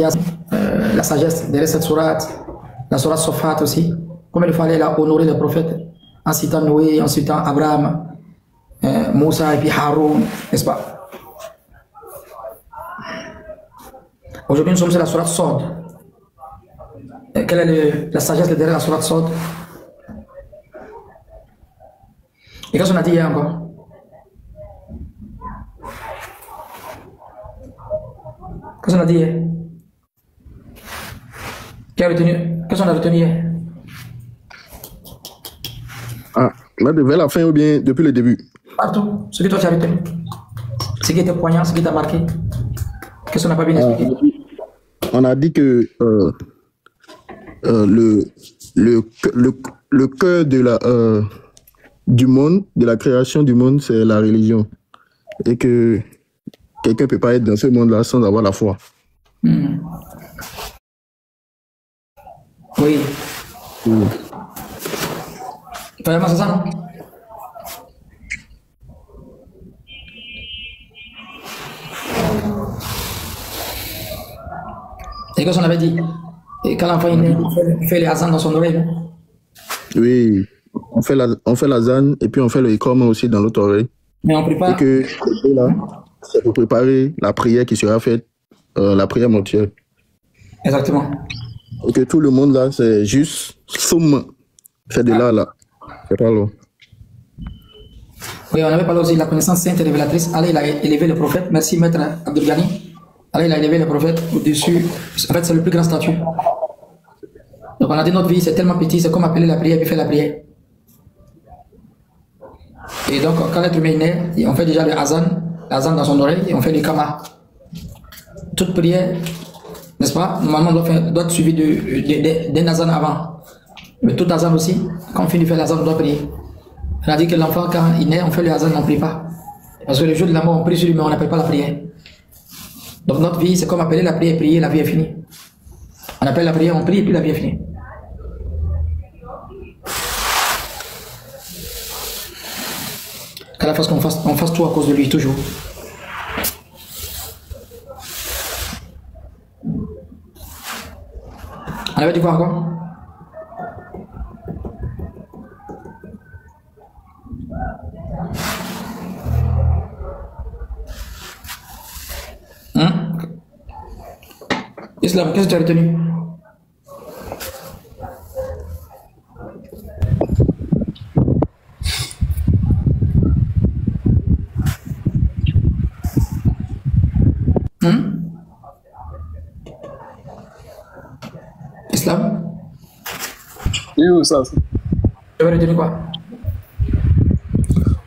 y a la sagesse derrière cette sourate, la sourate Sofat aussi. Comme il fallait là honorer les prophètes en citant Noé, en citant Abraham, Moussa et puis Haroun, n'est-ce pas? Aujourd'hui, nous sommes sur la sourate Sod. Quelle est la sagesse derrière la sourate Sod? Et qu'est-ce qu'on a dit hier encore? Qu'est-ce qu'on a dit hier? Qu'est-ce qu'on a retenu hier? Ah, là, vers la fin ou bien depuis le début? Partout. Ce que toi tu as retenu. Ce qui était poignant, ce qui t'a marqué. Qu'est-ce qu'on n'a pas bien expliqué? On a dit que le cœur de du monde, de la création du monde, c'est la religion. Et que quelqu'un ne peut pas être dans ce monde-là sans avoir la foi. Oui. Vraiment, c'est ça, non? Et qu'est-ce qu'on avait dit? Et quand l'enfant il fait les azans dans son oreille, non? Oui. On fait l'azan et puis on fait le ikram aussi dans l'autre oreille. Mais on prépare. Et que là, c'est pour préparer la prière qui sera faite, la prière mortuaire. Exactement. Et que tout le monde là, c'est juste somme. C'est de là, là. C'est pas là. Oui, on avait parlé aussi de la connaissance sainte et révélatrice. Allah, il a élevé le prophète. Merci, maître Abdul Ghani. Allah, il a élevé le prophète au-dessus. En fait, c'est le plus grand statut. Donc, on a dit notre vie, c'est tellement petit, c'est comme appeler la prière et faire la prière. Et donc, quand l'être humain est né, on fait déjà le azan dans son oreille, et on fait le kama. Toute prière, n'est-ce pas? Normalement, doit être suivi d'un azan avant. Mais tout azan aussi, quand on finit de faire l'azan, on doit prier. On a dit que l'enfant, quand il naît, on fait le azan, on ne prie pas. Parce que le jour de la mort, on prie sur lui, mais on n'appelle pas la prière. Donc, notre vie, c'est comme appeler la prière et prier, la vie est finie. On appelle la prière, on prie, et puis la vie est finie. Qu'à la fois qu'on fasse tout à cause de lui, toujours. On avait dit quoi encore? Islam, qu'est-ce que tu as retenu? Islam? Oui, ça. Tu as retenu quoi?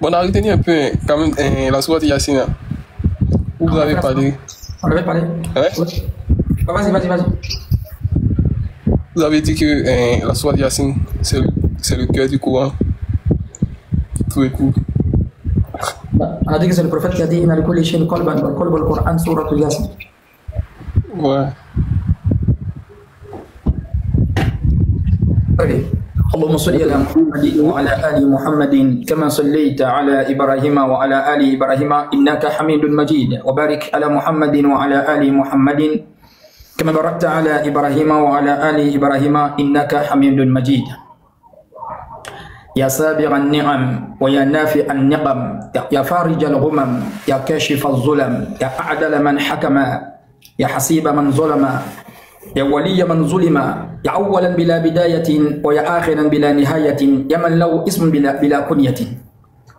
Bon, on a retenu un peu quand même la sourate Yassine. Vous avez parlé. On avait parlé? Ouais. Oui. Vas-y. Vous avez dit que la sourate Yassine, c'est le cœur du Coran. Tout est court. On a dit que c'est le prophète qui a dit Inna li kulli shay'in qalban wal qalbu al-Qur'an suratul Yasin. Ouais. Okay. اللهم صل على محمد وعلى آل محمد كما صليت على إبراهيم وعلى آل إبراهيم إنك حميد مجيد وبارك على محمد وعلى آل محمد كما باركت على إبراهيم وعلى آل إبراهيم إنك حميد مجيد يا سابغ النعم ويا نافع النقم يا فارج الغمم يا كاشف الظلم يا أعدل من حكم يا حسيب من ظلم يا ولي من ظلم يا أولا بلا بداية ويا آخرا بلا نهاية يا من له اسم بلا كنية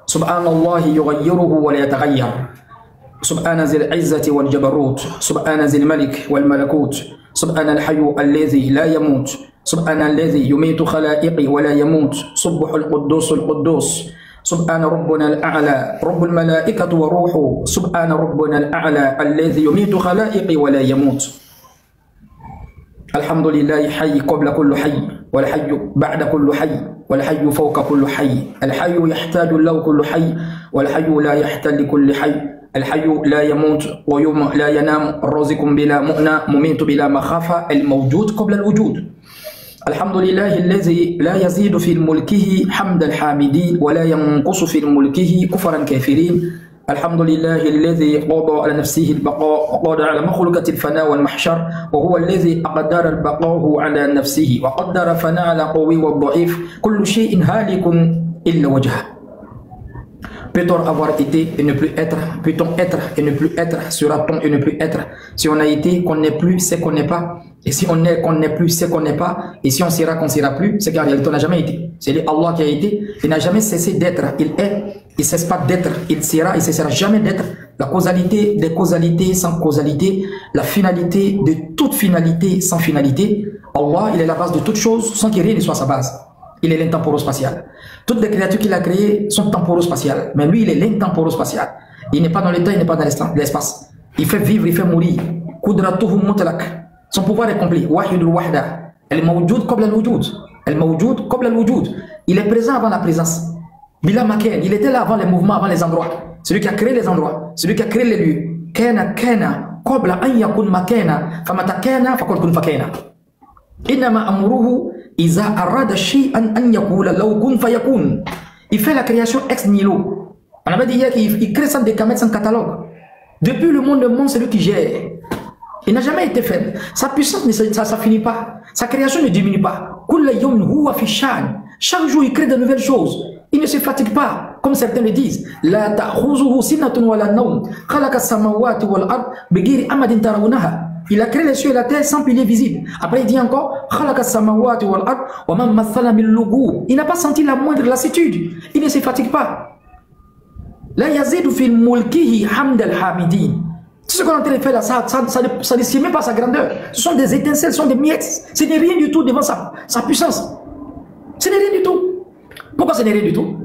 سبحان الله يغيره ولا يتغير سبحان ذي العزة والجبروت سبحان ذي الملك والملكوت سبحان الحي الذي لا يموت سبحان الذي يميت خلائقي ولا يموت سبح القدوس سبحان ربنا الأعلى رب الملائكة وروحه سبحان ربنا الأعلى الذي يميت خلائقي ولا يموت الحمد لله حي قبل كل حي والحي بعد كل حي والحي فوق كل حي الحي يحتاج له كل حي والحي لا يحتاج لكل حي الحي لا يموت ويوم لا ينام الرازق بلا مؤنى مميت بلا مخافة الموجود قبل الوجود الحمد لله الذي لا يزيد في ملكه حمد الحامدين ولا ينقص في ملكه كفر الكافرين الحمد لله الذي قضى على نفسه البقاء وقضى على مخلوقة الفناء والمحشر وهو الذي أقدر البقاء على نفسه وقدر فناء على القوي والضعيف كل شيء هالك إلا وجهه. Peut-on avoir été et ne plus être? Peut-on être et ne plus être? Sera-t-on et ne plus être? Si on a été, qu'on n'est plus, c'est qu'on n'est pas. Et si on est, qu'on n'est plus, c'est qu'on n'est pas. Et si on sera, qu'on ne sera plus, c'est qu'en réalité, on n'a jamais été. C'est Allah qui a été. Il n'a jamais cessé d'être. Il est. Il ne cesse pas d'être. Il sera. Il ne cessera jamais d'être. La causalité des causalités sans causalité. La finalité de toute finalité sans finalité. Allah, il est la base de toute chose sans qu'il rien ne soit à sa base. Il est l'intemporo-spatial. Toutes les créatures qu'il a créées sont temporo-spatiales. Mais lui, il est l'intemporo-spatial. Il n'est pas dans le temps, il n'est pas dans l'espace. Il fait vivre, il fait mourir. Qudratuhu mutlaq. Son pouvoir est complet. Wahidul wahda. Al-mawjoud qabla al-wujud. Al-mawjoud qabla al-wujud. Il est présent avant la présence. Bila maken. Il était là avant les mouvements, avant les endroits. Celui qui a créé les endroits. Celui qui a créé les lieux. Kana kana qabla an yakun makana. Famata kana faqad kun fakana. Innama amruhu iza arada shay'an an yakula law kun fayakun. Il fait la création ex nihilo. On avait dit hier qu'il crée sans décamètre, sans catalogue. Depuis le monde c'est lui qui gère. Il n'a jamais été faible. Sa puissance ça finit pas. Sa création ne diminue pas. Kulla yawmin huwa fi sha'n. Chaque jour il crée de nouvelles choses. Il ne se fatigue pas, comme certains le disent. La ta'khuzuhu sinatun wa la nawm. Khalaqa as-samawati wal ard bighayri amadin tarawunaha. Il a créé les cieux et la terre sans pilier visible. Après il dit encore Khalaqa as-samawati wal ard wa ma mathala min lughub. Il n'a pas senti la moindre lassitude. Il ne se fatigue pas. La yazidu fi mulkihi hamd al-hamidin. Tout ce qu'on est en train de faire là, ça ne sied même pas sa grandeur. Ce sont des étincelles, ce sont des miettes. Ce n'est rien du tout devant sa puissance. Ce n'est rien du tout. Pourquoi ce n'est rien du tout?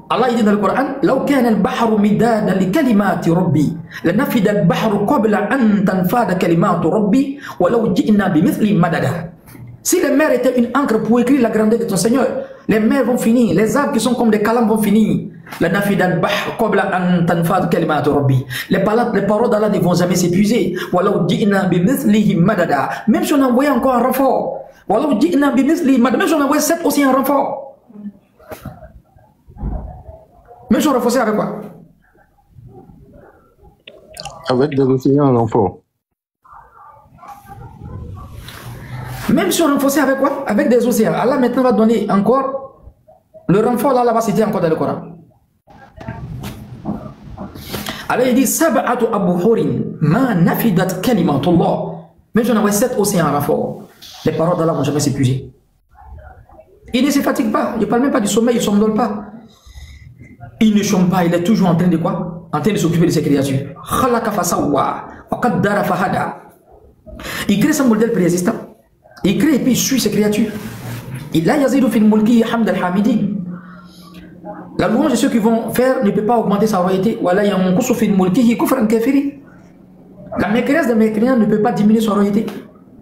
Allah dit dans le Coran لو كان البحر مدادا لكلمات ربي لنفد البحر قبل أن تنفد كلمات ربي ولو جئنا بمثل مددا. Si les mers étaient une encre pour écrire la grandeur de ton Seigneur, les mers vont finir, les arbres qui sont comme des calames vont finir. لنفد البحر قبل أن تنفد كلمات ربي. Les paroles d'Allah ne vont jamais s'épuiser. ولو جئنا بمثله مددا. Même si on envoyait encore un renfort. ولو جئنا بمثله مددا. Même si on envoyait 7 aussi un renfort. Même si on renforçait avec quoi? Avec des océans en renfort. Même si on renforçait avec quoi? Avec des océans. Allah maintenant va donner encore le renfort, là va citer encore dans le Coran. Allah il dit Sab'atu abhurin ma nafidat kalimatullah. Même si on envoie 7 océans en renfort, les paroles d'Allah vont jamais s'épuiser. Il ne se fatigue pas, il ne parle même pas du sommeil, il ne somnole pas. Il ne chôme pas, il est toujours en train de quoi? En train de s'occuper de ses créatures. Il crée son modèle préexistant. Il crée et puis il suit ses créatures. La louange de ceux qui vont faire ne peut pas augmenter sa royauté. La mécréance des mécréants ne peut pas diminuer sa royauté.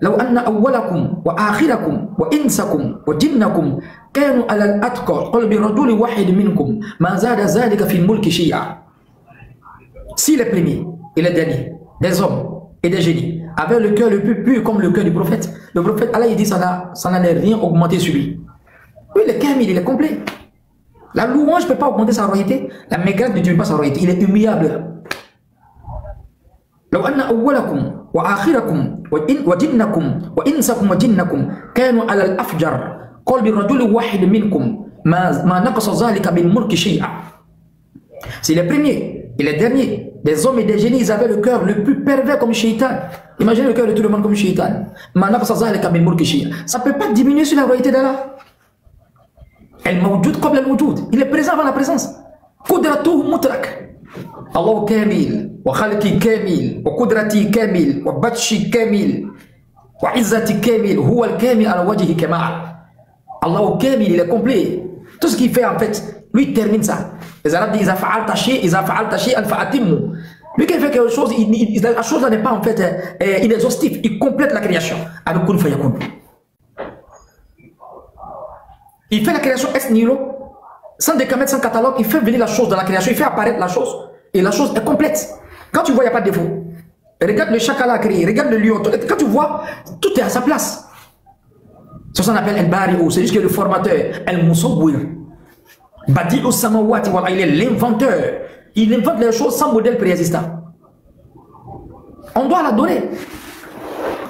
لو أن أولكم وآخركم وإنسكم وجنكم كانوا على الأتقى قلب رجل واحد منكم ما زاد ذلك في الملك شيئا. Si les premiers et les derniers, des hommes et des génies, avaient le cœur le plus pur comme le cœur du prophète, le prophète Allah il dit ça n'allait rien augmenter sur lui. Oui, le kamil, il est complet. La louange ne peut pas augmenter sa royauté, la mécréance ne diminue pas sa royauté, il est humiliable. لو أن أولكم وآخركم وجنكم وإنسكم وجنكم كانوا على الأفجر قلب رجل واحد منكم ما نقص ذلك من ملك شيئا. Si les premiers et les derniers, des hommes et des génies, ils avaient le cœur le plus pervers comme Shaitan. Imaginez le cœur de tout le monde comme Shaitan. ما نقص ذلك من ملك شيئا. Ça ne peut pas diminuer sur la royauté d'Allah. الموجود قبل الوجود. Il est présent avant la présence. قدرته مطلق. الله كامل وخلقي كامل وقدرتي كامل وبطشي كامل وعزتي كامل هو الكامل على وجه كمال. الله كامل, il est complet. Tout ce qu'il fait en fait, lui il termine ça. Les Arabes disent إذا فعلت شيئا فأتمه. Lui qui fait quelque chose, la chose n'est pas en fait inexhaustive, il complète la création avec kun fayakun. Il fait la création ex nihilo, sans décamètre, sans catalogue, il fait venir la chose dans la création, il fait apparaître la chose. Et la chose est complète. Quand tu vois, il n'y a pas de défaut. Regarde le chacal à créer, regarde le lion. Quand tu vois, tout est à sa place. C'est ce qu'on appelle El Bari'u, c'est juste que le formateur, El Musawwir. Badi'u samawati wal ard, il est l'inventeur. Il invente les choses sans modèle préexistant. On doit l'adorer.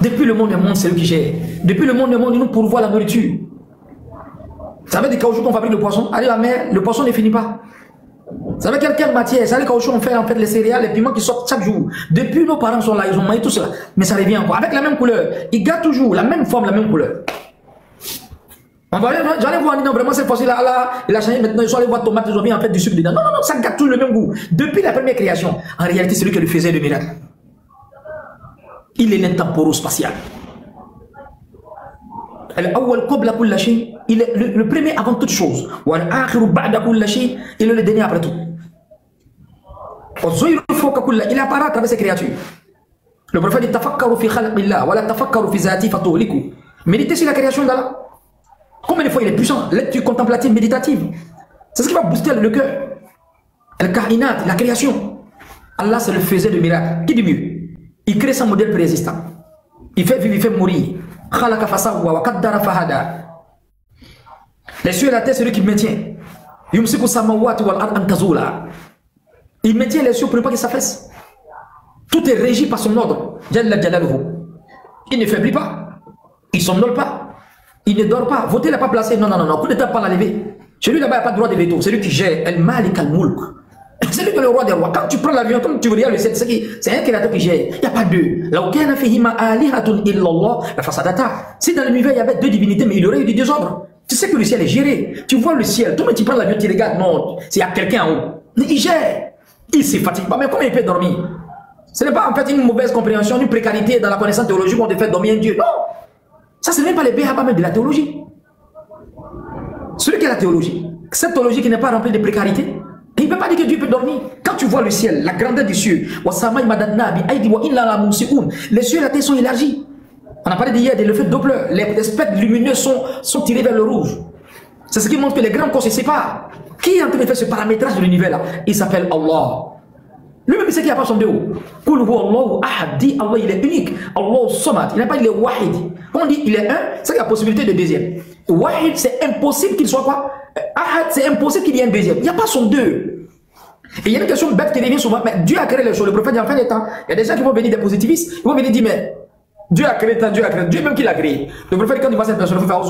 Depuis le monde du monde, c'est lui qui gère. Depuis le monde du monde, il nous pourvoit la nourriture. Vous savez des caoutchoucs qu'on fabrique le poisson? Allez la mer, le poisson ne finit pas. Vous savez quelle matière? Vous savez les caoutchoucs on fait en fait les céréales, les piments qui sortent chaque jour. Depuis nos parents sont là, ils ont mangé tout cela. Mais ça revient encore. Avec la même couleur. Ils gardent toujours la même forme, la même couleur. J'allais voir, non, vraiment cette fois-ci là, il a changé maintenant, ils sont allés voir tomates, ils ont mis en fait du sucre dedans. Non, non, non, ça garde tout le même goût. Depuis la première création, en réalité, c'est lui qui le faisait de miracle. Il est l'intemporel-spatial. Il est le premier avant toute chose. Il est le dernier après tout. Il apparaît à travers ses créatures. Le prophète dit tafakkaru fi khalqillah wa la tafakkaru fi zati fatuhliku. Méditez sur la création d'Allah. Combien de fois il est puissant? Lecture contemplative, méditative. C'est ce qui va booster le cœur. Al-Kainat, la création. Allah se le faisait de miracle. Qui dit mieux? Il crée son modèle préexistant. Il fait vivre, il fait mourir. Les cieux et la terre, c'est lui qui maintient. Il maintient les cieux pour ne pas qu'ils s'affaissent. Tout est régi par son ordre. Il ne faiblit pas. Il ne somnole pas. Il ne dort pas. Voter, il n'a pas placé. Non, non, non, non. Coup d'état, pas la lever. Chez lui, là-bas, il n'y a pas de droit de veto. C'est lui qui gère. El Malik al Mulk. C'est lui qui est le roi des rois. Quand tu prends l'avion, comme tu regardes le ciel, c'est un créateur qui gère. Il n'y a pas deux. Si dans l'univers, il y avait deux divinités, mais il aurait eu des désordres. Tu sais que le ciel est géré. Tu vois le ciel. Toi, tu prends l'avion, tu regardes. Non, il y a quelqu'un en haut. Il gère. Il ne se fatigue pas. Mais comment il peut dormir? Ce n'est pas en fait une mauvaise compréhension, une précarité dans la connaissance théologique qu'on te fait dormir un Dieu. Non. Ça, ce n'est même pas les béhabas même de la théologie. Celui qui a la théologie, cette théologie qui n'est pas remplie de précarité, il ne peut pas dire que Dieu peut dormir. Quand tu vois le ciel, la grandeur des cieux, les cieux et la terre sont élargis. On a parlé d'hier de l'effet Doppler. Les spectres lumineux sont tirés vers le rouge. C'est ce qui montre que les grands corps se séparent. Qui est en train de faire ce paramétrage de l'univers là? Il s'appelle Allah. Lui-même, il sait qu'il n'y a pas son Dieu. Qul huwa Allahu ahad, dit Allah, il est unique. Allah samad. Il n'est pas, il est wahid. Quand on dit il est un, c'est qu'il y a possibilité de deuxième. Wahid, c'est impossible qu'il soit quoi? Ahad, c'est impossible qu'il y ait un deuxième. Il n'y a pas son deux. Et il y a une question bête qui revient souvent. Mais Dieu a créé les choses. Le prophète dit en fin de temps, il y a des gens qui vont venir des positivistes. Ils vont venir dire, mais Dieu a créé tant, Dieu a créé. Dieu même qui l'a créé. Le prophète, quand il voit cette personne, il faut faire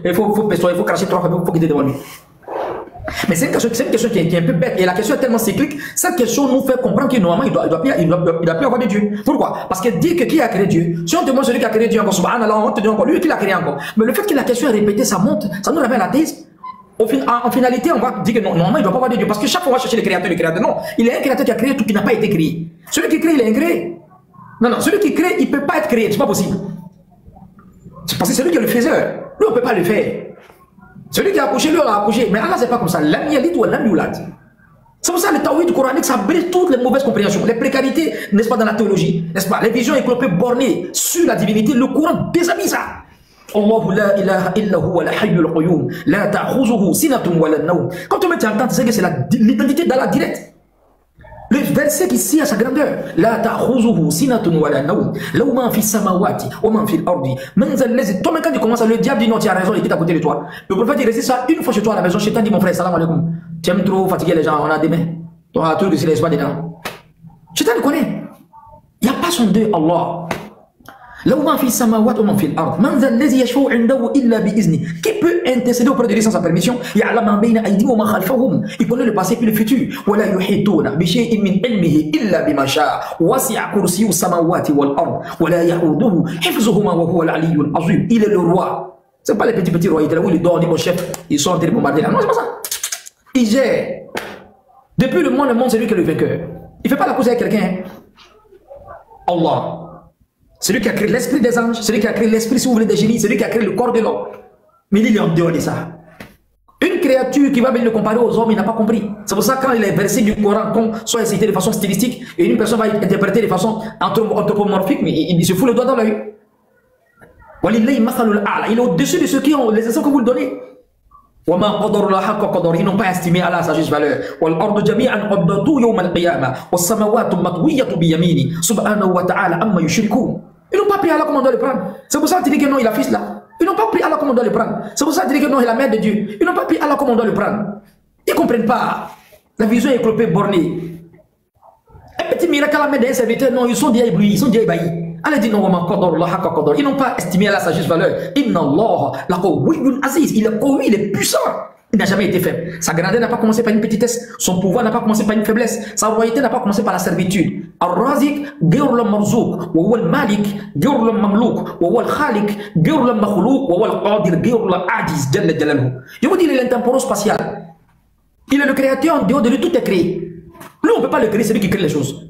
il faut cracher trois fois, il faut quitter devant lui. Mais c'est une question qui est un peu bête. Et la question est tellement cyclique. Cette question nous fait comprendre que normalement, il doit plus avoir de Dieu. Pourquoi? Parce que dire que qui a créé Dieu, si on te demande celui qui a créé Dieu encore, subhanallah, on te dit encore, lui qui l'a créé encore. Mais le fait que la question est répétée, ça monte, ça nous ramène à l'athéisme. En finalité, on va dire que normalement, il ne doit pas avoir de Dieu. Parce que chaque fois, on va chercher le créateur. Non, il est un créateur qui a créé tout qui n'a pas été créé. Celui qui crée, il est incréé. Non, non, celui qui crée, il ne peut pas être créé. C'est pas possible. C'est parce que c'est lui qui est le faiseur. Lui, on ne peut pas le faire. Celui qui a accouché, lui, on l'a accouché. Mais Allah, c'est pas comme ça. L'am yalit ou l'am yulad. C'est pour ça que le tawhid coranique, ça brise toutes les mauvaises compréhensions. Les précarités, n'est-ce pas, dans la théologie. N'est-ce pas? Les visions éclopées bornées sur la divinité. Le Coran déshabille ça. Allahu la ilaha illa huwa la hayyul qayyum. La ta'khuzuhu sinatun wa la nawm. Quand on met en temps, c'est que c'est l'identité d'Allah direct. Le verset qui sied à sa grandeur. La ta'khuzuhu sinatun wa la nawm. Law man fi samawati wa man fi al-ardi. Toi-même quand tu commences à le diable dit non, tu as raison, il est à côté de toi. Le prophète il résiste ça une fois chez toi à la maison. Shaitan dit mon frère, salam alaikum. Tu aimes trop fatiguer les gens, on a des mains. Toi, tout ce que c'est laisse pas dedans. Shaitan le connaît. Il n'y a pas son Dieu, Allah. Law man fi samawati wa man fi al-ardi. Man zal ladhi yashfa'u 'indahu illa bi izni. Qui peut intercéder auprès de lui sans sa permission? Ya'lamu ma bayna aydihim wa ma khalfahum. Il connaît le passé et le futur. Wa la yuhituna bi shay'in min 'ilmihi illa bima sha'a. Wasi'a kursiyyuhu samawati wal ard. Wa la ya'uduhu hifzuhuma wa huwa al-'aliyyul 'azim. Il est le roi. C'est pas les petits rois où il dort, dit mon chef, ils sont en train de bombarder là. Non, c'est pas ça. Il gère. Depuis le monde, c'est lui qui est le vainqueur. Il ne fait pas la cause avec quelqu'un. Allah. C'est lui qui a créé l'esprit des anges, c'est lui qui a créé l'esprit, si vous voulez, des génies, c'est lui qui a créé le corps de l'homme. Mais il est en dehors de ça. Une créature qui va venir le comparer aux hommes, il n'a pas compris. C'est pour ça que quand les versets du Coran sont cités de façon stylistique, et une personne va interpréter de façon anthropomorphique, mais il se fout le doigt dans l'œil. Il est au-dessus de ceux qui ont les exemples que vous le donnez. Ils n'ont pas estimé Allah à sa juste valeur. Ils n'ont pas pris Allah comme on doit le prendre. C'est pour ça qu'il dit que non, il a fils là. Ils n'ont pas pris Allah comme on doit le prendre. C'est pour ça qu'ils disent que non, il est la mère de Dieu. Ils n'ont pas pris Allah comme on doit le prendre. Ils ne comprennent pas. La vision est clopée, bornée. Un petit miracle à la main d'un serviteur, non, ils sont déjà éblouis, ils sont déjà ébahis. Allah dit non, ils n'ont pas estimé Allah sa juste valeur. Inna Allah, la qawiyyun aziz, il est qawi, il est puissant. Il n'a jamais été faible. Sa grandeur n'a pas commencé par une petitesse. Son pouvoir n'a pas commencé par une faiblesse. Sa royauté n'a pas commencé par la servitude. Ar-Razik, Geur al-Marzouk, wa huwa al-Malik, Geur al-Mamlouk, wa huwa al-Khalik, Geur al-Makhlouk, wa huwa al-Qadir, Geur al-Ajiz, Jalla Jalaluhu. Je vous dis, il est l'intemporel-spatial. Il est le créateur, en dehors de lui, tout est créé. Lui, on ne peut pas le créer, c'est lui qui crée les choses.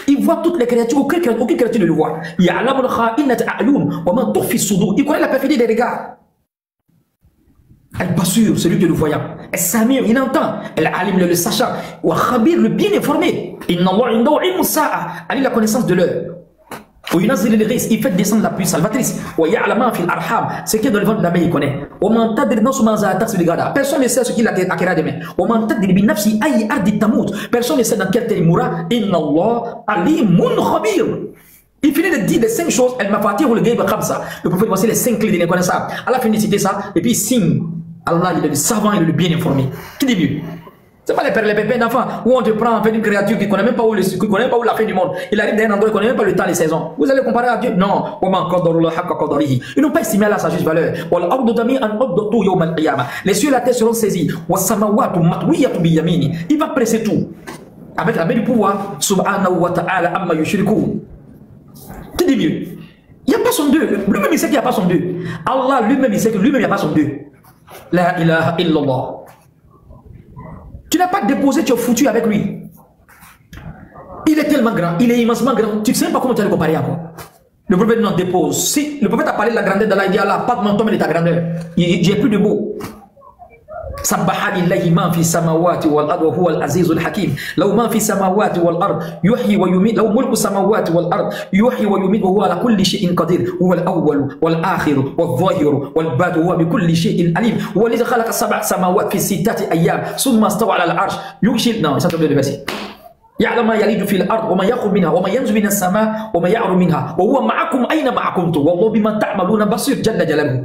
Il voit toutes les créatures, aucune créature ne le voit. Il connaît la perfidie des regards. Elle passure, celui qui est le voyant. Elle Samir, il entend. Elle Alim, le sachant. Le bien informé. Il a la connaissance de l'heure. Il fait descendre la pluie salvatrice. Ce qui est dans le ventre de la main, il connaît. Personne ne sait ce qu'il acquérera demain. Personne ne sait dans quel terre il mourra. Il finit de dire les 5 choses. Le prophète, voici les 5 clés de l'inconnaissable. Allah finit de citer ça. Et puis il signe. Allah, il est le savant, il est le bien informé. Qui dit mieux? Ce n'est pas les pépins d'enfants où on te prend en fait une créature qui ne connaît même pas où la fin du monde. Il arrive d'un endroit, il ne connaît même pas le temps, les saisons. Vous allez comparer à Dieu? Non. Ils n'ont pas estimé Allah sa juste valeur. Les cieux et la terre seront saisis. Il va presser tout. Avec la main du pouvoir. Subhanahu wa ta'ala amma yushrikun. Qui dit mieux? Il n'y a pas son Dieu. Lui-même il sait qu'il n'y a pas son Dieu. Allah lui-même il sait que lui-même il n'y a pas son Dieu. La ilaha illallah. Tu n'as pas déposé, tu es foutu avec lui. Il est tellement grand, il est immensement grand. Tu ne sais pas comment tu vas le comparer à quoi. Le prophète n'en dépose. Si le prophète a parlé de la grandeur d'Allah, il dit Allah, pas de menton, mais de ta grandeur. J'ai plus de mots. سبح لله ما في السماوات والأرض وهو العزيز الحكيم لو ما في السماوات والأرض يحيي ويميت لو ملك السماوات والأرض يحيي ويميت وهو على كل شيء قدير هو الأول والآخر والظاهر والباطن وهو بكل شيء عليم هو الذي خلق 7 سماوات في 6 أيام ثم استوى على العرش يغشي يعلم ما يلج في الأرض وما يخرج منها وما ينزل من السماء وما يعرج منها وهو معكم أينما كنتم والله بما تعملون بصير جل جلاله.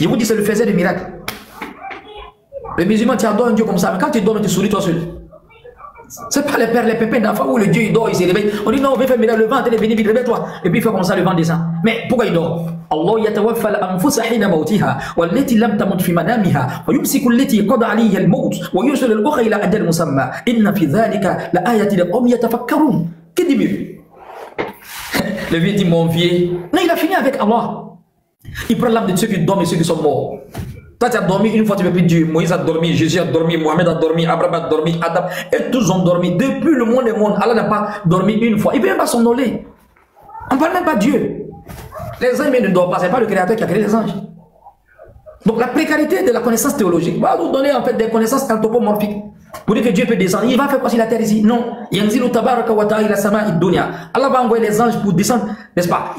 Je vous dis, c'est le faiseur de miracles. Les musulmans, tu adores un Dieu comme ça, mais quand tu dors, tu souris toi seul. Ce n'est pas les pères, les pépins d'enfants où le Dieu il dort, il se réveille. On dit non, on veut faire miracle, le vent, il est venu, réveille-toi. Et puis il fait comme ça, le vent descend. Mais pourquoi il dort? Allah yatawaffa al-anfusa hina mawtiha wallati lam tamut fi manamiha wa yumsiku allati qada 'alayha al-maut wa yursilu al-ukhra ila ajal musamma inna fi dhalika la ayatin liqawmin yatafakkarun. Qui dit mieux? Le vieux dit mon vieux. Non, il a fini avec Allah. Il prend l'âme de ceux qui dorment et ceux qui sont morts. Toi, tu as dormi une fois, tu ne peux plus dire. Moïse a dormi, Jésus a dormi, Mohamed a dormi, Abraham a dormi, Adam, et tous ont dormi. Depuis le monde des mondes, Allah n'a pas dormi une fois. Il ne peut même pas s'ennoler. On ne parle même pas de Dieu. Les anges ne dorment pas, ce n'est pas le créateur qui a créé les anges. Donc la précarité de la connaissance théologique va nous donner en fait des connaissances anthropomorphiques. Vous dites que Dieu peut descendre, il va faire quoi sur la terre ici? Non. Allah va envoyer les anges pour descendre, n'est-ce pas?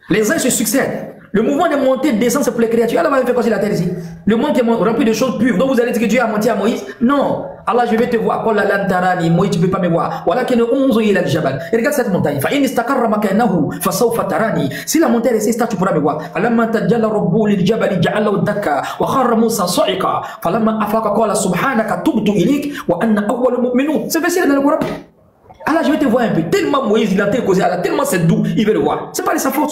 Les anges se succèdent. Le mouvement de montée et de descente, c'est pour les créatures. Allah va faire quoi sur la terre ici? Le monde est rempli de choses pures. Donc vous allez dire que Dieu a menti à Moïse? Non. Allah, je vais te voir. Moïse, tu ne peux pas me voir. Et regarde cette montagne. Si la montagne est restée, tu pourras me voir. C'est facile dans le Coran. Allah, je vais te voir un peu. Tellement Moïse, il a causé Allah, tellement c'est doux, il veut le voir. C'est pas de sa faute.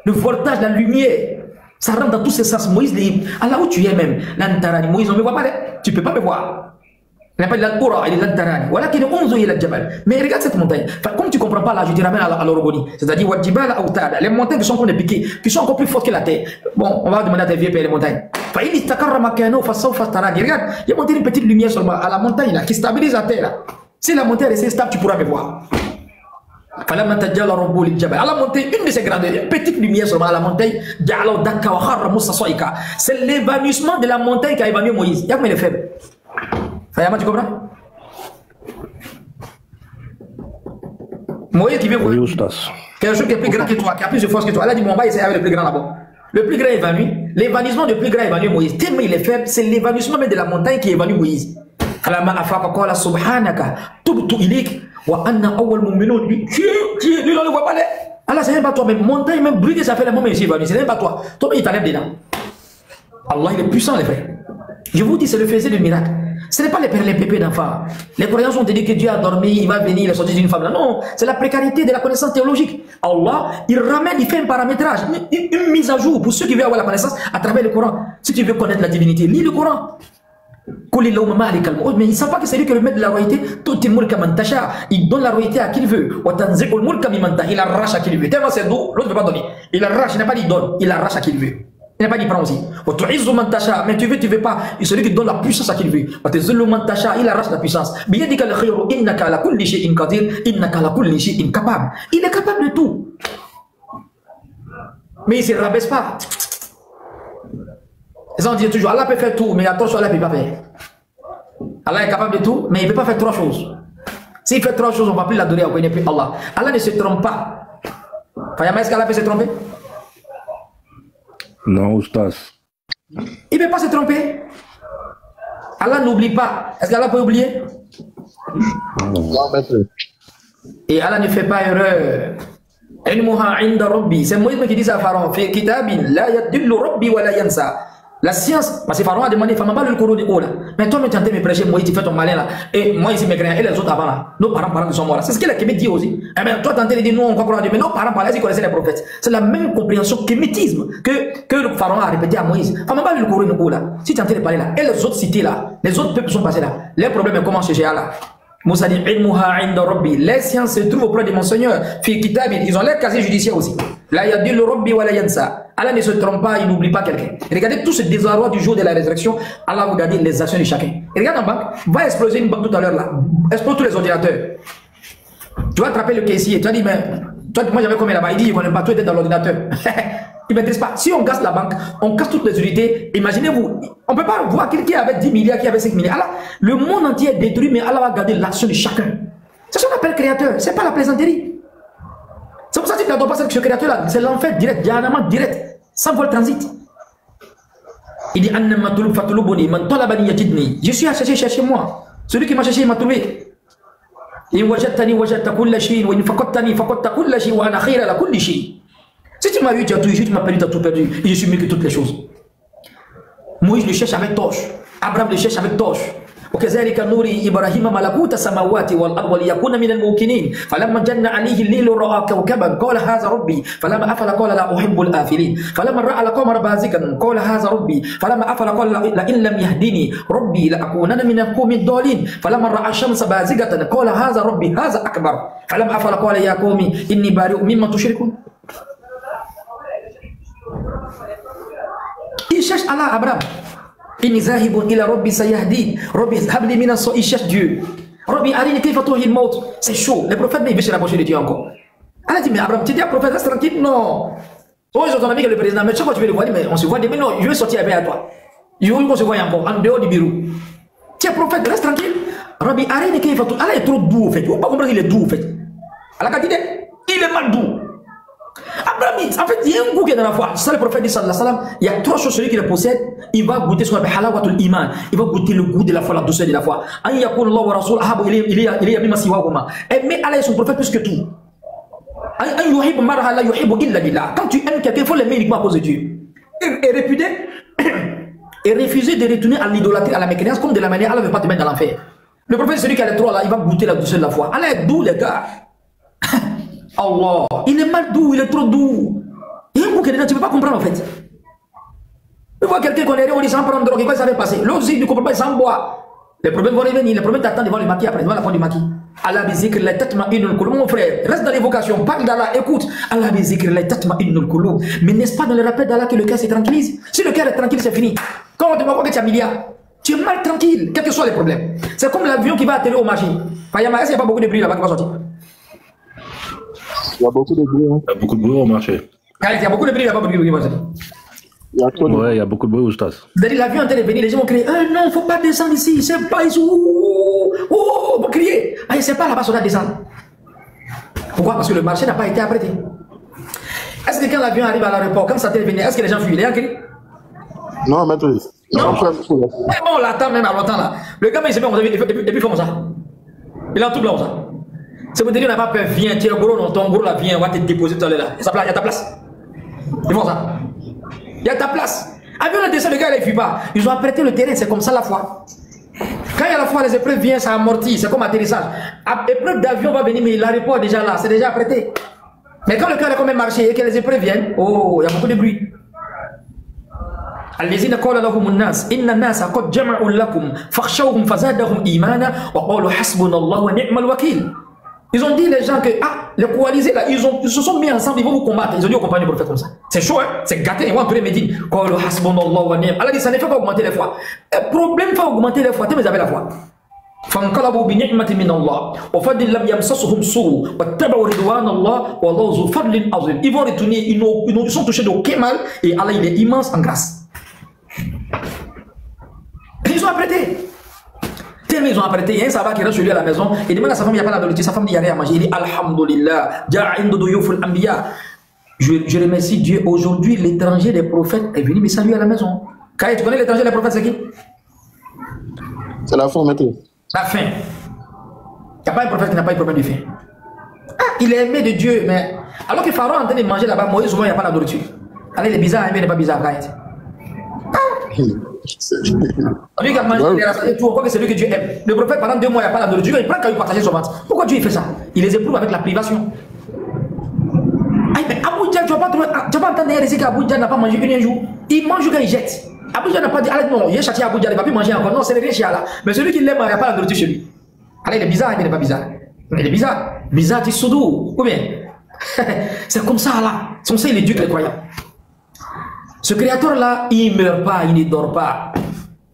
Le voltage, la lumière, ça rentre dans tous ces sens. Moïse dit, Allah, où tu es même? L'antarani, Moïse, on ne me voit pas. Tu ne peux pas me voir. Il n'a pas dit l'Al-Qura, il est l'antarani. Voilà qu'il est 11 et il Jabal. Mais regarde cette montagne. Enfin, comme tu ne comprends pas là, je te ramène à l'Orogoni. C'est-à-dire, Wadjibala Autada. Les montagnes qui sont comme des piquets, qui sont encore plus fortes que la terre. Bon, on va demander à tes vieux pères les montagnes. Regarde, il y a monté une petite lumière seulement à la montagne là, qui stabilise la terre là. Si la montagne est stable, tu pourras me voir. Allah a monté une de ses grandeurs, une petite lumière seulement à la montagne. C'est l'évanouissement de la montagne qui a évanoui Moïse. Il y a combien de faibles? Fayama, tu comprends? Moïse qui veut voir quelque chose qui est plus grand que toi, qui a plus de force que toi. Allah dit, bon, on va essayer avec le plus grand là-bas. Le plus grand évanoui, l'évanouissement du plus grand évanoui Moïse. Tellement il est faible, c'est l'évanouissement de la montagne qui évanouit Moïse. فلما أفاق قال سبحانك تبت إليك وأنا أول مؤمنون. Lui, on ne voit pas les. Allah, c'est même pas toi, mais montagne, même brûler, ça fait le moment ici, c'est même pas toi. Toi, il t'enlève dedans. Allah, il est puissant, les frères. Je vous dis, c'est le faisait de miracle. Ce n'est pas les pépés d'enfants. Les croyants ont dit que Dieu a dormi, il va venir, il est sorti d'une femme. Non, c'est la précarité de la connaissance théologique. Allah, il ramène, il fait un paramétrage, une mise à jour pour ceux qui veulent avoir la connaissance à travers le Coran. Si tu veux connaître la divinité, lis le Coran. Mais ils ne savent pas que c'est lui qui le met de la royauté. Il donne la royauté à qui il veut. Il arrache à qui il veut. Tellement c'est doux, l'autre ne veut pas donner. Il arrache, il n'a pas dit donne, il arrache à qui il veut. Il n'a pas dit prend aussi. Mais tu veux pas. C'est celui qui donne la puissance à qui il veut. Il arrache la puissance. Il est capable de tout. Mais il ne se rabaisse pas. Ils ont dit toujours, Allah peut faire tout, mais attention, Allah ne peut pas faire. Allah est capable de tout, mais il ne peut pas faire trois choses. S'il fait trois choses, on ne va plus l'adorer, on ne connaît plus Allah. Allah ne se trompe pas. Fayama, est-ce qu'Allah peut se tromper? Non, Oustas. Il ne peut pas se tromper. Allah n'oublie pas. Est-ce qu'Allah peut oublier? Et Allah ne fait pas erreur. C'est Moïse qui dit ça à Pharaon. La science, parce que Pharaon a demandé, le Coran de haut là. Mais toi, tu es en train de me prêcher, Moïse, tu fais ton malin là. Et moi, ici, mes grands, et les autres avant là. Nos parents sont morts là. C'est ce qu'il a dit aussi. Eh bien, toi, tu es en train de dire, nous, on croit Dieu. Mais nos parents parlaient, ils connaissaient les prophètes. C'est la même compréhension kémétisme que le Pharaon a répété à Moïse. Le Coran de haut là. Si tu es en train de parler là, et les autres cités là, les autres peuples sont passés là. Les problèmes commencent chez Allah. Moussa dit, les sciences se trouvent auprès de mon Seigneur. Ils ont l'air casier judiciaire aussi. Là, il y a dit le Rabbi wa la yansa. Allah ne se trompe pas, il n'oublie pas quelqu'un. Regardez tout ce désarroi du jour de la résurrection. Allah vous regarde les actions de chacun. Et regarde en banque, va exploser une banque tout à l'heure là. Explose tous les ordinateurs. Tu vas attraper le caissier. Tu vas dire, mais toi, moi j'avais combien là-bas? Il dit, il ne connaît pas, toi tu es dans l'ordinateur. Il ne maîtrise pas. Si on casse la banque, on casse toutes les unités. Imaginez-vous, on ne peut pas voir quelqu'un avec 10 milliards, qui avait 5 milliards. Allah, le monde entier est détruit, mais Allah va garder l'action de chacun. C'est ce qu'on appelle créateur. Ce n'est pas la plaisanterie. C'est pour ça que tu n'adores pas ce créateur-là. C'est l'enfer direct, dianement direct, sans vol transit. Il dit, je suis à chercher moi. Celui qui m'a cherché, il m'a trouvé. Si tu m'as eu, tu as tout eu, tu m'as perdu, tu as tout perdu. Et je suis mieux que toutes les choses. Moïse le cherche avec torche. Abraham le cherche avec torche. وكذلك نوري إبراهيم ملكوت السماوات والأرض ليكون من الموقنين فلما جن عليه الليل رأى كوكبا قال هذا ربي فلما أفل قال لا أحب الآفلين فلما رأى القمر بازغا قال هذا ربي فلما أفل قال لئن لم يهدني ربي لأكونن من القوم الضالين فلما رأى الشمس بازغة قال هذا ربي هذا أكبر فلما أفل قال يا قوم إني بارئ مما تشركون. Il cherche Allah, Abraham. Il cherche Dieu. C'est chaud. Les prophètes, mais ils veulent se rapprocher de Dieu encore. Allah dit, mais Abraham, tu dis à prophète, reste tranquille. Non. Oh, ils ont ton ami que le président, mais chaque fois tu veux le voir, mais on se voit demain. Non, je veux sortir avec toi. Je veux qu'on se voit encore, en dehors du bureau. Tu es prophète, reste tranquille. Rabbi, arrête de faire tout. Allah est trop doux, en fait. Vous ne pouvez pas comprendre qu'il est doux, en fait. Allah dit, il est mal doux. Abraham, en fait, il y a un goût qui est dans la foi. C'est ça le prophète dit, sallallahu alayhi wa sallam. Il y a trois choses, celui qui le possède, il va goûter ce qu'on appelle halawatul iman. Il va goûter le goût de la foi, la douceur de la foi. An yakun Allah wa rasul ahabu ilayya mimma siwahuma. Mais Allah est son prophète plus que tout. An yuhibbu marha la yuhibbu illa lillah. Quand tu aimes quelqu'un, il faut l'aimer uniquement à cause de Dieu. Et répuder, et refuser de retourner à l'idolâtrie, à la mécréance, comme de la manière, Allah ne veut pas te mettre dans l'enfer. Le prophète, celui qui a les trois là, il va goûter la douceur de la foi. Allah est doux, les gars. Allah, il est mal doux, il est trop doux. Il y a un goût que tu ne peux pas comprendre en fait. Tu vois quelqu'un qu'on est on dit sans prendre drogue, quoi ça va passer. L'autre dit, ne comprend pas, sans boire. Les problèmes vont revenir, les problèmes t'attendent devant le maquis après, devant la fin du maquis. Allah bizikr la tatma inul kulub. Mon frère, reste dans l'évocation, parle d'Allah, écoute. Allah bizikr la tatma inul kulub. Mais n'est-ce pas dans le rappel d'Allah que le cœur se tranquillise? Si le cœur est tranquille, c'est fini. Quand on te voit que tu as milliard, tu es mal tranquille, quels que soient les problèmes. C'est comme l'avion qui va atterrir au marché. Fayama, est-ce qu'il n'y a pas beaucoup de bruit là-bas qui va sortir? Il y a beaucoup de bruit. Hein. Il y a beaucoup de bruit au marché. Il y a beaucoup de bruit, il n'y a pas beaucoup de bruit. Ouais, il y a beaucoup de bruit, Oustas. L'avion est en train de venir, les gens vont crier, non, il ne faut pas descendre ici, c'est pas ici. Oh, vous criez. Ah, c'est pas là-bas, on doit descendre. Pourquoi? Parce que le marché n'a pas été apprêté. Est-ce que quand l'avion arrive à l'aéroport, quand ça t'est venu, est-ce que les gens fuient? Les gens crient? Non, maître. Non. On l'attend même à longtemps là. Le gars, il se met comme ça, et puis il fait comme ça. Il a tout blanc comme ça. C'est pour te dire, on n'a pas peur, viens, tiens, gros, non, ton gros là, viens, on va te déposer tout à l'heure là. Il y a ta place. Ils font ça. Il y a ta place. Avion le dessin, le gars, il ne fuit pas. Ils ont apprêté le terrain, c'est comme ça la foi. Quand il y a la foi, les épreuves viennent, ça amortit, c'est comme atterrissage. L'épreuve d'avion va venir, mais l'aéroport est déjà là, c'est déjà apprêté. Mais quand le cœur a quand même marché et que les épreuves viennent, oh, il y a beaucoup de bruit. الذين قال لهم الناس إن الناس قد جمعوا لكم فاخشوهم فزادهم إيمانا وقالوا حسبنا الله ونعم الوكيل. Ils ont dit les gens que les coalisés là, ils se sont mis ensemble, ils vont vous combattre. Ils ont dit aux compagnons de prophète comme ça. C'est chaud, hein? C'est gâté, ils vont entourer Médine. Allah dit ça ne fait pas augmenter les foi. Le problème fait augmenter les foi, mais vous avez la foi. فانقلبوا بنعمة من الله وفضل لم يمسسهم سوء واتبعوا رضوان الله والله ذو فضل عظيم. Ils vont retourner, ils sont touchés d'aucun mal et Allah il est immense en grâce. Ils ont apprêté. Tellement ils ont apprêté. Il y a un sabbat qui reste chez lui à la maison. Il demande à sa femme, il n'y a pas la nourriture. Sa femme dit, il n'y a rien à manger. Il dit, Alhamdulillah. Je remercie Dieu. Aujourd'hui, l'étranger des prophètes est venu me saluer à la maison. Quand tu connais l'étranger des prophètes, c'est qui? C'est la faim, maître. La faim. Il n'y a pas un prophète qui n'a pas eu problème de faim. Il est aimé de Dieu, mais alors que Pharaon est en train de manger là-bas, Moïse, souvent, il n'y a pas la nourriture. Alors, il est bizarre, il n'est pas bizarre. Lui qui a mangé les rassasiés, tout, encore que c'est lui que Dieu aime. Le prophète, pendant 2 mois, il n'y a pas la nourriture, il prend quand il partage son ventre. Pourquoi Dieu il fait ça? Il les éprouve avec la privation. Aïe, mais Abou Djal, tu vas pas entendre réciter qu'Abou Djal n'a pas mangé un jour. Il mange quand il jette. Abou Djal n'a pas dit, allez, non, il est châtié Abou Djal, il ne va plus manger encore. Non, c'est le riche là. Mais celui qui l'aime, il n'y a pas la nourriture chez lui. Allez, il est bizarre, il n'est pas bizarre. Il est bizarre. Bizarre, tu es soudou. Ou bien, c'est comme ça là. C'est comme ça, il éduque les croyants. Ce créateur-là, il ne meurt pas, il ne dort pas.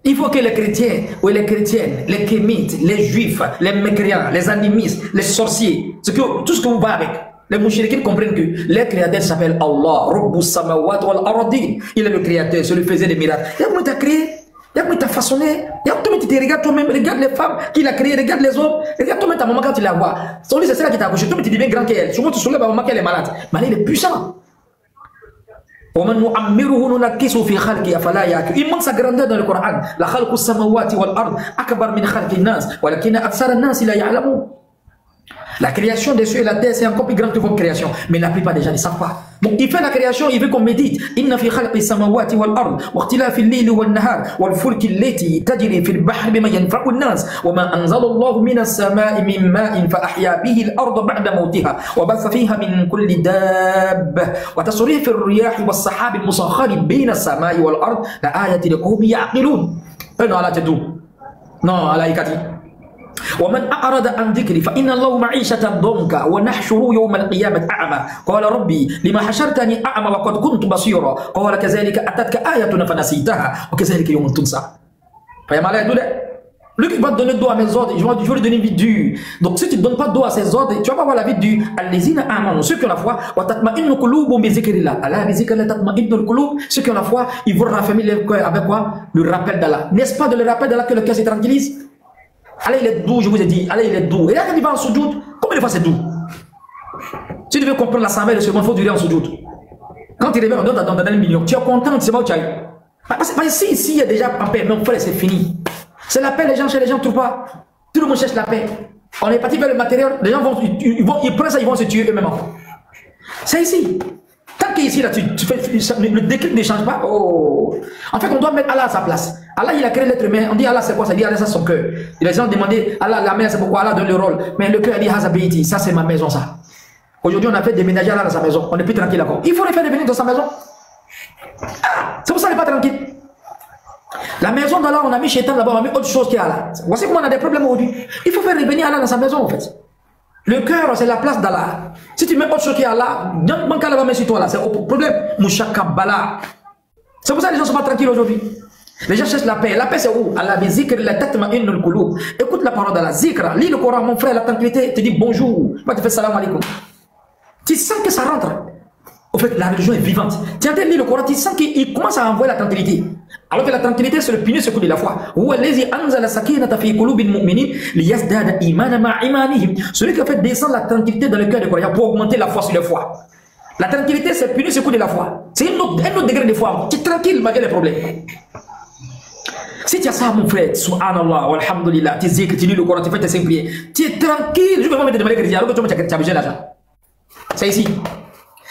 Il faut que les chrétiens ou les chrétiennes, les kémites, les juifs, les mécréants, les animistes, les sorciers, tout ce que vous voyez avec, les mouchriquins comprennent que le créateur s'appelle Allah, Rabbus Samawat wal Ardin. Il est le créateur, celui qui faisait des miracles. Il y a comment tu as créé, il y a comment tu as façonné, il y a comment tu te regardes toi-même, regarde les femmes qu'il a créées, regarde les hommes, regarde toi-même ta maman quand tu la vois. Son lit, c'est celle qui t'a accouché, toi tu deviens grand qu'elle. Souvent tu soulèves à maman qu'elle est malade. Mais il est puissant. ومن نعمره ننكسه في خلقه أفلا يعقلون. Il montre sa grandeur dans le Coran. La خلق السماوات والأرض أكبر من خلق الناس ولكن أكثر الناس لا يعلمون. La création des cieux et la terre, c'est encore plus grand que votre création. Mais la plupart des gens ne savent pas. Donc, il fait la création, il veut qu'on médite. Inna fi khalqi samawati wal ard, wa ikhtilafi al-layli wan nahar, wal fulki allati tajri fil bahri bima yanfa'u an-nas, wa ma anzala Allahu minas samai min ma'in fa ahya bihi al-ard ba'da mawtiha, wa batha fiha min kulli dabbah, wa tasrifi ar-riyah was sahabi al-musakhkhari bayna as-samai wal ard, la ayatin liqawmin ya'qilun. Non, Allah te dit. Non, Allah il dit. ومن أعرض عن ذكري فإن الله معيشة ضنكا ونحشره يوم القيامة أعمى قال ربي لما حشرتني أعمى وقد كنت بصيرا قال كذلك أتتك آياتنا فنسيتها وكذلك يوم تنسى. Lui qui va donner dos à mes ordres, je vais lui donner une vie dure. Donc si tu ne donnes pas dos à ses ordres, tu vas pas avoir la vie dure. Allezina amanu, ceux qui ont la foi, wa tatma'innu qulubuhum bi zikrillah. Allah bi zikrillah tatma'innu qulub. Ceux qui ont la foi, ils vont raffermir leur cœur avec quoi? Le rappel d'Allah. N'est-ce pas de le rappel d'Allah que le cœur se tranquillise? Allah il est doux, je vous ai dit, Allah il est doux. Et là quand il va en soujoud, combien de fois c'est doux? Si tu veux comprendre la 120 secondes, il faut durer en soujoud. Quand tu réveilles, on donne dans 1 million. Tu es content, tu sais pas où tu as eu. Parce que si il y a déjà en paix, mon frère, c'est fini. C'est la paix, les gens ne trouvent pas. Tout le monde cherche la paix. On est parti vers le matériel, les gens vont, ils prennent ça, ils vont se tuer eux-mêmes. C'est ici. Tant qu'ici, là, tu fais, le déclic ne change pas. Oh. En fait, on doit mettre Allah à sa place. Allah, il a créé l'être humain. On dit Allah, c'est quoi? Ça dit Allah, c'est son cœur. Les gens demandaient Allah, la main, c'est pourquoi Allah donne le rôle. Mais le cœur, il dit Hazabiti, ça, c'est ma maison, ça. Aujourd'hui, on a fait déménager Allah dans sa maison. On n'est plus tranquille encore. Il faut les faire devenir dans sa maison. C'est pour ça qu'on n'est pas tranquille. La maison d'Allah, on a mis Shaitan là-bas, on a mis autre chose qui est Allah. Voici comment on a des problèmes aujourd'hui. Il faut faire revenir Allah dans sa maison, en fait. Le cœur, c'est la place d'Allah. Si tu mets autre chose qui est Allah, manque Allah va mettre sur toi là, c'est au problème. Mouchakabala. C'est pour ça que les gens ne sont pas tranquilles aujourd'hui. Les gens cherchent la paix. La paix, c'est où? Allah bi zikr la tatma'innu al-qulub. Écoute la parole d'Allah. Zikra. Lis le Coran, mon frère, la tranquillité. Tu dis bonjour. Moi, tu fais salam alaikum. Tu sens que ça rentre. Au fait, la religion est vivante. Tu entends lire le Coran, tu sens qu'il commence à envoyer la tranquillité. Alors que la tranquillité, c'est le pilier secours de la foi. Celui qui a fait descendre la tranquillité dans le cœur des croyants pour augmenter la foi sur la foi. La tranquillité, c'est le pilier secours de la foi. C'est un autre degré de foi. Tu es tranquille malgré les problèmes. Si tu as ça, mon frère, subhanallah, alhamdulillah, tu dis que tu lis le Coran, tu fais tes 5 prières, tu es tranquille. Je vais pas me demander que tu as besoin d'argent. C'est ici.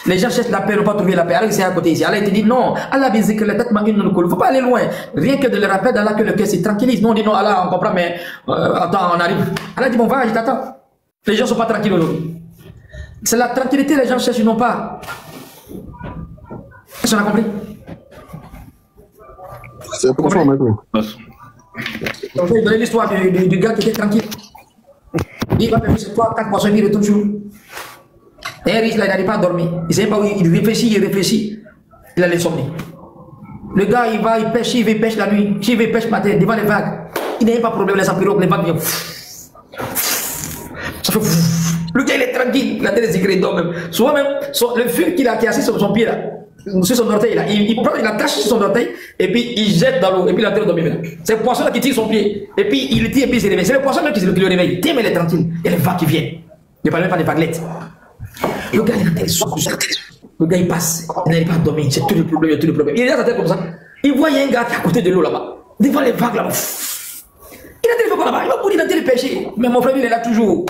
Les gens cherchent la paix, ne pas trouver la paix. Alors c'est à côté ici. Allah il te dit non, Allah il dit que la tête m'a une. Il ne faut pas aller loin. Rien que de le rappel d'Allah que le cœur se tranquillise. Non, on dit non, Allah, on comprend, mais attends, on arrive. Allah dit bon, va, je t'attends. Les gens ne sont pas tranquilles aujourd'hui. C'est la tranquillité, les gens cherchent, ils n'ont pas. Est-ce qu'on a compris? C'est profond, maître. Donc, je vais donner l'histoire du gars qui était tranquille. Il va faire chez toi, 4 poissons, il retourne chez nous. Et un riche là, il n'arrive pas à dormir. Il ne sait pas où il réfléchit. Il a l'insomnie. Le gars, il va, il pêche, il pêche la nuit. Il va pêche matin, devant les vagues. Il n'a pas de problème, les pirogues, les vagues viennent. Ça fait. Le gars, il est tranquille. Il a des secrets d'homme même. Souvent même, le fil qu'il a qui est assis sur son pied là, sur son orteil là, il prend, il attache sur son orteil et puis il jette dans l'eau et puis il a terre dormir. C'est le poisson là qui tire son pied et puis il le tire et puis il se réveille. C'est le poisson même qui le réveille. Tiens, mais il est tranquille. Il y a les vagues qui viennent. Ne parle même pas des vaguelettes. Le gars, il a tête sous. Le gars, il passe. Il n'arrive pas à dormir. C'est tout le problème. Il y a tout le problème. Il est dans sa tête comme ça. Il voit, il y a un gars qui est à côté de l'eau là-bas. Devant les vagues là-bas. Il a téléphone là-bas. Il va mourir dans le péché. Mais mon frère, il est là toujours.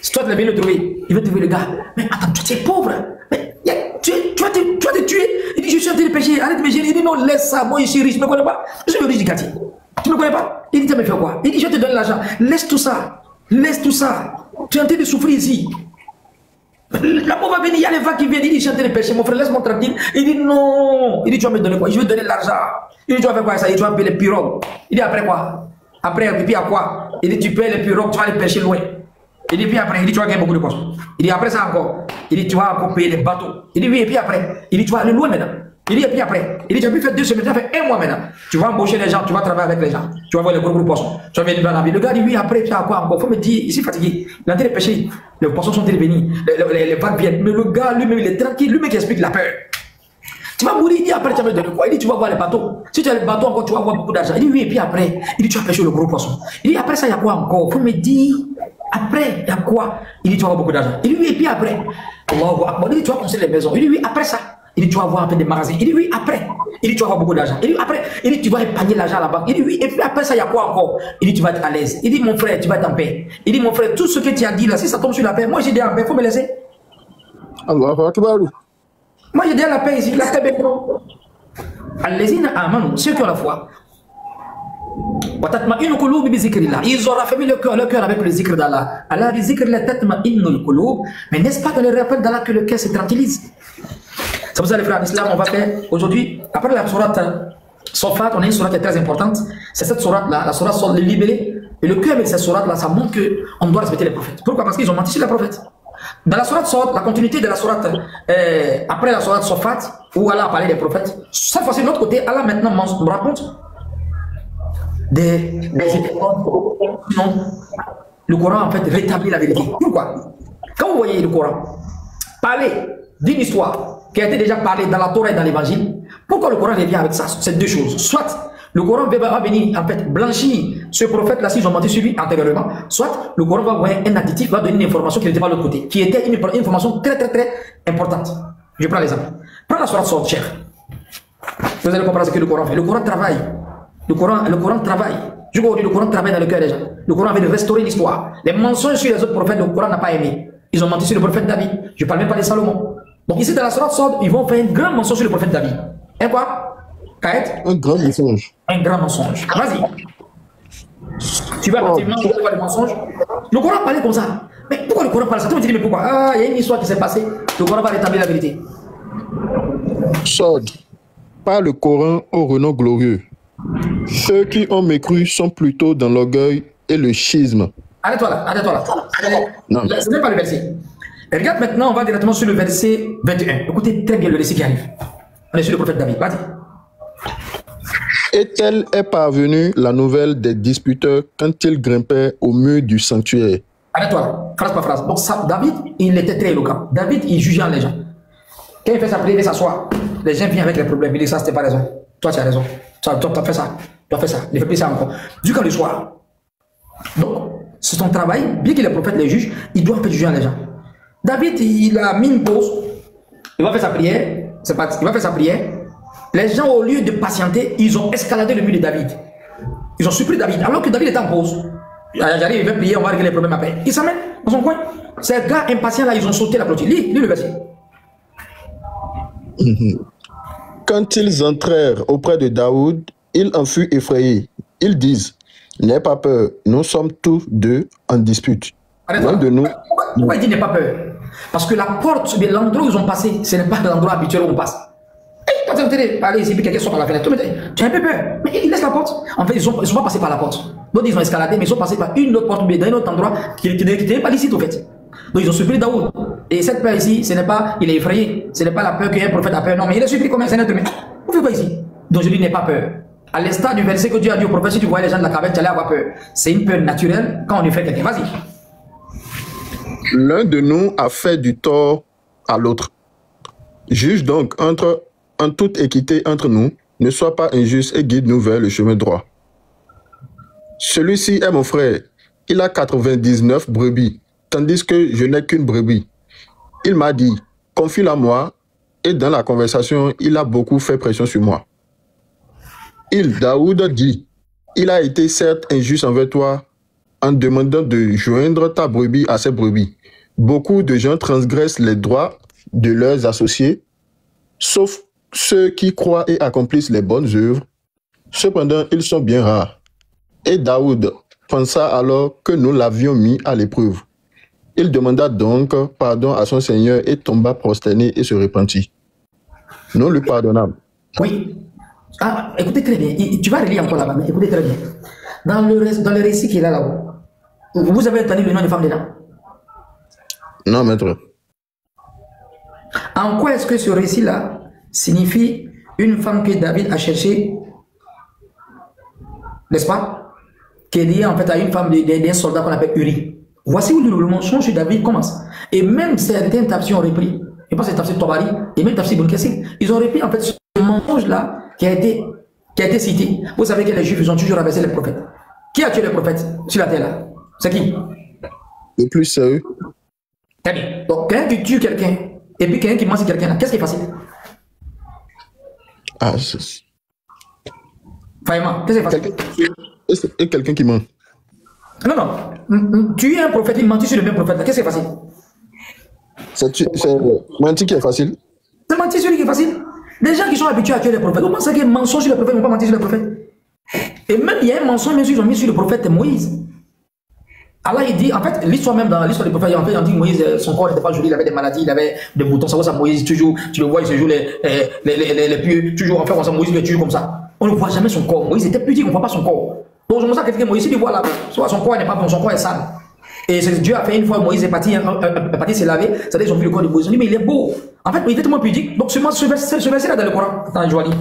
Si toi, tu viens le trouver, il va trouver le gars. Mais attends, tu es pauvre. Mais tu vas te tuer. Il dit, je suis en train de pécher. Arrête de me gêner. Il dit, non, laisse ça. Moi, je suis riche. Tu ne me connais pas. Je suis le riche du quartier. Tu ne me connais pas. Il dit, tu me fais quoi? Il dit, je te donne l'argent. Laisse tout ça. Laisse tout ça. Tu es en train de souffrir ici. La pauvre va venir, il y a les vagues qui viennent, il dit, je suis en train de pêcher, mon frère, laisse-moi tranquille. Il dit, non. Il dit, tu vas me donner quoi? Je vais te donner l'argent. Il dit, tu vas faire quoi ça? Il dit, tu vas payer les pirogues. Il dit, après quoi? Après, et puis à quoi? Il dit, tu payes les pirogues, tu vas les pêcher loin. Il dit, puis après, il dit, tu vas gagner beaucoup de poissons. Il dit, après ça encore. Il dit, tu vas encore payer les bateaux. Il dit, oui, et puis après. Il dit, tu vas aller loin maintenant. Il dit, et puis après. Il dit, tu as pu faire 2 semaines, tu as fait 1 mois maintenant. Tu vas embaucher les gens, tu vas travailler avec les gens. Tu vas voir les gros poissons. Tu vas venir dans la vie. Le gars dit, oui, après, tu as quoi encore? Il faut me dire, il s'est fatigué. Il a été pêché. Les poissons sont intervenus. Les vagues viennent. Mais le gars, lui-même, il est tranquille. Lui-même qui explique la peur. Tu vas mourir. Il dit, après, tu vas me donner quoi? Il dit, tu vas voir les bateaux. Si tu as les bateaux encore, tu vas avoir beaucoup d'argent. Il dit, oui, et puis après. Il dit, tu vas pêcher le gros poisson. Il dit, après ça, il y a quoi encore? Il faut me dire, après, il y a quoi? Il dit, tu vas avoir beaucoup d'argent. Il dit, oui, et puis après. Il dit, tu vas construire les maisons. Il dit, oui, après ça. Il dit, tu vas avoir un peu de magasins. Il dit, oui, après. Il dit, tu vas avoir beaucoup d'argent. Il dit, après. Il dit, tu vas épargner l'argent à la banque. Il dit, oui, et puis après ça, il y a quoi encore? Il dit, tu vas être à l'aise. Il dit, mon frère, tu vas être en paix. Il dit, mon frère, tout ce que tu as dit là, si ça tombe sur la paix, moi j'ai dit en paix, il faut me laisser. Allah Akbar. Moi j'ai dit la paix ici, la paix est bon. Allez-y, amanu, ceux qui ont la foi. Ils ont raffermi le cœur avec le zikr d'Allah. Allah dit zikr la tatma'inul qulub. Mais n'est-ce pas dans le rappel d'Allah que le cœur se tranquillise? C'est pour ça les frères en islam, on va faire aujourd'hui, après la sourate Sofat, on a une sourate qui est très importante. C'est cette sourate là, la sourate sur les libellés. Et le cœur avec cette sourate là, ça montre qu'on doit respecter les prophètes. Pourquoi? Parce qu'ils ont menti sur les prophètes. Dans la sourate Sofat, la continuité de la sourate, après la sourate Sofat, où Allah a parlé des prophètes, cette fois-ci de l'autre côté, Allah maintenant nous raconte des non, le Coran en fait rétablit la vérité. Pourquoi? Quand vous voyez le Coran parler d'une histoire qui a été déjà parlée dans la Torah et dans l'évangile, pourquoi le Coran revient avec ça? C'est 2 choses. Soit le Coran va venir en fait blanchir ce prophète là s'ils ont menti sur lui antérieurement, soit le Coran va avoir un additif, va donner une information qui n'était pas de l'autre côté, qui était une information très importante. Je prends l'exemple. Prends la sourate Sot, cher. Vous allez comprendre ce que le Coran fait. Le Coran travaille. Le Coran travaille. Je vous dis, le Coran travaille dans le cœur des gens. Le Coran veut restaurer l'histoire. Les mensonges sur les autres prophètes, le Coran n'a pas aimé. Ils ont menti sur le prophète David. Je ne parle même pas de Salomon. Donc ici, dans la sourate Sot, ils vont faire un grand mensonge sur le prophète David. Et quoi? Kaet? Un grand mensonge. Un grand mensonge. Vas-y. Tu vas effectivement voir les mensonges. Le Coran parlait comme ça. Mais pourquoi le Coran parle ça? Tu me dis, mais pourquoi? Ah, il y a une histoire qui s'est passée. Le Coran va rétablir la vérité. Sod. Par le Coran au renom glorieux. Ceux qui ont mécru sont plutôt dans l'orgueil et le schisme. Arrête-toi là. Non. Ce n'est pas le verset. Et regarde maintenant, on va directement sur le verset 21. Écoutez très bien le récit qui arrive. On est sur le prophète David. Vas-y. Et telle est parvenue la nouvelle des disputeurs quand ils grimpaient au mur du sanctuaire. Arrête-toi là, phrase par phrase. Donc ça, David, il était très éloquent. David, il jugeait les gens. Quand il fait sa prière, il s'assoit. Les gens viennent avec les problèmes. Il dit ça, c'était pas raison. Toi, tu as raison. Toi, tu as fait ça. Tu as fait ça. Il fait plus ça encore. Du quand le soir. Donc, c'est son travail. Bien qu'il est prophète, les juges, il doit juger les gens. David, il a mis une pause. Il va faire sa prière. Il va faire sa prière. Les gens, au lieu de patienter, ils ont escaladé le mur de David. Ils ont surpris David, alors que David était en pause. J'arrive, il va prier, on va régler les problèmes après. Il s'amène dans son coin. Ces gars impatients là, ils ont sauté la clôture. Lis le verset. Quand ils entrèrent auprès de Daoud, il en fut effrayé. Ils disent, n'aie pas peur, nous sommes tous deux en dispute. L'un de nous... Pourquoi il dit n'aie pas peur? Parce que la porte, l'endroit où ils ont passé, ce n'est pas l'endroit habituel où on passe. Et quand tu es allé ici, puis quelqu'un sort par la fenêtre, tu as un peu peur. Mais il laisse la porte. En fait, ils ne sont pas passés par la porte. Donc ils ont escaladé, mais ils sont passés par une autre porte, mais dans un autre endroit qui n'était pas ici, au fait. Donc ils ont surpris Daoud. Et cette peur ici, ce n'est pas, il est effrayé. Ce n'est pas la peur qu'un prophète a peur. Non, mais il est surpris comme un être humain. Vous faites quoi ici? Donc je dis n'aie pas peur. À l'instar du verset que Dieu a dit au prophète, si tu vois les gens de la caverne, tu allais avoir peur. C'est une peur naturelle quand on effraie quelqu'un. Vas-y. L'un de nous a fait du tort à l'autre. Juge donc en toute équité entre nous, ne sois pas injuste et guide-nous vers le chemin droit. Celui-ci est mon frère. Il a 99 brebis, tandis que je n'ai qu'une brebis. Il m'a dit, confie-la moi, et dans la conversation, il a beaucoup fait pression sur moi. Daoud, dit, il a été certes injuste envers toi en demandant de joindre ta brebis à ses brebis. Beaucoup de gens transgressent les droits de leurs associés, sauf ceux qui croient et accomplissent les bonnes œuvres. Cependant, ils sont bien rares. Et Daoud pensa alors que nous l'avions mis à l'épreuve. Il demanda donc pardon à son Seigneur et tomba prosterné et se repentit. Nous lui pardonnâmes. Oui. Ah, écoutez très bien. Tu vas relire encore là-bas, mais écoutez très bien. Dans le récit qui est là-haut, vous avez entendu le nom de femme dedans? Non, maître. En quoi est-ce que ce récit-là signifie une femme que David a cherchée, n'est-ce pas? Qui est liée en fait à une femme d'un soldat qu'on appelle Uri. Voici où le mensonge sur David commence. Et même certains tafsirs ont repris. Je pense que c'est tafsir Tobari et même tafsir Bonkessi. Ils ont repris en fait ce mensonge-là qui a été cité. Vous savez que les Juifs, ils ont toujours abaissé les prophètes. Qui a tué les prophètes sur la terre là? C'est qui? Le plus sérieux. Très bien. Donc, quelqu'un qui tue quelqu'un et puis quelqu'un qui ment sur quelqu'un là, qu'est-ce qui est facile? Ah, c'est... Vraiment, qu'est-ce qui est facile? Et quelqu'un qui ment. Non, non. Tu es un prophète, il mentit sur le même prophète. Qu'est-ce qui est facile? C'est mentir qui est facile. C'est mentir sur lui qui est facile. Les gens qui sont habitués à tuer les prophètes, vous pensez qu'il y a un mensonge sur les prophètes, ils ne vont pas mentir sur les prophètes. Et même il y a un mensonge, même s'ils ont mis sur le prophète Moïse. Allah il dit, en fait, l'histoire même dans l'histoire des prophètes, en fait, on dit que Moïse, son corps n'était pas joli, il avait des maladies, il avait des boutons, ça va, Moïse, toujours, tu le vois, il se joue les pieux, toujours, en fait, on sait Moïse, il est toujours comme ça. On ne voit jamais son corps. Moïse était pudique, on ne voit pas son corps. Donc, je me sens que Moïse, il voit là, soit son corps n'est pas bon, son corps est sale. Et Dieu a fait une fois, Moïse est parti se laver, c'est-à-dire ils ont vu le corps de Moïse, ils ont dit, mais il est beau. En fait, il était tellement pudique. Donc, ce verset-là dans le Coran, attends, je vois lire.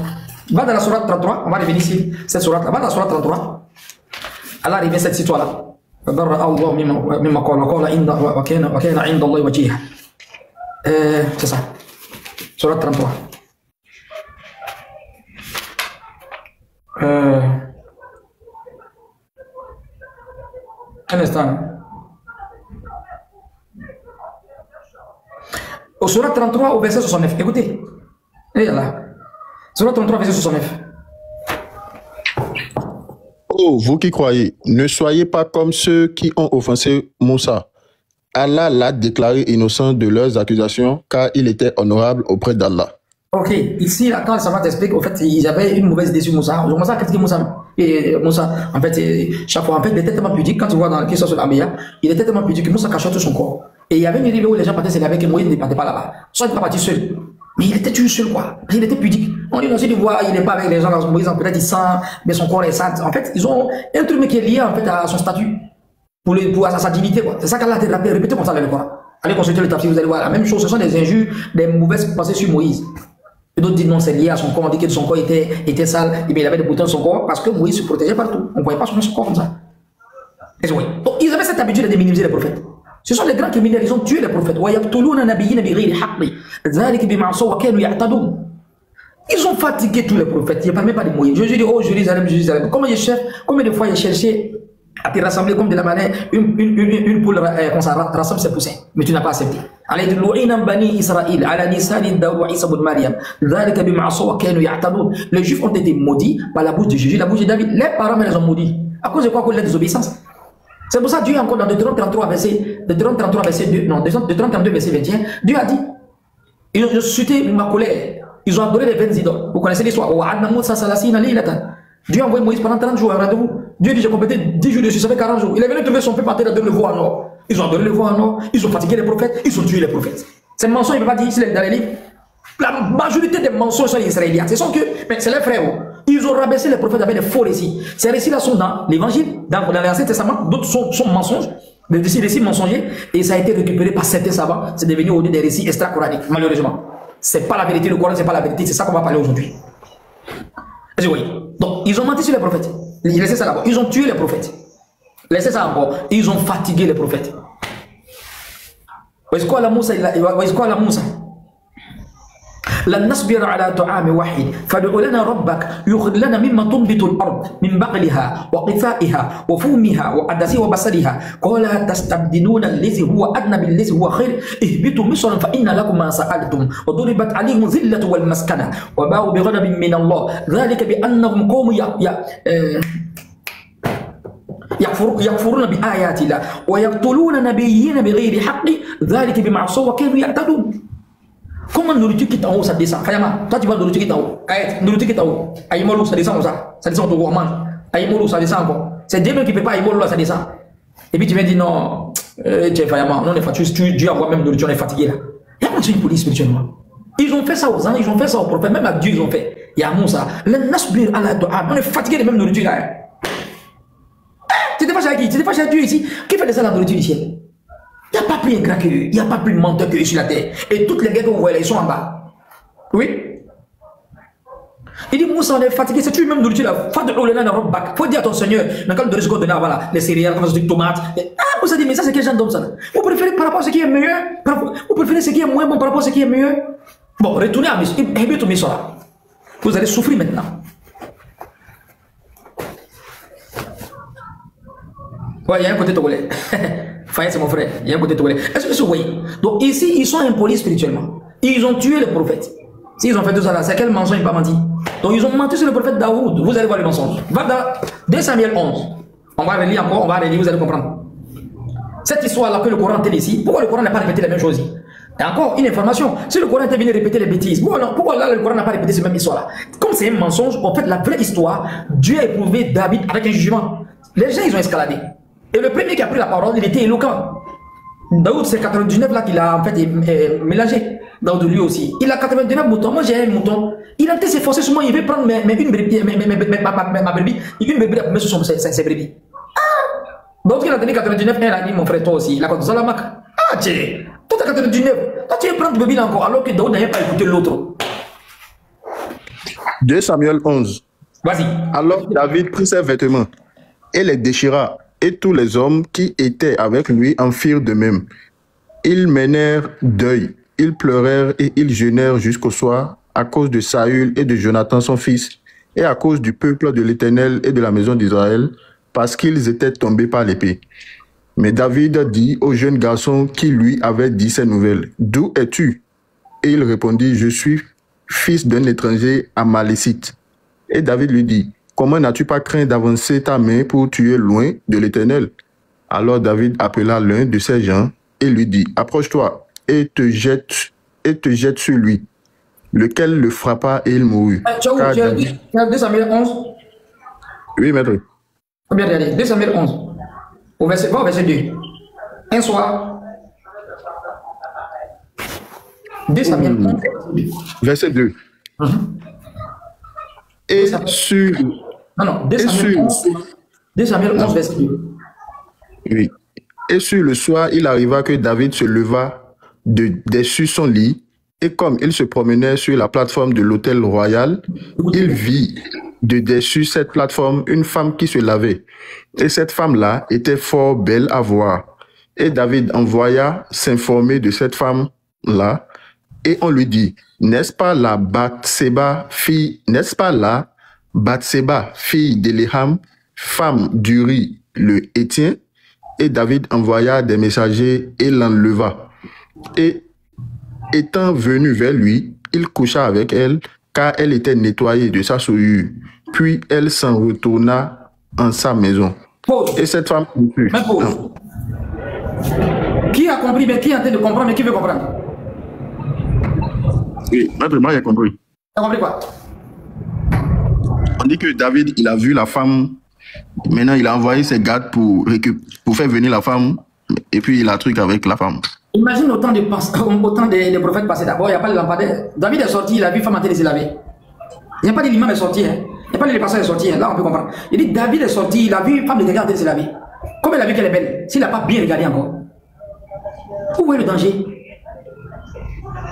Va dans la sourate 33, on va revenir ici, cette sourate-là, va dans la sourate 33. Allah revient cette histoire-là. C'est ça. Sourate 33. Un instant. Au Sourate 33, au verset 69. Écoutez. Et là. Sourate 33, verset 69. Oh, vous qui croyez, ne soyez pas comme ceux qui ont offensé Moussa. Allah l'a déclaré innocent de leurs accusations, car il était honorable auprès d'Allah. Ok, ici, là, quand le savant t'explique, au fait, ils avaient une mauvaise idée sur Moussa. Ils ont commencé à critiquer Moussa. Et Moussa, en fait, chaque fois, en fait, il était tellement pudique, quand tu vois dans la question sur l'Ambiya, il était tellement pudique que Moussa cachait tout son corps. Et il y avait une idée où les gens partaient, c'est avec Moïse ne partait pas là-bas. Soit il n'était pas parti seul. Mais il était toujours seul, quoi. Il était pudique. On dit, aussi, tu vois, il n'est pas avec les gens dans Moïse, peut-être il sent, mais son corps est sale. En fait, ils ont un truc qui est lié, en fait, à son statut. À sa dignité, quoi. C'est ça qu'Allah a répété comme ça dans le Coran. Allez consulter le tafsir, vous allez voir la même chose. Ce sont des injures, des mauvaises pensées sur Moïse. Et d'autres disent non, c'est lié à son corps. On dit que son corps était sale. Et bien, il avait des boutons sur son corps parce que Moïse se protégeait partout. On ne voyait pas son corps comme ça. Et oui. Donc, ils avaient cette habitude de minimiser les prophètes. Ce sont les grands criminels, ils ont tué les prophètes. Ils ont fatigué tous les prophètes. Il ne parle même pas de Moïse. Jésus dit, oh Jérusalem, Jérusalem. Combien de fois il a cherché à te rassembler comme de la manière, une poule quand ça rassemble ses poussins. Mais tu n'as pas accepté. Allah dit les Juifs ont été maudits par la bouche de Jésus, la bouche de David. Les parents les ont maudits. À cause de quoi? Qu'on leur désobéissance. C'est pour ça que Dieu, encore dans Deutéronome 33, verset 2, non, Deutéronome 32, verset 21, Dieu a dit, ils ont suscité ma colère, ils ont adoré les vaines idoles. Vous connaissez l'histoire. Dieu a envoyé Moïse pendant 30 jours, regardez-vous. Dieu dit, j'ai complété 10 jours dessus, ça fait 40 jours. Il est venu trouver son peuple en train de donner le veau en or. Ils ont donné le veau en or, ils ont fatigué les prophètes, ils ont tué les prophètes. Ces mensonges, il ne peut pas dire ici dans les livres. La majorité des mensonges sont israéliens. Ce sont que, mais c'est les frères. Ils ont rabaissé les prophètes avec des faux récits. Ces récits-là sont dans l'évangile, dans l'Ancien Testament, d'autres sont mensonges, des récits mensongers, et ça a été récupéré par certains savants. C'est devenu au lieu des récits extra-coraniques, malheureusement. C'est pas la vérité, le Coran, c'est pas la vérité, c'est ça qu'on va parler aujourd'hui. Donc, ils ont menti sur les prophètes. Laissez ça là-bas. Ils ont tué les prophètes. Laissez ça encore. Ils ont fatigué les prophètes. Est-ce quoi la Moussa? لن نصبر على طعام واحد فادع لنا ربك يخرج لنا مما تنبت الارض من بقلها وقثائها وفومها وعدسها وبصلها قال تستبدلون الذي هو ادنى بالذي هو خير اهبطوا مصرا فان لكم ما سالتم وضربت عليهم الذله والمسكنه وباءوا بغضب من الله ذلك بانهم قوم يكفرون بآيات الله ويقتلون نبيين بغير حق ذلك بما عصوا وكانوا يعتدون. Comment nourriture qui est en haut, ça descend? Fayama, toi tu vois nourriture qui est en haut. Nourriture qui est en haut. Aïmolou, ça descend comme ça. Ça descend au mange. Aïmolou, ça descend encore. C'est Dieu même qui ne peut pas Aïmolou, là, ça descend. Et puis tu viens dire non, Fayama, non, on est fatigué. Dieu envoie même nourriture, on est fatigué là. Il y a pas de police spirituellement. Ils ont fait ça aux anges, ils ont fait ça aux prophètes, même à Dieu ils ont fait. Il y a Moussa. On est fatigué de même nourriture là. Tu t'es fâché avec qui? Tu t'es fâché avec Dieu ici? Qui fait de ça la nourriture du ciel? Il n'y a pas plus ingrat qu'eux, il n'y a pas plus menteur qu'eux sur la terre. Et toutes les guerres que vous voyez, ils sont en bas. Oui. Il dit, Moussa, on est fatigué, c'est tu même nourriture là. Il faut dire à ton Seigneur, dans le cas de risque de voilà, les céréales, comme ça, des tomates. Ah, vous avez dit, mais ça, c'est quel genre d'homme ça? Vous préférez par rapport à ce qui est meilleur? Vous préférez ce qui est moins bon par rapport à ce qui est meilleur? Bon, retournez à Misra. Vous allez souffrir maintenant. Ouais, il y a un côté togolais. Faye, c'est mon frère. Il y a un côté togolais. Est-ce que vous voyez? Donc ici, ils sont impolis spirituellement. Ils ont tué les prophètes. S'ils ont fait tout ça là, c'est quel mensonge ils n'ont pas menti? Donc ils ont menti sur le prophète Daoud. Vous allez voir le mensonge. Va dans 2 Samuel 11. On va relire encore, on va relire, vous allez comprendre. Cette histoire-là que le Coran telle ici, pourquoi le Coran n'a pas répété la même chose? Et encore une information, si le Coran était venu répéter les bêtises, pourquoi là le Coran n'a pas répété cette même histoire-là? Comme c'est un mensonge, en fait la vraie histoire, Dieu a éprouvé David avec un jugement. Les gens ils ont escaladé. Et le premier qui a pris la parole, il était éloquent. Daoud, c'est 99 là qu'il a en fait mélangé. Daoud lui aussi. Il a 99 moutons. Moi j'ai un mouton. Il a été s'efforcer sur moi, il veut prendre ma brebis, une brebis, il a mis sur ses brebis. Ah! Donc il a donné 99, il a dit mon frère toi aussi. Il a dit Salamak. Ah tiens, toi t'as 99. Toi tu veux prendre brebis là encore alors que Daoud n'avait pas écouté l'autre. 2 Samuel 11. Vas-y. Alors David prit ses vêtements et les déchira. Et tous les hommes qui étaient avec lui en firent de même. Ils menèrent deuil, ils pleurèrent et ils jeûnèrent jusqu'au soir à cause de Saül et de Jonathan son fils, et à cause du peuple de l'Éternel et de la maison d'Israël, parce qu'ils étaient tombés par l'épée. Mais David dit au jeune garçon qui lui avait dit ces nouvelles, « D'où es-tu » Et il répondit, « Je suis fils d'un étranger amalécite. » Et David lui dit, « Comment n'as-tu pas craint d'avancer ta main pour tuer loin de l'Éternel » Alors David appela l'un de ses gens et lui dit, « Approche-toi et te jette sur lui. » Lequel le frappa et il mourut. Tu as 2 Samuel 11. Oui, maître. Bien regardé, 2 Samuel 11. Au verset 2. Un soir. 2 Samuel 11. Verset 2. Et sur... Non, 2 Samuel 11, verset 2. Oui. Et sur le soir, il arriva que David se leva dessus son lit, et comme il se promenait sur la plateforme de l'autel royal, il vit de dessus cette plateforme une femme qui se lavait. Et cette femme-là était fort belle à voir. Et David envoya s'informer de cette femme-là, et on lui dit, n'est-ce pas la Bathséba, fille d'Éléham, femme d'Uri le Héthien, et David envoya des messagers et l'enleva. Et étant venu vers lui, il coucha avec elle, car elle était nettoyée de sa souillure. Puis elle s'en retourna en sa maison. Pause. Et cette femme... Mais pause. Qui a compris, mais qui est en train de comprendre, mais qui veut comprendre? Oui, maître, moi j'ai compris. Tu as compris quoi? On dit que David, il a vu la femme. Maintenant, il a envoyé ses gardes pour faire venir la femme. Et puis, il a un truc avec la femme. Imagine autant de prophètes passés. D'abord, il n'y a pas de lampadaire. David est sorti, il a vu une femme en train de se laver. Il n'y a pas de l'imam est sorti. Hein. Il n'y a pas de pasteur est sorti. Hein. Là, on peut comprendre. Il dit David est sorti, il a vu une femme de quelqu'un en train de se laver. Comme il a vu qu'elle est belle, s'il n'a pas bien regardé encore. Vous voyez le danger?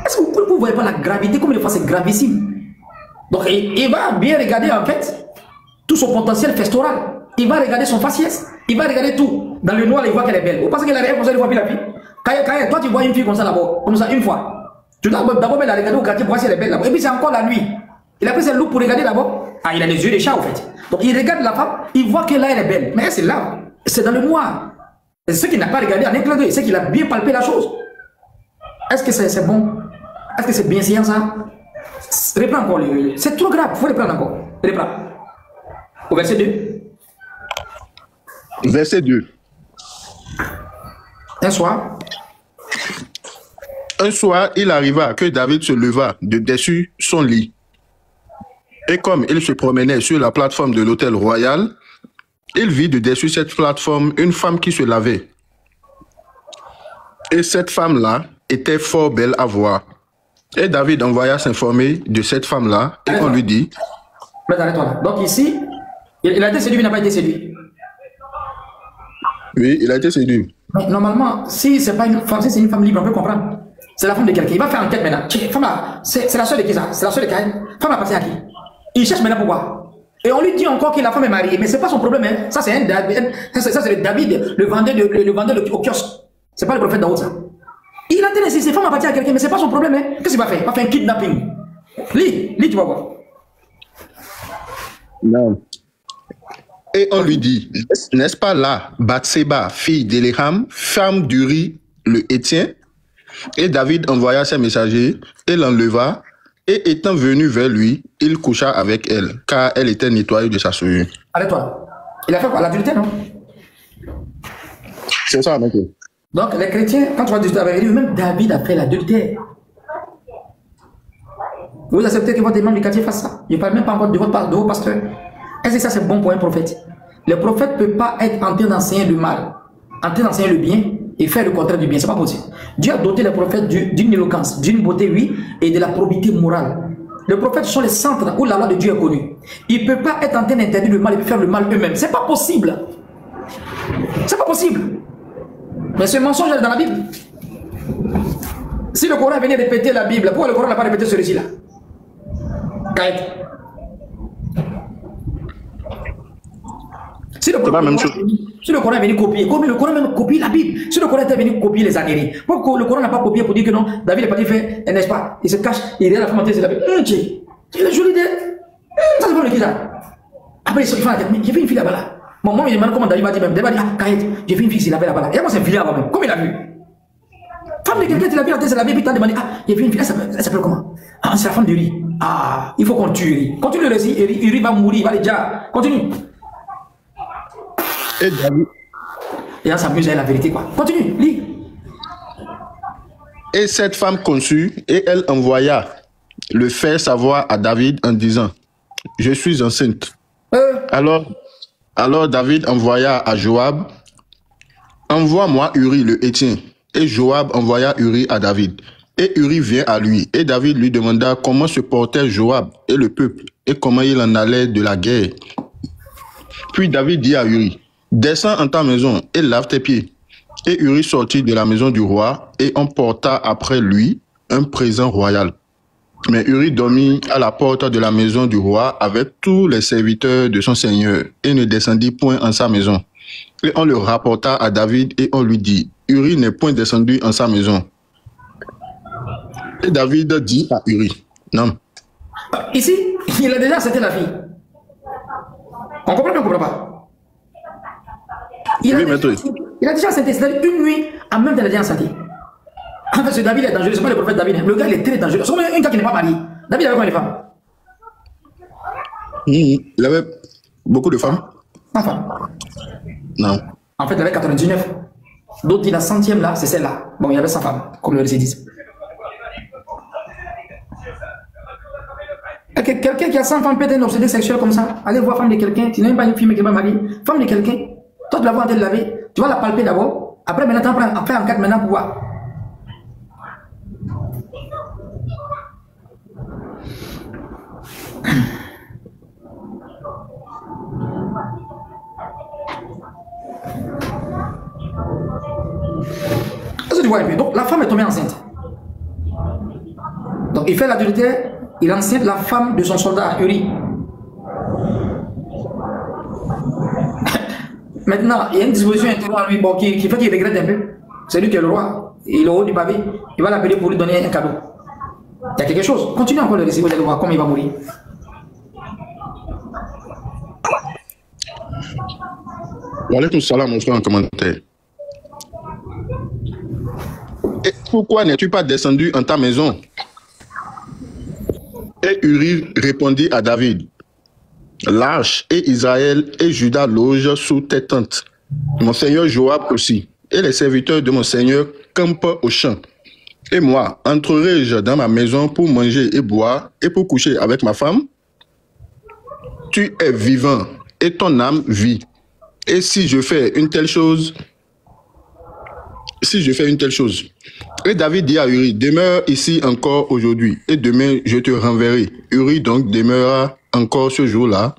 Est-ce que vous ne voyez pas la gravité? Comme il fois c'est gravissime. Donc, il va bien regarder en fait tout son potentiel festoral. Il va regarder son faciès. Il va regarder tout. Dans le noir, il voit qu'elle est belle. Vous pensez qu'elle a rien comme ça, il voit plus la fille? Quand toi, tu vois une fille comme ça d'abord, comme ça, une fois. Tu dois d'abord la regarder au quartier pour voir si elle est belle là-bas. Et puis c'est encore la nuit. Il a pris sa loupe pour regarder d'abord. Ah, il a les yeux des chats en fait. Donc il regarde la femme, il voit que là, elle est belle. Mais c'est là. C'est dans le noir. Et ce qu'il n'a pas regardé en éclat d'œil, c'est qu'il a bien palpé la chose. Est-ce que c'est bon? Est-ce que c'est bien séant ça? Reprends encore. C'est trop grave, il faut reprendre encore. Reprends. Au verset 2. Verset 2. Un soir, il arriva que David se leva de dessus son lit. Et comme il se promenait sur la plateforme de l'hôtel royal, il vit de dessus cette plateforme une femme qui se lavait. Et cette femme-là était fort belle à voir. Et David envoya s'informer de cette femme-là et on lui dit... Mais arrête-toi là. Donc ici, il a été séduit, mais il n'a pas été séduit. Oui, il a été séduit. Mais normalement, si c'est pas une femme, si c'est une femme libre, on peut comprendre. C'est la femme de quelqu'un. Il va faire enquête maintenant. Femme là, c'est la soeur de qui ça? C'est la soeur de Caïn. Femme a passé à qui? Il cherche maintenant pourquoi. Et on lui dit encore que la femme est mariée, mais c'est pas son problème. Hein. Ça c'est un David, ça c'est le David, le vendeur au kiosque. C'est pas le prophète Daoud ça. Il a tenu ses femmes à partir à quelqu'un, mais c'est pas son problème. Hein. Qu'est-ce qu'il va faire? Il va faire un kidnapping. Lis, tu vas voir. Non. Et on lui dit, n'est-ce pas là, Bathséba, fille d'Éléham, femme d'Uri, le Héthien? Et David envoya ses messagers et l'enleva, et étant venu vers lui, il coucha avec elle, car elle était nettoyée de sa souillure. Arrête-toi. Il a fait quoi? L'adultère, non? C'est ça, mec. Donc, les chrétiens, quand tu vas discuter avec lui, même David a fait l'adultère. Vous acceptez que votre membres du quartier fasse ça? Je ne parle même pas encore de vos pasteurs. Est-ce que ça c'est bon pour un prophète? Le prophète ne peut pas être en train d'enseigner le mal, en train d'enseigner le bien et faire le contraire du bien. C'est pas possible. Dieu a doté les prophètes d'une éloquence, d'une beauté, oui, et de la probité morale. Les prophètes sont les centres où la loi de Dieu est connue. Ils ne peuvent pas être en train d'interdire le mal et faire le mal eux-mêmes. C'est pas possible. C'est pas possible. Mais ce mensonge est dans la Bible. Si le Coran venait répéter la Bible, pourquoi le Coran n'a pas répété ce récit-là? Si le Coran est venu copier, comme le Coran même copie la Bible, si le Coran était venu copier les années, pourquoi le Coran n'a pas copié pour dire que non, David est parti faire, n'est-ce pas, il se cache, il regarde la femme en train de se laver. Il est joli de. Ça c'est pas le qui ça. Après il fait la tête, mais j'ai vu une fille là-bas là. Mon maman il demande comment David va dire même. David va dire, ah, Kayet, j'ai vu une fille qui s'est lavée là-bas là. Et moi c'est vilain même, comme il a vu. Femme de quelqu'un qui l'a vu en train de se laver, puis t'as demandé, ah, j'ai vu une fille, elle s'appelle comment? Ah, c'est la femme de Uri. Ah, il faut qu'on tue Uri. Continue le récit, Uri va mourir, il va aller déjà. Continue. Et David. Et là, ça s'amuse à la vérité, quoi. Continue, lis. Et cette femme conçut, et elle envoya le faire savoir à David en disant, je suis enceinte. Alors David envoya à Joab, envoie-moi Uri le Héthien. Et Joab envoya Uri à David. Et Uri vient à lui. Et David lui demanda comment se portait Joab et le peuple, et comment il en allait de la guerre. Puis David dit à Uri, descends en ta maison et lave tes pieds. Et Uri sortit de la maison du roi, et on porta après lui un présent royal. Mais Uri dormit à la porte de la maison du roi avec tous les serviteurs de son seigneur, et ne descendit point en sa maison. Et on le rapporta à David, et on lui dit, Uri n'est point descendu en sa maison. Et David dit à Uri, non. Ici, il a déjà accepté la fille. On comprend ou on ne comprend pas? Oui, maître. Il a déjà enceinté, c'est-à-dire une nuit, en même temps, il a déjà enceinté. En fait, ce David est dangereux, c'est pas le prophète David. Le gars, il est très dangereux. C'est comme un gars qui n'est pas marié. David avait combien de femmes? Il avait beaucoup de femmes? Enfin. Non. En fait, il avait 99. D'autres disent la centième là, c'est celle-là. Bon, il y avait 100 femmes, comme le récit dit. Quelqu'un qui a 100 femmes peut être un obsédé sexuel comme ça. Allez voir femme de quelqu'un, tu n'as même pas une fille mais qui n'est pas mariée. Femme de quelqu'un, toi tu la vois en train de laver, tu vas la palper d'abord. Après, maintenant, tu après en 4 maintenant pour voir. Est-ce que tu vois un peu? Donc la femme est tombée enceinte. Donc il fait l'adultère, il enceinte la femme de son soldat, Uri. Maintenant, il y a une disposition intérieure à lui bon, qui fait qu'il regrette un peu. C'est lui qui est le roi, il est au haut du pavé, il va l'appeler pour lui donner un cadeau. Il y a quelque chose. Continue encore le récit, vous allez voir comment il va mourir. Alaykoum salam, mon frère, en commentaire. Et pourquoi n'es-tu pas descendu en ta maison? Et Uri répondit à David, l'arche et Israël et Juda logent sous tes tentes. Mon seigneur Joab aussi, et les serviteurs de mon seigneur campent au champ. Et moi, entrerai-je dans ma maison pour manger et boire et pour coucher avec ma femme? Tu es vivant et ton âme vit. Et si je fais une telle chose, Et David dit à Uri, demeure ici encore aujourd'hui, et demain je te renverrai. Uri donc demeura encore ce jour-là,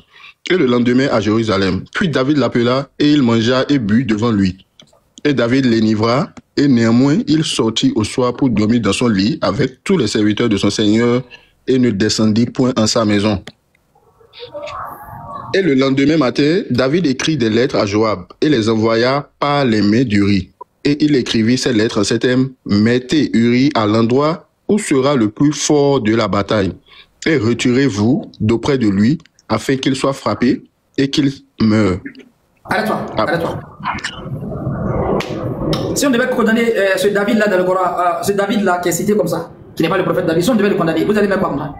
et le lendemain à Jérusalem. Puis David l'appela, et il mangea et but devant lui. Et David l'enivra, et néanmoins il sortit au soir pour dormir dans son lit avec tous les serviteurs de son Seigneur, et ne descendit point en sa maison. Et le lendemain matin, David écrit des lettres à Joab, et les envoya par les mains d'Uri. Et il écrivit ces lettres en ces termes, mettez Uri à l'endroit où sera le plus fort de la bataille, et retirez-vous d'auprès de lui, afin qu'il soit frappé et qu'il meure. Arrête-toi, arrête-toi. Si on devait condamner ce David-là dans le Coran, ce David-là qui est cité comme ça, qui n'est pas le prophète David, si on devait le condamner, vous allez mettre quoi moi?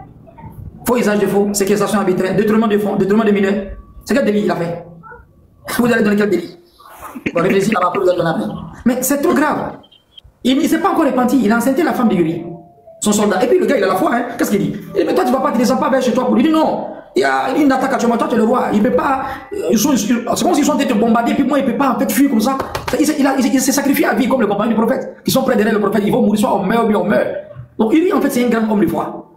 Faux usage de faux, séquestration arbitraire, détournement de fonds, détournement de mineurs. C'est quel délit il a fait? Vous allez donner quel délit? Bon, réfléchissez là-bas pour vous donner après. Mais c'est trop grave. Il ne s'est pas encore repenti, il a enceinté la femme de Uri, son soldat. Et puis le gars, il a la foi, hein. Qu'est-ce qu'il dit? Il dit, mais toi, tu ne vas pas, tu ne descends pas vers chez toi pour lui dire non. Il y a une attaque à toi, toi tu es le roi. Il ne peut pas. C'est comme s'ils sont en train de te bombarder, puis moi, il ne peut pas en fait fuir comme ça. Il s'est sacrifié à vie comme le compagnon du prophète. Qui sont près derrière le prophète, ils vont mourir, soit on meurt ou bien on meurt. Donc Uri, en fait, c'est un grand homme de foi.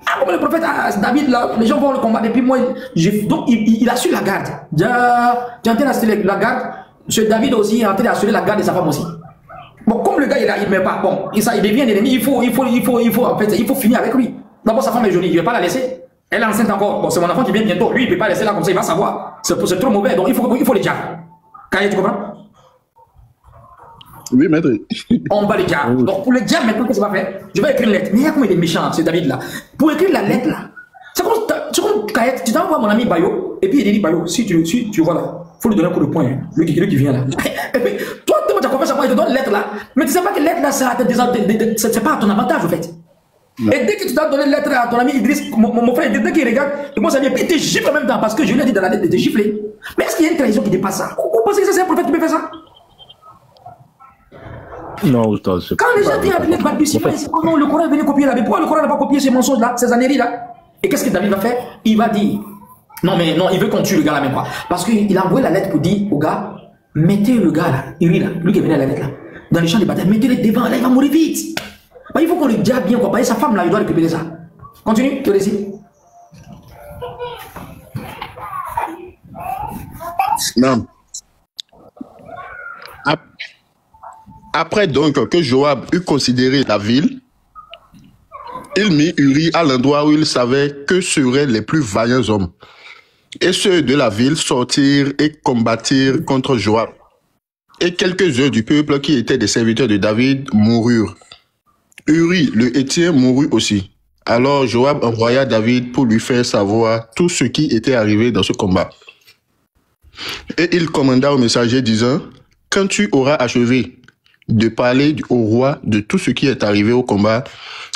Ah, comme le prophète David, là, les gens vont le combattre. Et puis moi, donc il assure la garde. Tu es en train d'assurer la garde. Ce David aussi est en train d'assurer la garde de sa femme aussi. Bon, comme le gars, il ne meurt pas, bon, il devient un ennemi, il faut finir avec lui. D'abord, sa femme est jolie, il ne va pas la laisser. Elle est enceinte encore. Bon, c'est mon enfant qui vient bientôt. Lui, il ne peut pas laisser là comme ça, il va savoir. C'est trop mauvais, donc il faut les diables. Kaye, tu comprends? Oui, maître. On va les diables. Donc, pour les diables, maintenant, qu'est-ce qu'on va faire? Je vais écrire une lettre. Mais il y a comment il est méchant, ce David-là. Pour écrire la lettre, là, c'est comme Kaye, tu t'envoies mon ami Bayo, et puis il dit Bayo, si tu vois là, il faut lui donner un coup de poing, hein. Lui qui vient là. Et puis, toi, tu as confiance à moi, il te donne une lettre là. Mais tu ne sais pas que lettre là, c'est pas à ton avantage, en fait. Non. Et dès que tu dois donner une lettre à ton ami Idriss, mon frère, dès qu'il regarde, il commence à dire, puis il te gifle en même temps, parce que je lui ai dit dans la lettre de te gifler. Mais est-ce qu'il y a une trahison qui dépasse ça? Vous pensez que c'est un prophète qui peut faire ça? Non, Oustaz. Quand les gens disent à venir balbutiement, c'est comment le Coran est venu copier la Bible. Pourquoi le Coran n'a pas copié ces mensonges là, ces âneries là? Et qu'est-ce que David va faire? Il va dire, non, il veut qu'on tue le gars là même quoi. Parce qu'il a envoyé la lettre pour dire au gars, mettez le gars là, Uri là, lui qui est venu à la lettre là, dans les champs de bataille, mettez-le devant, là il va mourir vite. Bah, il faut qu'on le dise bien quoi, parce que sa femme là, il doit récupérer ça. Continue, tu récis. Non. Après donc que Joab eut considéré la ville, il mit Uri à l'endroit où il savait que seraient les plus vaillants hommes. Et ceux de la ville sortirent et combattirent contre Joab. Et quelques-uns du peuple qui étaient des serviteurs de David moururent. Uri, le Héthien, mourut aussi. Alors Joab envoya David pour lui faire savoir tout ce qui était arrivé dans ce combat. Et il commanda au messager disant, quand tu auras achevé de parler au roi de tout ce qui est arrivé au combat,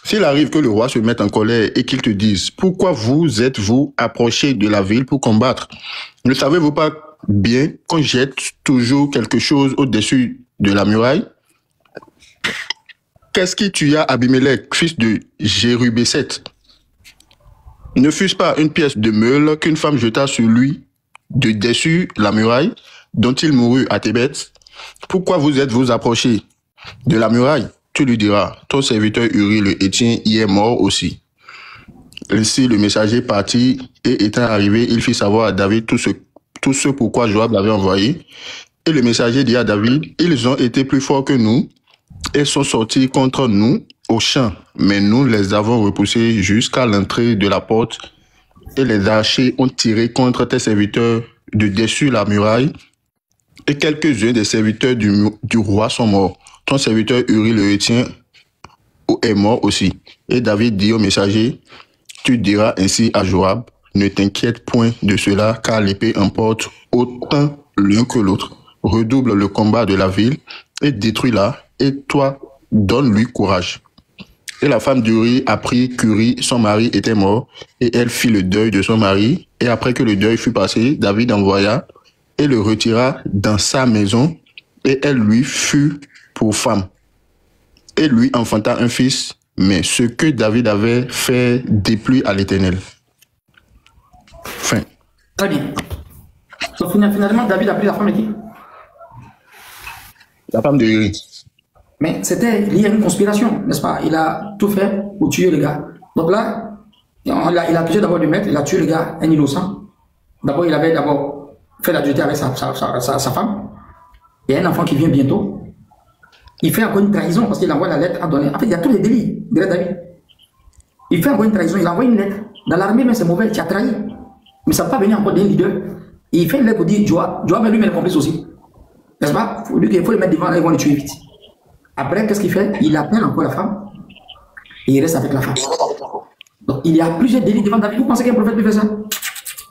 s'il arrive que le roi se mette en colère et qu'il te dise, pourquoi vous êtes-vous approchés de la ville pour combattre? Ne savez-vous pas bien qu'on jette toujours quelque chose au-dessus de la muraille? Qu'est-ce qui tua Abimelech, fils de Jérubéset? Ne fût-ce pas une pièce de meule qu'une femme jeta sur lui de dessus la muraille, dont il mourut à Thébet? Pourquoi vous êtes-vous approchés de la muraille? Tu lui diras, ton serviteur Uri le Héthien y est mort aussi. Ainsi le messager partit, et étant arrivé, il fit savoir à David tout ce pourquoi Joab l'avait envoyé. Et le messager dit à David, ils ont été plus forts que nous et sont sortis contre nous au champ, mais nous les avons repoussés jusqu'à l'entrée de la porte, et les archers ont tiré contre tes serviteurs de dessus la muraille, et quelques-uns des serviteurs du roi sont morts. Ton serviteur Uri le Héthien est mort aussi. Et David dit au messager, tu diras ainsi à Joab, ne t'inquiète point de cela, car l'épée emporte autant l'un que l'autre. Redouble le combat de la ville et détruis-la, et toi, donne-lui courage. Et la femme d'Uri apprit qu'Uri, son mari, était mort, et elle fit le deuil de son mari. Et après que le deuil fut passé, David envoya et le retira dans sa maison, et elle lui fut pour femme. Et lui enfanta un fils, mais ce que David avait fait déplut à l'Éternel. Fin. Très bien. Donc finalement, David a pris la femme de qui? La femme de Uri. Mais c'était lié à une conspiration, n'est-ce pas? Il a tout fait pour tuer le gars. Donc là, il a accusé d'abord du maître, il a tué le gars, un innocent. D'abord, il avait fait l'adultère avec sa femme. Il y a un enfant qui vient bientôt. Il fait encore une trahison parce qu'il envoie la lettre à donner. En fait, il y a tous les délits de David. Il fait encore une trahison, il envoie une lettre. Dans l'armée, mais c'est mauvais, tu as trahi. Mais ça ne peut pas venir encore d'un leader. Et il fait une lettre pour dire Joab. Joab lui met le complice aussi. N'est-ce pas? Il faut le mettre devant, ils vont le tuer vite. Après, qu'est-ce qu'il fait? Il appelle encore la femme et il reste avec la femme. Donc, il y a plusieurs délits devant David. Vous pensez qu'un prophète peut faire ça?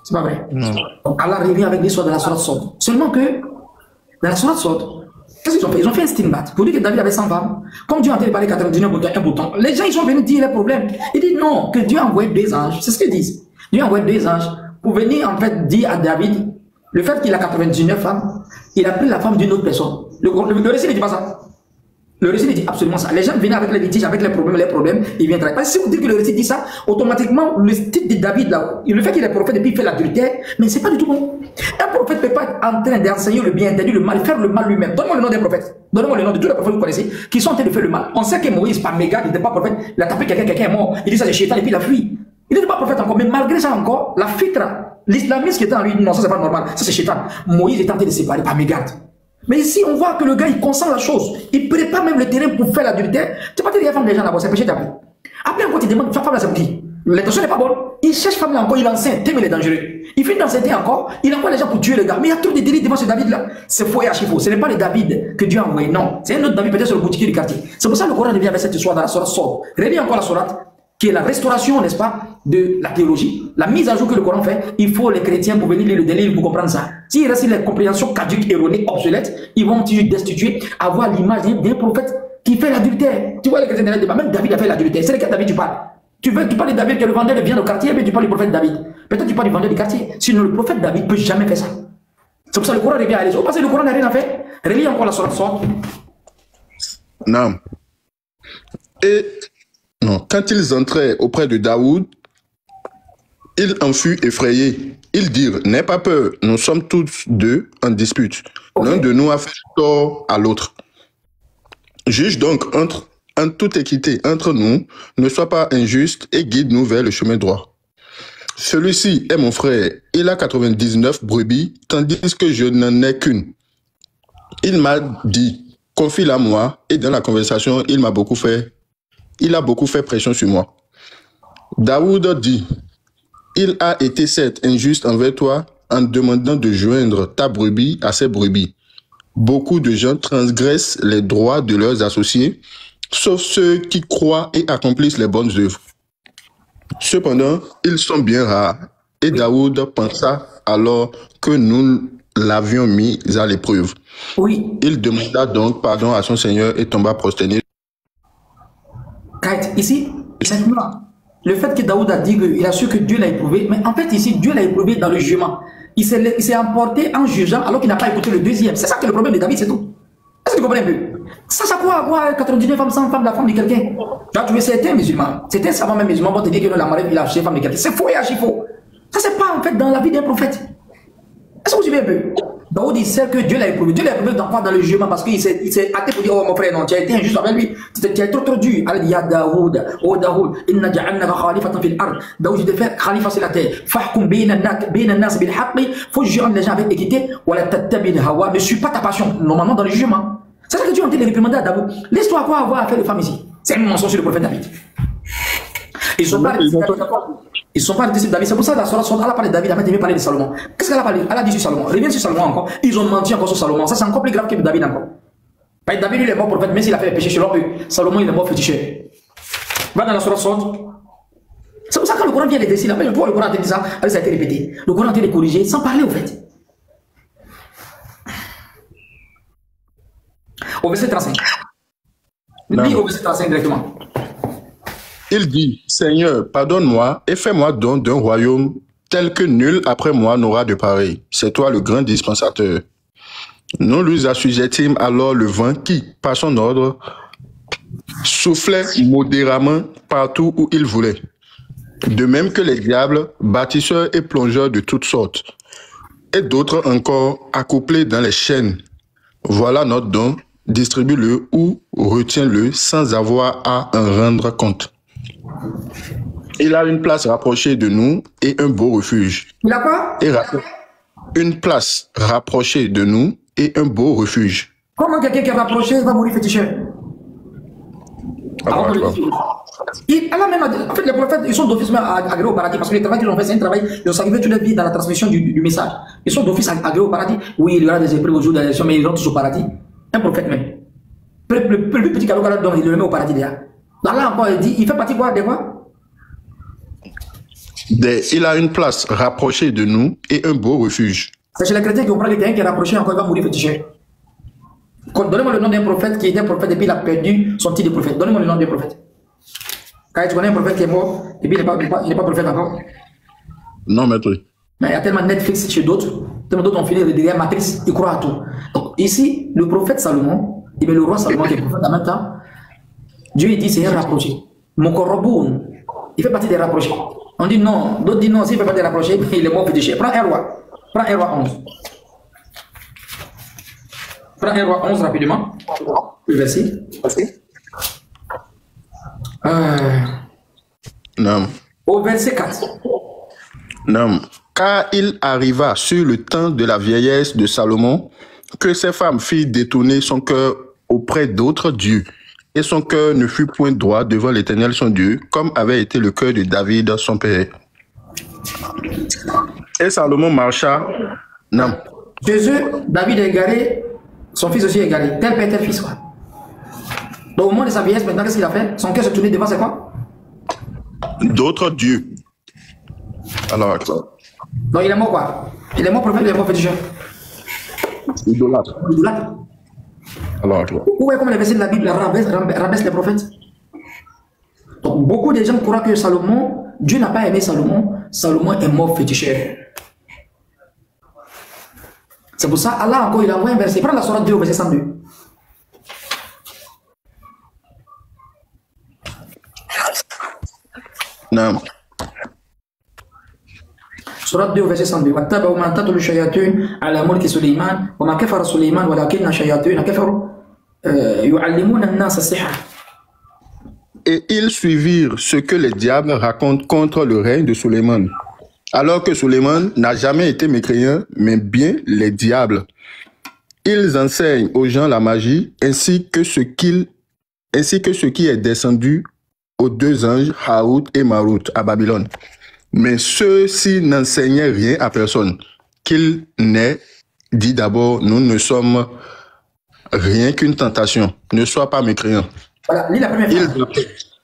C'est pas vrai. Non. Donc, Allah revient avec l'histoire de la sourate Sod. Seulement que, dans la sourate Sod, qu'est-ce qu'ils ont fait? Ils ont fait un stigmat pour dire que David avait 100 femmes. Comme Dieu a entendu parler 99 boutons, un bouton, les gens ils sont venus dire les problèmes. Ils disent non, que Dieu a envoyé 2 anges. C'est ce qu'ils disent. Dieu a envoyé 2 anges pour venir en fait dire à David le fait qu'il a 99 femmes, il a pris la femme d'une autre personne. Le récit ne dit pas ça. Le récit dit absolument ça. Les gens viennent avec les litiges, avec les problèmes, ils viennent travailler. Parce que si vous dites que le récit dit ça, automatiquement, le style de David, là, le fait qu'il est prophète et puis il fait l'adultère, mais c'est pas du tout bon. Un prophète ne peut pas être en train d'enseigner le bien, interdire le mal, faire le mal lui-même. Donnez-moi le nom des prophètes. Donnez-moi le nom de tous les prophètes que vous connaissez, qui sont en train de faire le mal. On sait que Moïse, par méga, il n'était pas prophète, il a tapé quelqu'un est mort. Il dit ça c'est Shaitan et puis il a fui. Il n'était pas prophète encore, mais malgré ça encore, la fitra, l'islamisme qui était en lui, non, ça c'est pas normal, ça c'est Shaitan. Moïse est tenté de séparer par mégarde. Mais ici, on voit que le gars, il consent la chose. Il prépare même le terrain pour faire l'adultère. Tu peux pas dire, il y a femme des gens d'abord, c'est péché d'appeler. Après, encore, tu demandes, femme là, c'est pour qui? L'intention n'est pas bonne. Il cherche femme là encore, il enseigne, tellement il est dangereux. Il finit d'enseigner encore, il envoie les gens pour tuer le gars. Mais il y a trop de délits devant ce David-là. C'est faux et archi-faux. Ce n'est pas le David que Dieu a envoyé, non. C'est un autre David, peut-être sur le boutiquier du quartier. C'est pour ça que le Coran revient avec cette histoire dans la sourate Sod. Relis encore la sourate, qui est la restauration, n'est-ce pas, de la théologie, la mise à jour que le Coran fait. Il faut les chrétiens pour venir lire le délire pour comprendre ça. S'il reste les compréhensions caduques, erronées, obsolètes, ils vont toujours destituer, avoir l'image d'un prophète qui fait l'adultère. Tu vois les chrétiens débat, même David a fait l'adultère. C'est lequel David tu parles? Tu parles de David que le vendeur vient au quartier, mais tu parles du prophète David. Peut-être tu parles du vendeur du quartier. Sinon le prophète David ne peut jamais faire ça. C'est pour ça que le Coran revient à l'église. Parce que le Coran n'a rien à faire. Relis encore la sourate Sod. Non. Et non, quand ils entraient auprès de Daoud, il en fut effrayé. Ils dirent, n'aie pas peur, nous sommes tous deux en dispute. Okay. L'un de nous a fait tort à l'autre. Juge donc en toute équité entre nous, ne sois pas injuste et guide-nous vers le chemin droit. Celui-ci est mon frère, il a 99 brebis, tandis que je n'en ai qu'une. Il m'a dit, confie-la moi, et dans la conversation, il a beaucoup fait pression sur moi. Daoud dit, il a été certes injuste envers toi en demandant de joindre ta brebis à ses brebis. Beaucoup de gens transgressent les droits de leurs associés, sauf ceux qui croient et accomplissent les bonnes œuvres. Cependant, ils sont bien rares. Et Daoud pensa alors que nous l'avions mis à l'épreuve. Oui. Il demanda donc pardon à son Seigneur et tomba prosterné. Kate, ici, maintenant, le fait que Daoud a dit qu'il a su que Dieu l'a éprouvé, mais en fait ici, Dieu l'a éprouvé dans le jugement. Il s'est emporté en jugeant alors qu'il n'a pas écouté le deuxième. C'est ça que le problème de David, c'est tout. Est-ce que tu comprends un peu? Ça, c'est quoi 99 femmes, 100 femmes, la femme de quelqu'un? Tu veux certains musulmans, certains savants même musulmans vont te dire que la mariée, il a acheté la femme de quelqu'un. C'est faux et archi faux. Ça, c'est pas en fait dans la vie d'un prophète. Est-ce que vous suivez un peu? Daoud, il sait que Dieu l'a éprouvé. Dieu l'a éprouvé dans quoi? Dans le jugement, parce qu'il s'est hâté pour dire, oh mon frère, non, tu as été injuste avec lui. Tu as été trop dur. Alors il dit, ya Daoud, oh Daoud, inna ja'alnaka khalifatan fil ard. Daoud, je te fais khalifa sur la terre. Fahkum bayna nas bil haqqi. Faut juger les gens avec équité. Wala tattabi hawa. Ne suis pas ta passion. Normalement, dans le jugement. C'est ça que Dieu a été réprimandé à Daoud. Laisse-toi quoi avoir affaire de femme ici. C'est un mensonge sur le prophète David. Ils sont pas les disciples de David. C'est pour ça que la Sourate, elle a parlé de David, elle a même parlé de Salomon. Qu'est-ce qu'elle a parlé? Elle a dit sur Salomon. Reviens sur Salomon encore. Ils ont menti encore sur Salomon. Ça, c'est encore plus grave que David encore. Parce que David, lui, il est mort prophète, même s'il a fait des péchés chez l'homme. Salomon, il est mort féticheur. Va dans la Sourate. C'est pour ça que quand le Coran vient les décider, le Coran a dit ça, ça a été répété. Le Coran a été corrigé sans parler au fait. Au verset 35. Lis au verset 35 directement. Il dit, Seigneur, pardonne-moi et fais-moi don d'un royaume tel que nul après moi n'aura de pareil. C'est toi le grand dispensateur. Nous lui assujettîmes alors le vent qui, par son ordre, soufflait modérément partout où il voulait. De même que les diables, bâtisseurs et plongeurs de toutes sortes, et d'autres encore accouplés dans les chaînes. Voilà notre don, distribue-le ou retiens-le sans avoir à en rendre compte. Il a une place rapprochée de nous et un beau refuge. Il a quoi? Une place rapprochée de nous et un beau refuge. Comment quelqu'un qui est rapproché va mourir féticheur? Elle a même, en fait, les prophètes, ils sont d'office agréés au paradis parce que le travail qu'ils ont fait, c'est un travail, ils ont sacrifié toute leur vie dans la transmission du message. Ils sont d'office agréés au paradis. Oui, il y aura des épreuves au jour de l'élection, mais ils rentrent au paradis. Un prophète même. Le plus petit cadeau qu'elle donne, il le met au paradis déjà. Là encore, il dit, il fait partie quoi, des quoi? Il a une place rapprochée de nous et un beau refuge. C'est chez les chrétiens qui comprennent que quelqu'un qui est rapproché encore, il va mourir féticheur. Donnez-moi le nom d'un prophète qui était un prophète et puis il a perdu son titre de prophète. Donnez-moi le nom d'un prophète. Quand tu connais un prophète qui est mort et puis il n'est pas prophète encore. Non, maître. Mais il y a tellement Netflix chez d'autres, tellement d'autres ont fini de derrière Matrix, ils croient à tout. Donc ici, le prophète Salomon, et bien le roi Salomon qui est prophète en même temps, Dieu il dit c'est un rapproché. Mon Koroboun, il fait partie des rapprochés. On dit non, d'autres disent non, s'il ne fait pas des rapprochés, il est mort fétiché. Prends un roi. Prends un roi 11. Prends un roi 11 rapidement. Le verset. Non. Au verset 4. Non. Car il arriva sur le temps de la vieillesse de Salomon que ses femmes firent détourner son cœur auprès d'autres dieux. Et son cœur ne fut point droit devant l'Éternel son Dieu, comme avait été le cœur de David son père. Et Salomon marcha. Non. Jésus, David est égaré, son fils aussi est égaré. Tel père, tel fils, quoi. Donc au moment de sa vieillesse, maintenant, qu'est-ce qu'il a fait? Son cœur se tournait devant, c'est quoi? D'autres dieux. Alors, donc il est mort quoi? Il est mort prophète, il est mort féticheur. Idolâtre. Idolâtre. Alors, Vous voyez comment les versets de la Bible rabaissent les prophètes? Donc beaucoup de gens croient que Salomon, Dieu n'a pas aimé Salomon, Salomon est mort féticheur. C'est pour ça, Allah encore, il a envoyé un verset. Prends la Sourate 2 au verset 102. Non. Sourate 2 au verset 102. وَاتَّبَعُوا مَا تَتْلُو الشَّيَاطِينُ عَلَى مُلْكِ سُلَيْمَانَ وَمَا كَفَرَ سُلَيْمَانُ وَلَكِنَّ الشَّيَاطِينَ كَفَرُوا يُعَلِّمُونَ النَّاسَ السِّحْرَ. Et ils suivirent ce que les diables racontent contre le règne de Suleiman. Alors que Suleiman n'a jamais été mécréant, mais bien les diables. Ils enseignent aux gens la magie, ainsi que ce qui est descendu aux deux anges, Haout et Marout, à Babylone. Mais ceux-ci n'enseignaient rien à personne. Qu'il n'ait dit d'abord, nous ne sommes rien qu'une tentation. Ne sois pas mécréant. Voilà, lis la première phrase.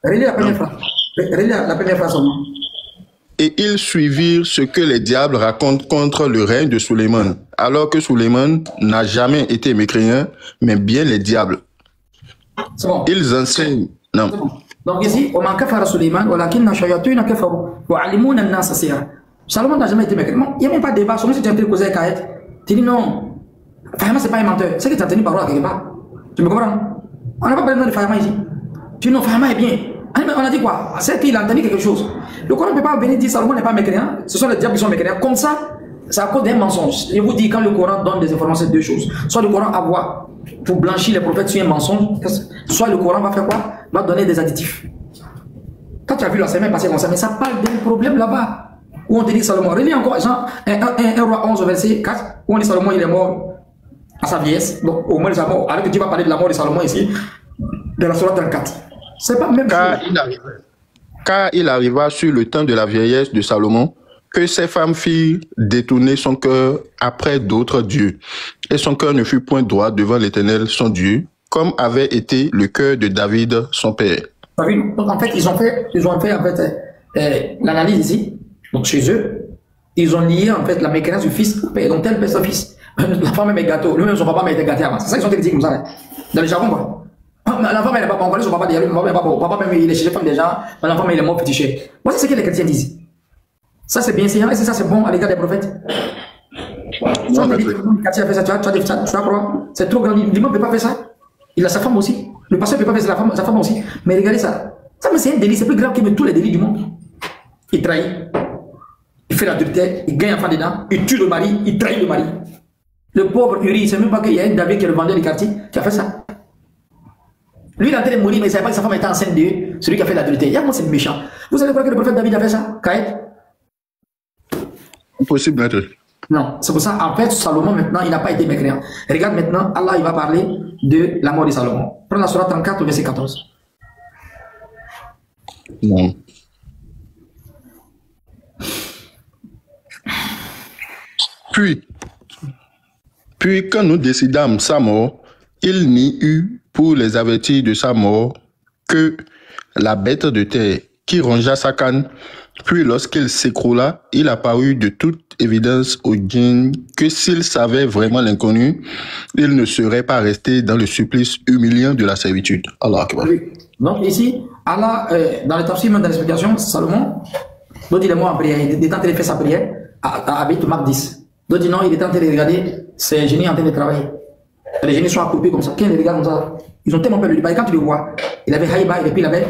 Relis la première phrase. Relis la première phrase seulement. et ils suivirent ce que les diables racontent contre le règne de Suleiman, alors que Suleiman n'a jamais été mécréant, mais bien les diables. C'est bon. Ils enseignent. Non. C'est bon. Donc ici, on manque à Suleiman, Salomon n'a jamais été mécréant. Il n'y a même pas de débat. Si tu as entendu causer Kaet, tu dis non. Fahima, c'est pas un menteur. C'est que tu as tenu parole à quelque part. Tu me comprends? On n'a pas besoin de Fahima ici. Tu dis non, Fahima est bien. On a dit quoi? C'est qu'il a entendu quelque chose. Le Coran ne peut pas venir dire Salomon n'est pas mécréant. Ce sont les diables qui sont mécréants. Comme ça, c'est à cause d'un mensonge. Je vous dis, quand le Coran donne des informations, c'est deux choses. Soit le Coran envoie pour blanchir les prophètes sur un mensonge, soit le Coran va faire quoi? Va donner des additifs. Quand tu as vu la semaine passer comme ça, mais ça parle d'un problème là-bas. Où on te dit Salomon, relis encore un roi 11 verset 4, où on dit Salomon il est mort à sa vieillesse. Donc au moins il est mort. Alors que Dieu va parler de la mort de Salomon ici, de la Sourate 34. C'est pas même car il arriva sur le temps de la vieillesse de Salomon que ses femmes firent détourner son cœur après d'autres dieux. Et son cœur ne fut point droit devant l'Éternel son Dieu, comme avait été le cœur de David son père. Donc en fait, ils ont fait en fait, l'analyse ici. Donc chez eux, ils ont lié en fait la mécréance du fils au père. Donc tel père son fils. La femme est gâteau. Lui-même son papa m'a été gâté avant. C'est ça qu'ils ont dit comme ça. Hein. Dans le jargon quoi. La femme elle n'est pas bon. Son papa dit papa même il est chez les femmes déjà. L'enfant il est mort petit cher. Voici ce que les chrétiens disent. Ça c'est bien. C'est ça c'est bon à l'égard des prophètes. Non, mais le quartier a fait ça. Tu vas croire. C'est trop grand. L'imam ne peut pas faire ça. Il a sa femme aussi. Le pasteur ne peut pas faire ça. Sa femme aussi. Mais regardez ça. Ça c'est un délit. C'est plus grave que tous les délits du monde. Il trahit. Il fait l'adultère, il gagne un enfant dedans, il tue le mari, il trahit le mari. Le pauvre Uri, il ne sait même pas qu'il y a un David qui est le vendeur du quartier qui a fait ça. Lui, il est en train de mourir, mais il ne savait pas que sa femme était enceinte de celui qui a fait l'adultère. Il y a moi, c'est méchant. Vous allez croire que le prophète David a fait ça, Kaït? Impossible, maître. Non, c'est pour ça, en fait, Salomon, maintenant, il n'a pas été mécréant. Regarde maintenant, Allah, il va parler de la mort de Salomon. Prends la Sourate 34, verset 14. Non. Puis quand nous décidâmes sa mort, il n'y eut pour les avertir de sa mort que la bête de terre qui rongea sa canne. Puis lorsqu'il s'écroula, il apparut de toute évidence au djinn que s'il savait vraiment l'inconnu, il ne serait pas resté dans le supplice humiliant de la servitude. Allah Akbar. Donc ici, Allah, dans le tafsir, même dans l'explication, Salomon, donc il est mort en prière, il est en train de faire sa prière à Beit Maqdis. D'autres disent non, il est en train de regarder ces génies en train de travailler. Les génies sont accroupis comme ça. Qui les regarde comme ça? Ils ont tellement peur de lui. Quand tu le vois, il avait Haïba et puis il avait,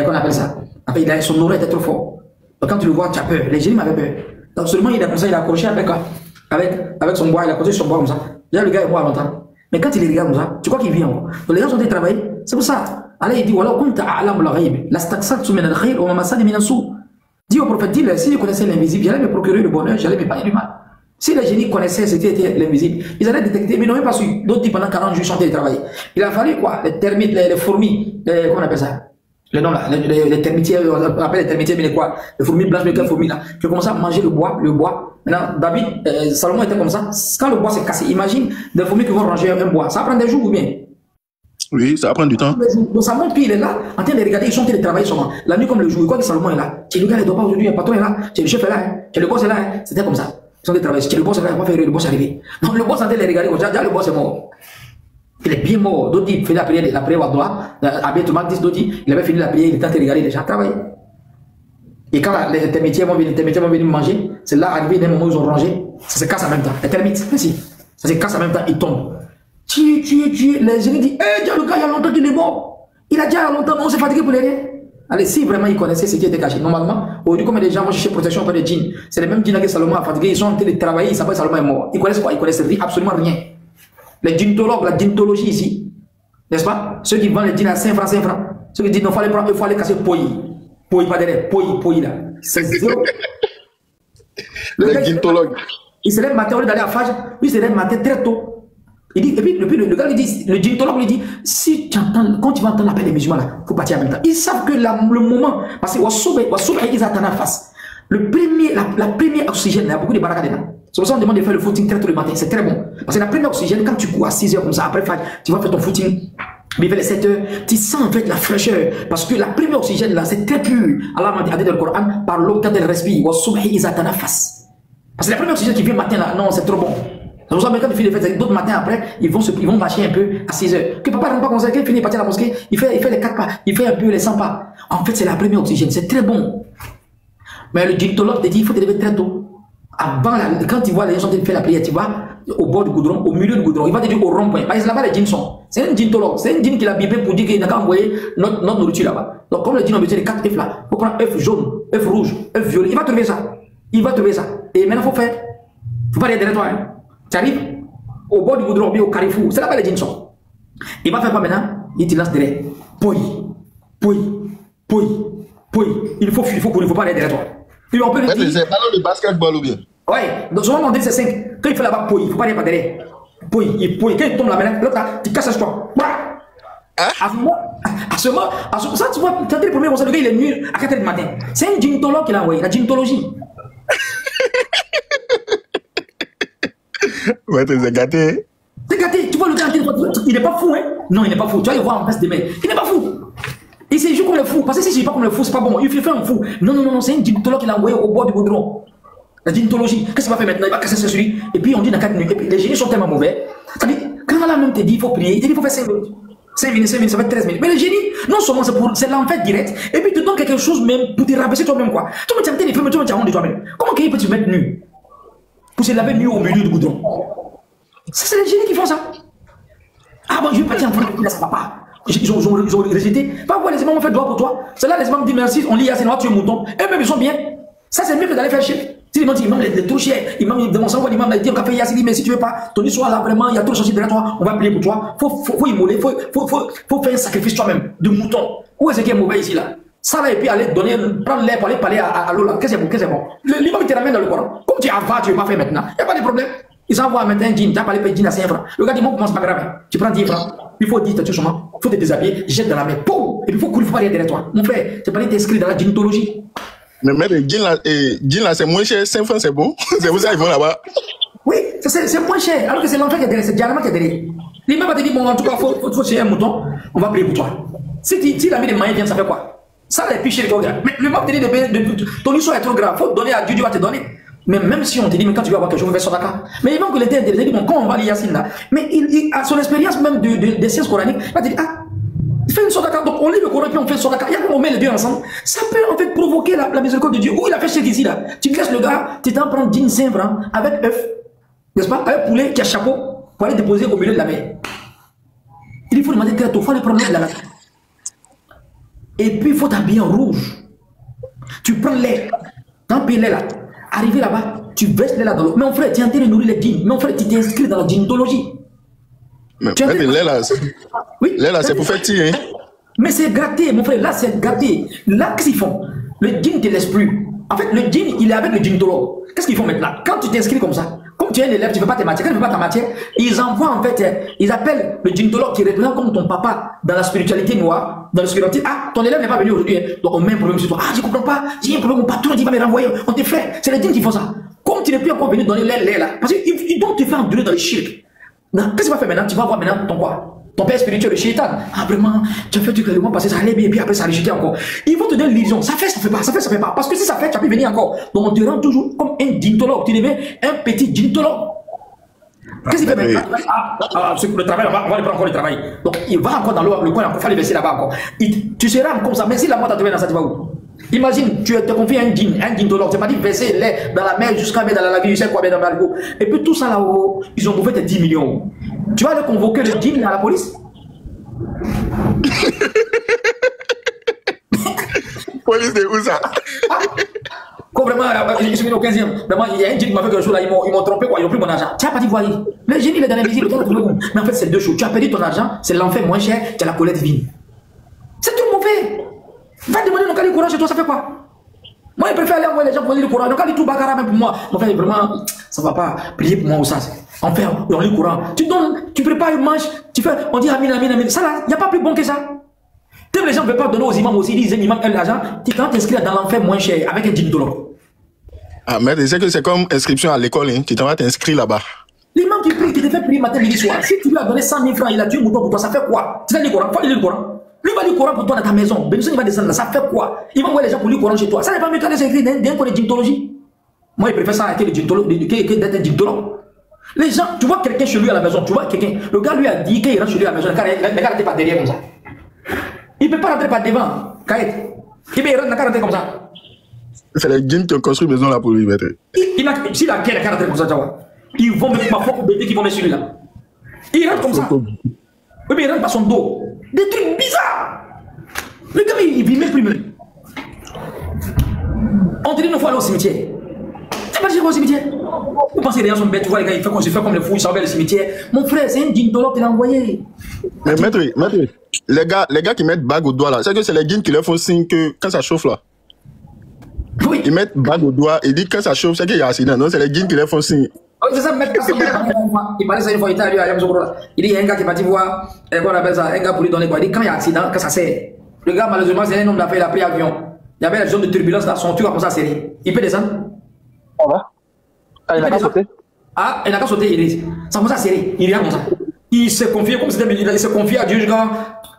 qu'on appelle ça. Après, son oreille était trop fort. Donc quand tu le vois, tu as peur. Les génies m'avaient peur. Donc seulement il est comme ça, il a accroché avec son bois, il a accroché son bois comme ça. Là, le gars est mort longtemps. Mais quand il les regarde comme ça, tu crois qu'il vit encore. Donc les gens sont en train de travailler. C'est pour ça. Allah il dit, voilà, dis au prophète, dis-le, si je connaissais l'invisible, j'allais me procurer le bonheur, j'allais me payer du mal. Si les génies connaissaient ce qui était l'invisible, ils allaient détecter, mais ils n'ont même pas su. D'autres disent pendant 40 jours, ils sont en train de travailler. Il a fallu quoi? Les termites, les fourmis, comment on appelle ça? Le nom là, les termitiers, on appelle les termitiers, mais les quoi? Les fourmis blanches, mais quelles fourmis là? Qui ont commencé à manger le bois. Maintenant, David, Salomon était comme ça. Quand le bois s'est cassé, imagine des fourmis qui vont ranger un bois. Ça prend des jours ou bien? Oui, ça prend du temps. Donc ça montre qu'il est là, en train de regarder, ils sont en train de travailler seulement. La nuit comme le jour, il croit que Salomon est là. Tu le gars, il ne dort pas aujourd'hui, le patron est là, le chef est là, le boss est là. C'était comme ça. Ils sont en train de travailler. Le boss est là, il va faire le boss arriver. Donc le boss est en train de les regarder, déjà le boss est mort. Il est bien mort. D'autres disent, il fait la prière au doigt, à Beit Maqdis, d'autres disent, il avait fini la prière, il était en train de regarder déjà, travailler. Et quand les termitiers vont venir manger, c'est là, arrivé d'un moment où ils ont rangé, ça se casse en même temps. Les termites, merci. Ça se casse en même temps, ils tombent. Les génies disent, le gars, il y a longtemps qu'il est mort. Il a déjà longtemps, on s'est fatigué pour l'aider. Allez, si vraiment ils connaissaient ce qui était caché, normalement, aujourd'hui, comme les gens vont chercher protection auprès des djinns, c'est les mêmes djinns que Salomon a fatigué, ils sont en train de travailler, ils savent que Salomon est mort. Ils connaissent quoi? Ils connaissent absolument rien. Les djinntologues, la djinntologie ici, n'est-ce pas? Ceux qui vendent les djinns à 5 francs, ceux qui disent, non, il faut aller casser Poyi, pas derrière, Poyi là. C'est zéro. Les djinntologues. Il se lève matin, au lieu d'aller à Faj, lui il se lève matin très tôt. Il dit, et puis le gars lui dit, le djinntologue lui dit, si tu entends, quand tu vas entendre l'appel des musulmans là, il faut partir en même temps. Ils savent que le moment, parce que ils attendent en face. La première oxygène, il y a beaucoup de baraka dedans. C'est pour ça qu'on demande de faire le footing très tôt le matin, c'est très bon. Parce que la première oxygène, quand tu cours à 6 h comme ça, après tu vas faire ton footing Mais vers les 7 heures, tu sens en fait la fraîcheur. Parce que la première oxygène là, c'est très pur. Allah m'a dit dans le Coran, par l'eau quand elle respire, parce que la première oxygène qui vient le matin là, non, c'est trop bon. C'est pour ça que quand tu finis les fêtes, d'autres matins après, ils vont marcher un peu à 6 heures. Que papa ne rentre pas comme ça, quand il finit de partir à la mosquée, il fait les 4 pas, il fait un peu les 100 pas. En fait, c'est la première oxygène, c'est très bon. Mais le gynécologue te dit, il faut te lever très tôt. Avant, quand tu vois les gens sont en train de faire la prière, tu vois, au bord du goudron, au milieu du goudron, il va te dire au rond-point. Parce que là-bas, les djinns sont. C'est un gynécologue, c'est un djinn qui l'a bibé pour dire qu'il n'a qu'à envoyer notre nourriture là-bas. Donc, comme le djinn a besoin de 4 œufs là, il faut prendre œuf jaune, œuf rouge, œuf violet, il va trouver ça. Il va trouver ça. Et maintenant, il faut faire. Il ne faut pas aller derrière toi. Hein. Tu arrives au bord du goudron, bien au carrefour, c'est là-bas les djinns sont. Il va faire quoi maintenant? Il te lance derrière. Pouille, pouille, pouille, pouille. Il faut fuir, il faut courir, il ne faut pas aller derrière toi. Et on peut le dire. C'est ballon de basketball ou bien? Ouais, donc souvent on dit c'est 5. Quand il fait là-bas, pouille, il ne faut pas aller par derrière. Pouille, il pouille. Quand il tombe là-bas, l'autre là, tu casses toi. À ce moment, ça tu vois, quand tu es le premier, le gars il est nuit à 4 h du matin. C'est un gynécologue qui l'a envoyé, la gynécologie. Ouais, t'es gâté. C'est gâté, tu vois le gars, il n'est pas fou, hein? Non, il n'est pas fou. Tu vas le voir en face des mains. Il n'est pas fou. Il s'est joué comme le fou. Parce que si je ne pas comme le fou, c'est pas bon. Il fait un fou. Non, c'est un gynécologue qui l'a envoyé au bord du goudron. La gynécologie. Qu'est-ce qu'il va faire maintenant? Il va casser sur lui. Et puis on dit dans 4 minutes. Et puis les génies sont tellement mauvais. C'est-à-dire, quand Allah même te dit il faut prier, il te dit il faut faire 5 minutes. 5 minutes, ça va être 13 minutes. Mais le génie, non seulement c'est l'enfer direct, et puis il te donne quelque chose même pour te rabaisser toi-même quoi. Tu me tiens les films, tu me tiens honte de toi-même. Comment quelqu'un peut te mettre nu? Pour se laver nu au milieu du goudron. Ça, c'est les génies qui font ça. Ah bon, je vais partir en France, là ça va pas. Ils ont rejeté. Pas quoi, les imams ont fait droit pour toi. C'est là les imams disent merci, on lit Yassine, tu es mouton. Eux-mêmes ils sont bien. Ça c'est mieux que d'aller faire chier. Si les imams disent, les trop chers, imam ils demandent ça, l'imam il dit on a fait Yassine, mais si tu veux pas, ton histoire là vraiment, il y a trop de choses derrière toi, on va prier pour toi. Faut immoler, faut faire un sacrifice toi-même de mouton. Où est-ce qui est mauvais ici là? Ça là et puis aller donner, prendre l'air pour aller parler à l'eau là. Qu'est-ce que c'est bon? L'imam il te ramène dans le Coran. Comme tu avales, tu ne veux pas faire maintenant. Il n'y a pas de problème. Ils envoient maintenant un djinn, tu as parlé de djinn à 5 francs. Le gars dit, moi, c'est pas grave. Tu prends 10 francs, il faut 10, tu il faut te déshabiller, jette dans la mer, poum, et puis il faut courir, il faut pas aller derrière toi. Mon frère, tu pas t'inscrire dans la gynécologie. Mais le djinn là, c'est moins cher, 5 francs, c'est bon. C'est pour ça qu'ils vont là-bas. Oui, c'est moins cher, alors que c'est l'enfer qui est derrière, c'est Diarama qui est derrière. L'imam va te dire, bon, en tout cas, il faut chercher un mouton, on va prier pour toi. Si l'ami des moyens vient, ça fait quoi? Ça, c'est piché le gars. Mais le mec te dit, ton histoire est trop grave, il faut donner à Dieu, Dieu va te donner. Mais même si on te dit, mais quand tu vas avoir quelque chose, on va faire Sodaka. Mais il manque que l'était intéressé, bon, quand on va lire Yassine là, mais il a son expérience même des sciences coraniques, il va te dire, ah, il fait une Sodaka, donc on lit le Coran, puis on fait une Sodaka, il y a on met les deux ensemble, ça peut en fait provoquer la miséricorde de Dieu. Où il a fait chez ici là, tu laisses le gars, tu t'en prends 10 5 francs avec œuf, n'est-ce pas, un poulet qui a chapeau, pour aller déposer au milieu de la mer. Il faut demander très tôt, il faut aller prendre de la mer. Et puis il faut t'habiller en rouge. Tu prends l'air, t'en payes l'air là. Arrivé là-bas, tu baisses les là dans l'eau. Mais mon frère, tu es en train de nourrir les djinns. Mais mon frère, tu t'es inscrit dans la gynécologie. Mais là, c'est pour faire tirer. Hein? Mais c'est gâté, mon frère. Là, c'est gâté. Là, qu'est-ce qu'ils font? Le djinn ne te laisse plus. En fait, le djinn, il est avec le gynécologue. Qu'est-ce qu'ils font maintenant? Quand tu t'inscris comme ça, comme tu es un élève, tu ne veux pas tes matières. Quand tu ne veux pas ta matière, ils envoient en fait, ils appellent le gynécologue qui représente comme ton papa dans la spiritualité noire. Dans le spiritualité, ah, ton élève n'est pas venu aujourd'hui. Donc on met un problème sur toi. Ah, je ne comprends pas. J'ai un problème, mon patron dit va me renvoyer. On te fait. C'est les djinns qui font ça. Comme tu n'es plus encore venu donner l'air là. Parce qu'ils doivent te faire endurer dans le shirk. Qu'est-ce que tu vas faire maintenant? Tu vas voir maintenant ton quoi? Ton père spirituel, le shaitan. Ah, vraiment, tu as fait du mois passé, ça allait bien, et puis après ça a rejeté encore. Ils vont te donner l'illusion. Ça fait, ça fait pas, ça fait, ça fait pas. Parce que si ça fait, tu as pu venir encore. Donc on te rend toujours comme un gynécologue. Tu deviens un petit gynécologue. Qu'est-ce qu'il fait maintenant? Le travail, on va aller prendre encore le travail. Donc il va encore dans le coin, il faut aller verser là-bas encore. Tu seras comme ça, mais si la mort t'a trouvé dans ça, tu vas où? Imagine, tu te confies à un gynécologue, tu m'as dit verser l'air dans la mer jusqu'à mettre dans la vie, je sais quoi, dans l'algo. Et puis tout ça là-haut, ils ont bouffé tes 10 millions. Tu vas aller convoquer le djinn à la police? Police de où ça? Quoi vraiment, je suis venu au 15e. Vraiment, il y a un djinn qui m'a fait quelque chose là, ils m'ont trompé quoi, ils n'ont plus mon argent. Tu n'as pas dit voyer. Le djinn il est dans l'invisible, mais en fait c'est deux choses. Tu as perdu ton argent, c'est l'enfer moins cher, tu as la colère divine. C'est tout mauvais. Va demander le Kali Coran chez toi, ça fait quoi? Moi, je préfère aller envoyer les gens pour lire le Coran. Le Kali tout Bakara même pour moi. Mon frère, vraiment, ça va pas prier pour moi ou ça. Enfin, on lit le Coran. Tu donnes, tu prépares une manche, tu fais, on dit Amin, Amin, Amin. Ça là, il n'y a pas plus bon que ça. Même les gens ne veulent pas donner aux imams aussi, ils disent l'imam aime l'argent. Tu quand t'inscris dans l'enfer moins cher avec un gynécologue. Ah, mais tu sais que c'est comme inscription à l'école, hein. Tu t'en vas t'inscrire là-bas. L'imam qui prie, qui te fait prier matin, midi, soir. Si tu lui as donné 100 000 francs, il a tué un mouton pour toi, ça fait quoi? Tu vas lire le Coran, faut lire le Coran. Lui va lire le Coran pour toi dans ta maison. Bénédiction, il va descendre là, ça fait quoi? Il va envoyer les gens pour lire le Coran chez toi. Ça n'est pas mieux qu'à les écrire d'un cours de gynécologie. Moi, il préfère ça que d'être un gynécologue. Les gens, tu vois quelqu'un chez lui à la maison, tu vois quelqu'un, le gars lui a dit qu'il rentre chez lui à la maison, le gars n'était pas derrière comme ça. Il ne peut pas rentrer par devant, Kaït. Il peut rentrer comme ça. C'est les djinns qui ont construit une maison là pour lui, maître. S'il a quel rentrer comme ça, tu vois. Ils vont mettre ma propre bébé qui vont mettre celui-là. Il rentre comme ça. Oui, mais il rentre par son dos. Des trucs bizarres. Le gars, il vit même plus même. On dit une fois aller au cimetière. Tu vas dire au cimetière. Vous pensez que les gens sont bêtes, tu vois les gars, ils font comme les fous, ils s'en le cimetière. Mon frère, c'est un gynécologue qui l'a envoyé. Mais maître, les gars qui mettent bague au doigt là, c'est que c'est les djinns qui leur font signe que quand ça chauffe là. Oui. Ils mettent bague au doigt et disent quand ça chauffe, c'est qu'il y a accident. Non, c'est les djinns qui leur font signe. Oui, c'est ça, maître. Il parlait ça une fois, il était allé à Yamsoukro. Il dit, il y a un gars qui est parti voir, on appelle ça, un gars pour lui donner quoi. Il dit, quand il y a accident, quand ça serre. Le gars, malheureusement, c'est un homme d'affaires, il a pris l'avion. Il y avait la zone de turbulence dans son tour, comme ça, serré. Il peut descendre? Ça va? Ah, il n'a pas sauté? Ah, il n'a pas sauté, il dit. Ça commence à serrer. Il vient comme ça. Il se confie, comme c'était il se confie à Dieu jusqu'à.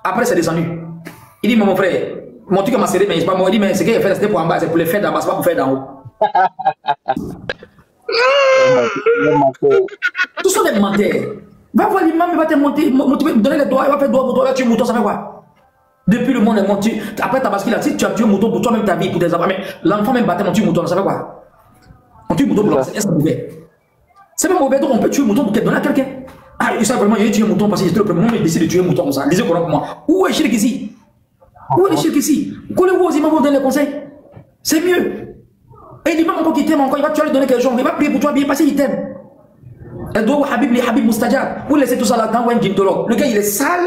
Après, c'est descendu. Il dit, mon frère, mon truc m'a serré, mais c'est pas moi. Il dit, mais ce qu'il a fait, c'était pour en bas, c'est pour les faire d'en bas, c'est pas pour faire d'en haut. Tous sont des menteurs. Va voir l'imam, il va te motiver, donner les doigts, il va faire doigts pour toi, là, tu es mouton, ça fait quoi? Depuis le monde est monté. Après, ta bascule, si tu as tué un mouton pour toi-même, ta vie, pour tes enfants, mais l'enfant même battait, on tue un mouton, ça fait quoi? On tue un mouton pour c'est mauvais. C'est pas mauvais, donc on peut tuer un mouton pour te donner à quelqu'un. Ah, il sait vraiment, il a tué un mouton parce que c'était le premier moment, il décide de tuer un mouton comme ça. Lisez Coran pour moi. Où est le shirk ici? Où est le shirk ici? Collez-vous aux imams, vous donnez les conseils. C'est mieux. Et l'imam encore qui t'aime encore, il va, tu vas lui donner quelque chose, il va prier pour toi bien parce qu'il t'aime. Elle doit Habib, les Habib Moustajab. Vous laissez tout ça là-dedans, ou un gynécologue. Le gars, il est sale,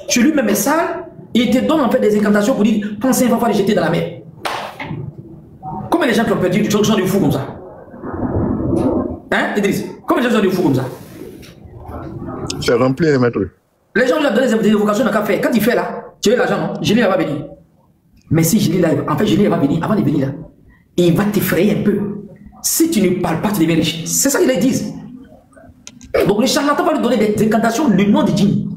chez lui-même est sale, il te donne en fait des incantations pour dire, pensez, il va falloir les jeter dans la mer. Combien de gens qui ont perdu du gens du fou comme ça? Hein, Idriss? Combien de gens sont du fou comme ça? C'est rempli, maître. Les gens lui ont donné des évocations dans le café. Quand il fait là, tu veux l'argent, non? Génie va venir. Mais si Génie là, en fait, Génie va venir, avant de venir là, il va t'effrayer un peu. Si tu ne parles pas, tu deviens riche. C'est ça qu'ils les disent. Donc les charlatans vont lui donner des incantations, le nom du djinn.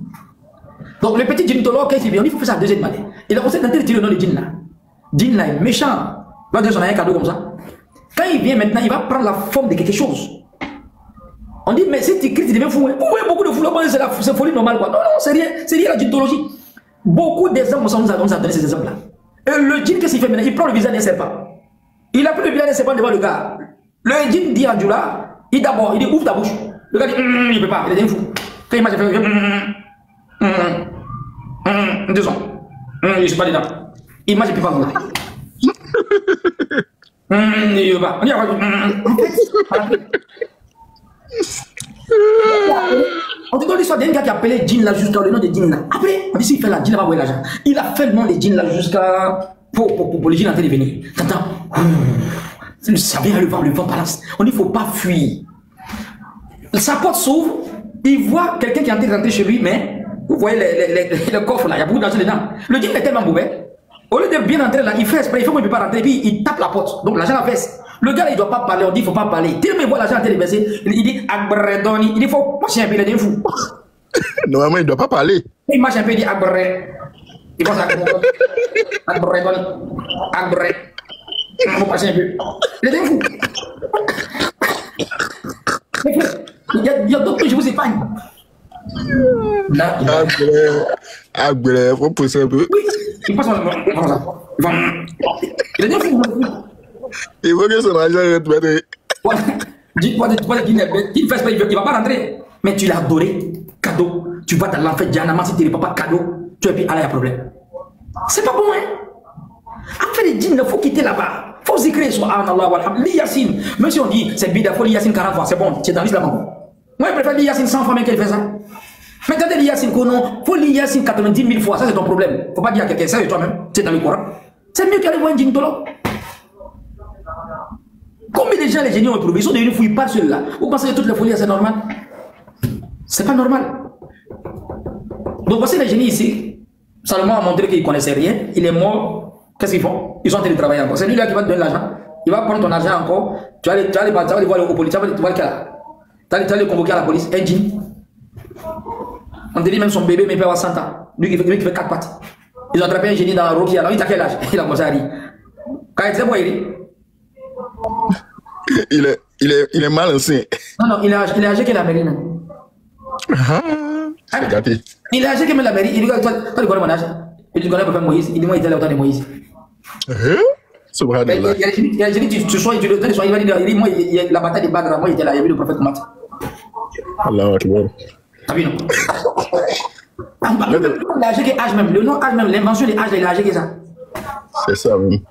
Donc le petit gynécologue, quand il vient, il faut faire ça la deuxième année. Il a conseillé d'entrer le nom du djinn là. Djinn là est méchant. Il va donner son un cadeau comme ça. Quand il vient maintenant, il va prendre la forme de quelque chose. On dit, mais si tu cries, tu deviens fou. Hein? Oui, beaucoup de fous là, c'est folie normale quoi. Non, non, c'est rien la gynécologie. Beaucoup d'exemples, on nous a donné ces exemples là. Et le djinn, qu'est-ce qu'il fait maintenant? Il prend le visage d'un serpent. Il a pris le visage d'un serpent devant le gars. Le djinn dit à Djoula, il d'abord, il dit ouvre ta bouche. Le gars dit, il ne peut pas, il est fou. Quand il m'a fait, 2 ans. Je ne suis pas dedans. Il m'a dit, il ne peut pas vous. Il ne peut pas. On dit, on te donne l'histoire d'un gars qui a appelé djinn là jusqu'à le nom de djinn là. Après, on dit, s'il fait là, djinn va voir l'argent. Il a fait le nom de djinn là jusqu'à. Pour le djinn en train de venir. T'entends? Ça vient le vent balance. On dit, il ne faut pas fuir. Sa porte s'ouvre, il voit quelqu'un qui est en train de rentrer chez lui, mais vous voyez le coffre là, il y a beaucoup d'argent dedans. Le djinn est tellement mauvais. Au lieu de bien entrer là, il fait exprès, il faut qu'il ne peut pas rentrer, puis il tape la porte. Donc l'argent la baisse. Le gars, il ne doit pas parler, on dit, il ne faut pas parler. Tellement il voit l'argent en train de baisser, il dit, Akbredoni, il dit, il faut marcher un peu, il est fou. Normalement, il ne doit pas parler. Il marche un peu, il dit, Akbred. Il pense à Akbredoni, Akbred. Il faut marcher un peu. Il est fou. Il y a d'autres que je vous épargne. Là, il faut pousser un peu. Oui, il passe comme ça. Il est bien fou. Il faut que son argent rentre. Dis-toi qu'il ne fait pas, il ne va pas rentrer. Mais tu l'as adoré, cadeau. Tu vas dans l'enfer Djanama, si tu n'es pas cadeau, tu es puis Allah, il y a problème. C'est pas bon, hein? Après les djinns, il faut quitter là-bas. Il faut zikrer sur Allah, walhamdulillah, li Yassine. Même si on dit c'est bida, il faut li Yassine 40 fois, c'est bon, c'est dans l'islam. Moi, je préfère li Yassine 100 fois, mais qu'elle fait ça. Mais quand tu li Yassine non, il faut li Yassine 90 000 fois, ça c'est ton problème. Il ne faut pas dire à quelqu'un, ça c'est toi-même, c'est dans le Coran. C'est mieux qu'aller voir un gynécologue. Combien de gens les génies ont éprouvé? Ils sont devenus fous, ils partent ceux-là. Vous pensez que toutes les folies, c'est normal? C'est pas normal. Donc voici les génies ici. Salomon a montré qu'il ne connaissait rien. Il est mort. Qu'est-ce qu'ils font? Ils sont en train de travailler encore. C'est lui là qui va te donner l'argent. Il va prendre ton argent encore. Tu vas aller voir au police. Tu vas voir le cas. T'as les convoquer à la police, un djinn. On te dit même son bébé, mais il peut avoir 100 ans. Lui qui fait 4 pattes. Ils ont attrapé un génie dans Rocky. Alors il a quel âge? Il a commencé à rire. Quand il était quoi, il est? Il est mal ancien. Non, il est âgé que la mairie. C'est gâté. Il est âgé que la mairie. Il dit, toi, tu connais mon âge? Il dit, tu connais le prophète Moïse? Il dit, moi, il était là au temps de Moïse. Subhanallah. Il y a génie, tu sois, tu le donnes, il va dire, moi, il y a la bataille de Badr, moi, il était là, il y avait le prophète Mohammed. Allah Akbar. T'as vu, non? Il est âgé que âge même. Le nom âge même, l'invention des âges, il est âgé que ça. C'est ça, oui.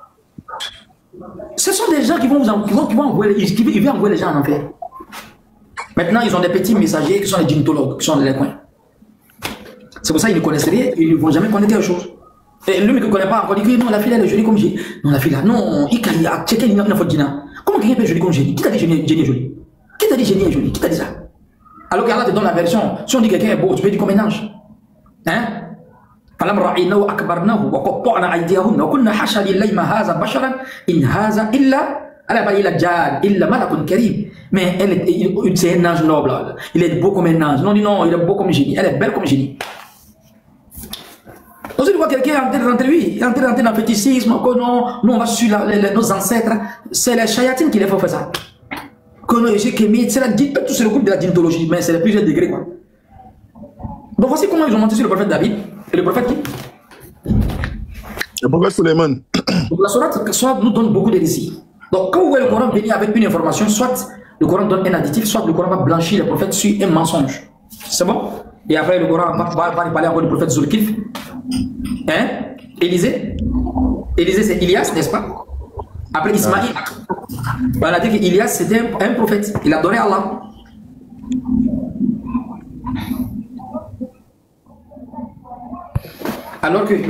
Ce sont des gens qui vont envoyer les gens en enfer. Maintenant, ils ont des petits messagers qui sont les gynécologues, qui sont les coins. C'est pour ça qu'ils ne connaissent rien, ils ne vont jamais connaître quelque chose. Et lui qui ne connaît pas encore dit que non, la fille elle est jolie comme j'ai. Non, la fille là, non, il a checké une fois dîner. Comment quelqu'un peut être jolie comme j'ai? Qui t'a dit génie est jolie? Qui t'a dit génie est jolie? Qui t'a dit ça? Alors qu'Allah te donne la version. Si on dit quelqu'un est beau, tu peux dire comme un ange. Hein? فلما رأيناه أكبرناه وقطعنا أيديهم وكنا حاشا لله ما هذا بشرا إن هذا إلا جان إلا ملك كريم. Mais c'est un ange noble. Il est beau comme un ange. Non, non, il est beau comme génie. Elle est belle comme génie. Donc, tu vois quelqu'un est en train de rentrer, lui, il est en train de rentrer dans le fétichisme, que non, nous on va suivre nos ancêtres. C'est les chayatines qui les font faire ça. Que non, tout c'est le groupe de la dynthologie, mais c'est les plusieurs degrés, quoi. Donc voici comment ils ont monté sur le prophète David et le prophète qui? Le prophète Suleiman. Donc la sourate nous donne beaucoup de récits. Donc quand vous voyez le Coran venir avec une information, soit le Coran donne un additif, soit le Coran va blanchir le prophète sur un mensonge. C'est bon? Et après le Coran va parler encore du prophète Zulkif. Hein? Élisée c'est Ilias, n'est-ce pas? Après Ismaïl. On a dit qu'Ilias c'était un prophète. Il adorait Allah. Alors que les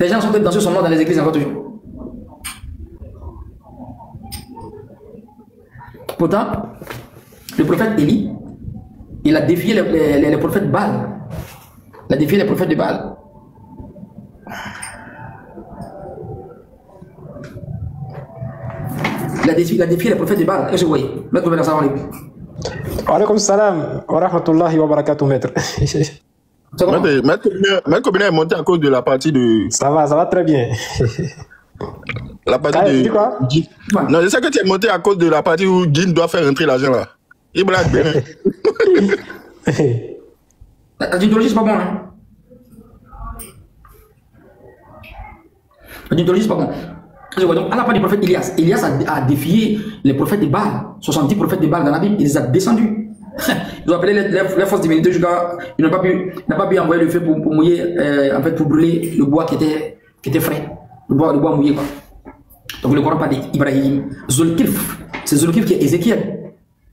gens sont dans ce moment dans les églises encore toujours. Pourtant, le prophète Élie, il a défié les prophètes Baal. Il a défié les prophètes de Baal. Il a défié les prophètes de Baal. Est-ce que vous voyez? Maître Gouverneur, salam alaikum. Wa alaikum salam wa rahmatullahi wa barakatuh, maître. Maître Kobina est monté à cause de la partie de... Ça va très bien. La partie de... Quoi? Non, je sais que tu es monté à cause de la partie où Guine doit faire rentrer l'argent là. Il blague bien. La dynthologie, c'est pas bon, hein? La dynthologie, c'est pas bon. Donc, à la part du prophète Ilias, Ilias a défié les prophètes de Baal, 70 prophètes de Baal dans la Bible, il les a descendus. Ils ont appelé les forces divinités jusqu'à. Ils n'ont pas pu envoyer le feu pour mouiller, en fait, pour brûler le bois qui était frais. Le bois mouillé, quoi. Donc, le Coran parle d'Ibrahim. Zulkif, c'est Zulkif qui est Ézéchiel.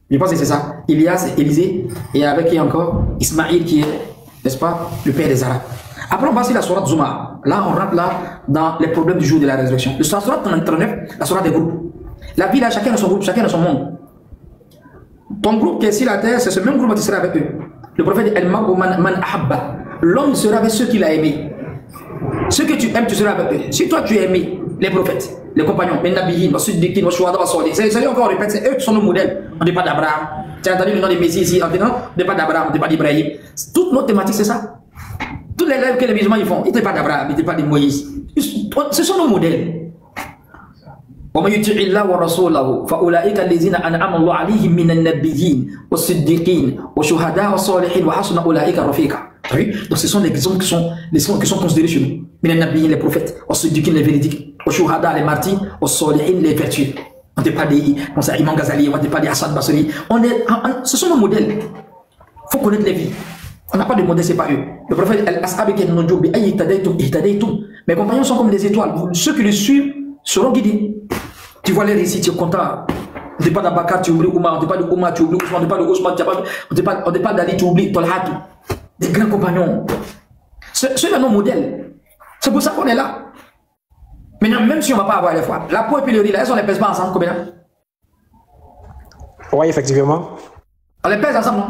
Je pense que c'est ça. Ilias, c'est Élisée, et avec qui encore Ismaïl qui est, n'est-ce pas, le père des Arabes. Après, on va sur la sourate Zuma. Là, on rentre là dans les problèmes du jour de la résurrection. La sourate 39, la sourate des groupes. La vie là, chacun a son groupe, chacun a son monde. Ton groupe qui est sur la terre, c'est ce même groupe qui sera avec eux. Le prophète dit man ahabba. L'homme sera avec ceux qu'il a aimés. Ceux que tu aimes, tu seras avec eux. Si toi tu as aimé les prophètes, les compagnons, les nabiyin, les suddiqin, les shuhada, les solihin, c'est eux encore, on répète, c'est eux qui sont nos modèles. On ne dit pas d'Abraham. Tu as entendu le nom des Messies ici, on ne dit pas d'Abraham, on ne dit pas d'Ibrahim. Toute notre thématique, c'est ça. Tous les rêves que les musulmans ils font, ils ne disent pas d'Abraham, ils ne disent pas de Moïse. Ce sont nos modèles. ومن يطع الله ورسوله فأولئك الذين أنعم الله عليهم من النبيين والصديقين والشهداء والصالحين وحسن أولئك رفيقا. Donc ce sont les exemples qui sont considérés chez nous. من النبيين les prophètes, والصديقين les véridiques, والشهداء les martyrs, والصالحين les vertueux. On ne dit pas des Imam Ghazali, on ne dit pas des Hassan Basri. Ce sont nos modèles. Il faut connaître les vies. On n'a pas de modèle, c'est pas eux. Le prophète mes compagnons sont comme des étoiles. Ceux qui les suivent seront guidés. Tu vois les récits, tu es content. On ne dit pas d'Abakar, tu oublies Oumar. On ne dit pas de Oumar, tu oublies Ousmane. On ne dit pas de Ousmane, on ne dit pas d'Ali, tu oublies Tolhat. Des grands compagnons. Ceux-là, nos modèles. C'est pour ça qu'on est là. Maintenant, même si on ne va pas avoir les fois, la peau et puis le riz, là, elles, on ne les pèse pas ensemble, combien? Oui, effectivement. On les pèse ensemble, non?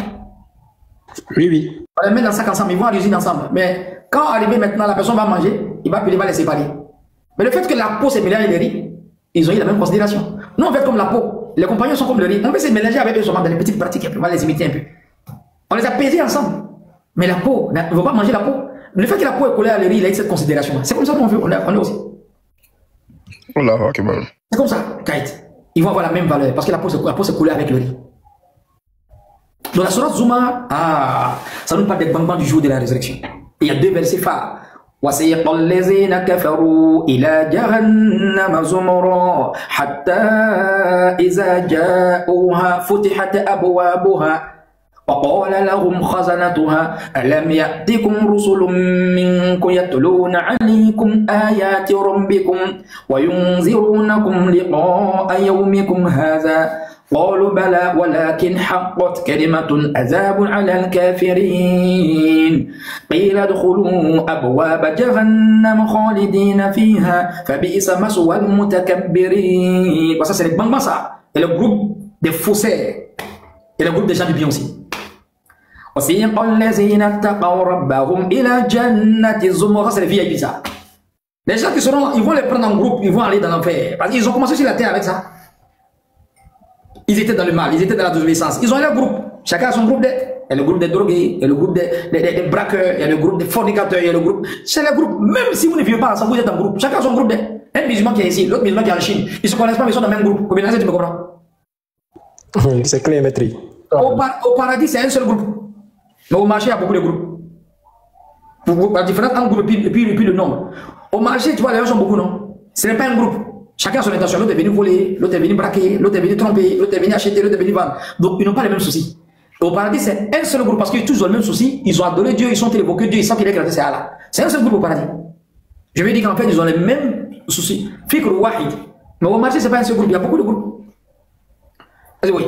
Oui. On les met dans le sac ensemble, ils vont à l'usine ensemble. Mais quand arrivé maintenant, la personne va manger, il va les séparer. Mais le fait que la peau s'est mélangée avec les riz, ils ont eu la même considération. Nous, on fait comme la peau. Les compagnons sont comme le riz. On peut se mélanger avec eux seulement dans les petites pratiques, on va les imiter un peu. On les a pesés ensemble. Mais la peau, on ne veut pas manger la peau. Le fait que la peau est collée à le riz, il a eu cette considération. C'est comme ça qu'on veut, on est aussi. C'est comme ça, Kite. Ils vont avoir la même valeur parce que la peau se colle avec le riz. Dans la sourate Zumar, ça nous parle des bambans du jour de la résurrection. Il y a 2 versets phares. وَسِيقَ الَّذِينَ كَفَرُوا إِلَى جَهَنَّمَ زُمُرًا حَتَّى إِذَا جَاءُوهَا فُتِحَتْ أَبْوَابُهَا وَقَالَ لَهُمْ خَزَنَتُهَا أَلَمْ يَأْتِكُمْ رُسُلٌ مِّنكُمْ يَتْلُونَ عَلَيْكُمْ آيَاتِ رَبِّكُمْ وَيُنذِرُونَكُمْ لِقَاءَ يَوْمِكُمْ هَذَا قالوا بلى ولكن حقت كلمة عذاب على الكافرين قيل ادخلوا أبواب جهنم خالدين فيها فبئس مثوى المتكبرين. Ça c'est les bambans ça. Et le groupe des faussaires. Et le groupe des gens du bien aussi. وسيق الذين اتقوا ربهم إلى جنة الزمر. Ça c'est les VIP ça. Les gens qui seront, ils vont les prendre en groupe, ils vont aller dans l'enfer. Parce qu'ils ont commencé sur la terre avec ça. Ils étaient dans le mal, ils étaient dans la désobéissance. Ils ont leur groupe. Chacun a son groupe d'aide. Il y a le groupe des drogués, il y a le groupe des braqueurs, il y a le groupe des fornicateurs, il y a le groupe. C'est le groupe. Même si vous ne vivez pas ensemble, vous êtes en groupe. Chacun a son groupe d'aide. Un musulman qui est ici, l'autre musulman qui est en Chine. Ils ne se connaissent pas, mais ils sont dans le même groupe. Combien de tu me comprends? Oui, c'est clair, maître. Au paradis, c'est un seul groupe. Mais au marché, il y a beaucoup de groupes. La différence entre un groupe et puis le nombre. Au marché, tu vois, les gens sont beaucoup, non? Ce n'est pas un groupe. Chacun a son intention. L'autre est venu voler, l'autre est venu braquer, l'autre est venu tromper, l'autre est venu acheter, l'autre est venu vendre. Donc, ils n'ont pas les mêmes soucis. Et au paradis, c'est un seul groupe parce qu'ils tous ont le même souci. Ils ont adoré Dieu, ils sont évoqués Dieu, ils savent qu'il est créateur, c'est Allah. C'est un seul groupe au paradis. Je veux dire qu'en fait, ils ont les mêmes soucis. Fikr wahid. Mais au marché, ce n'est pas un seul groupe, il y a beaucoup de groupes. Oui.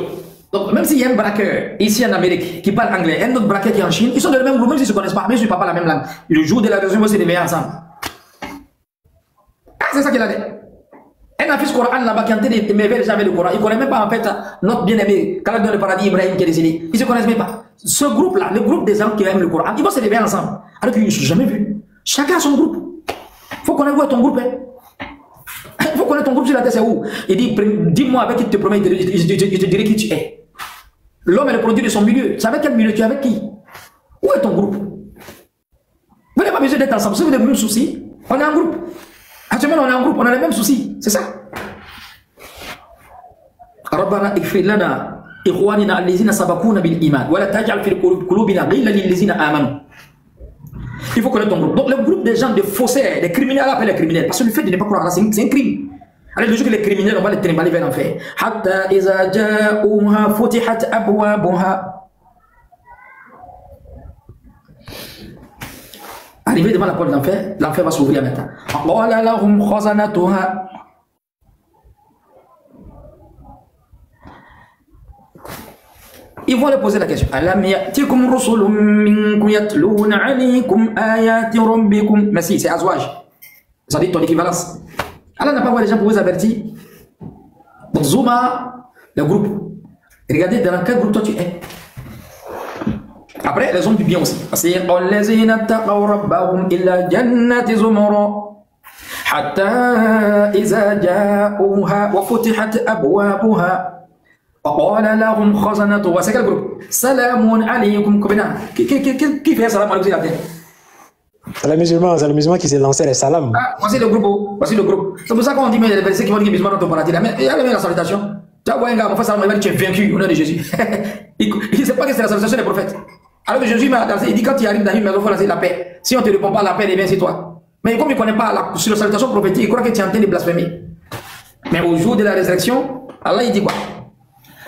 Donc, même s'il y a un braqueur ici en Amérique qui parle anglais, un autre braqueur qui est en Chine, ils sont dans le même groupe, même s'ils ne se connaissent pas, même s'ils ne parlent pas la même langue. Le jour de la résurrection, ils vont se réveiller ensemble. C'est ça qu'il a dit. Un affiche Coran là-bas qui a entendu les gens avec le Coran, ils ne connaissent même pas en fait notre bien-aimé, Khaled dans le paradis, Ibrahim qui est décédé. Ils ne se connaissent même pas. Ce groupe-là, le groupe des gens qui aiment le Coran, ils vont se réveiller ensemble. Alors qu'ils ne se sont jamais vus. Chacun a son groupe. Il faut connaître où est ton groupe. Il faut connaître ton groupe sur la terre, c'est où? Il dit, dis-moi avec qui tu te promets, je te dirai qui tu es. L'homme est le produit de son milieu. C'est avec quel milieu tu es, avec qui? Où est ton groupe? Vous n'avez pas besoin d'être ensemble. Si vous avez le même souci, on est en groupe. Actuellement, on est en groupe, on a les mêmes soucis. C'est ça. ربنا اغفر لنا إخواننا الذين سبقونا بالإيمان ولا تجعل في قلوبنا غلا للذين آمنوا. Il faut connaître ton groupe. Donc, le groupe des gens, des faussaires, des criminels, on appelle les criminels. Parce que le fait de ne pas croire là, c'est un crime. Alors, le jour que les criminels, on va les trimballer vers l'enfer. حتى إذا جاءوها فتحت أبوابها. Arrivé devant la porte de l'enfer, l'enfer va s'ouvrir maintenant. وقال لهم خزنتها. Ils vont leur poser la question. ألم يأتكم رسل منكم يتلون عليكم آيات ربكم. Merci, c'est Azwaj. Ça dit ton équivalence. Allah n'a pas envoyé les gens pour vous avertir. Donc Zuma, le groupe. Regardez dans quel groupe toi tu es. Après, les hommes du bien aussi. وَسِيقَ الَّذِينَ اتَّقَوْا رَبَّهُمْ إِلَى جَنَّةِ زُمُرًا حَتَّى إِذَا جَاءُوهَا وَفُتِحَتْ أَبْوَابُهَا وقال لهم خزنتها. C'est quel groupe? Salamun alaykum. Qui fait salam alaykum sur la terre? C'est le musulman qui s'est lancé les salams. Ah, voici le groupe. Voici le groupe. C'est pour ça qu'on dit, mais les versets qui vont dire musulman dans ton paradis. Mais il y a la salutation. Tu vois, un gars, on fait salam alaykum, tu es vaincu au nom de Jésus. Il ne sait pas que c'est la salutation des prophètes. Alors que Jésus m'a dansé, il dit quand tu arrives dans une maison, il faut lancer la paix. Si on ne te répond pas, la paix devient c'est toi. Mais comme il ne connaît pas sur la salutation prophétique, il croit que tu es en train de blasphémer. Mais au jour de la résurrection, Allah il dit quoi?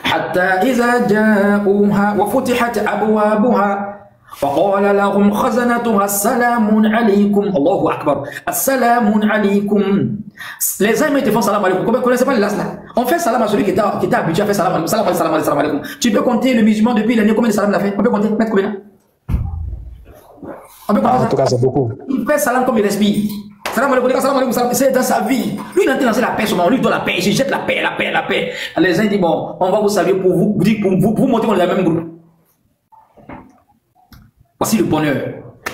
حتى إذا جاءوها وفتحت أبوابها وقال لهم خزنتها السلام عليكم. الله أكبر. السلام عليكم. Les hommes te font salam alaikum. Vous ne connaissez pas les las là? On fait salam à celui qui t'a habitué à faire salam alaikum. Salam alaikum. Tu peux compter le musulman depuis l'année combien de salam il a fait? On peut compter? Mettre combien? On peut compter ça? En tout cas, c'est beaucoup. Il fait salam comme il respire. Salam alaikum, c'est dans sa vie. Lui, il a lancé la paix sur moi. Lui, il donne la paix. Je jette la paix. Les gens disent, bon, on va vous saluer pour vous. Vous dites, vous montez dans le même groupe. Voici le bonheur.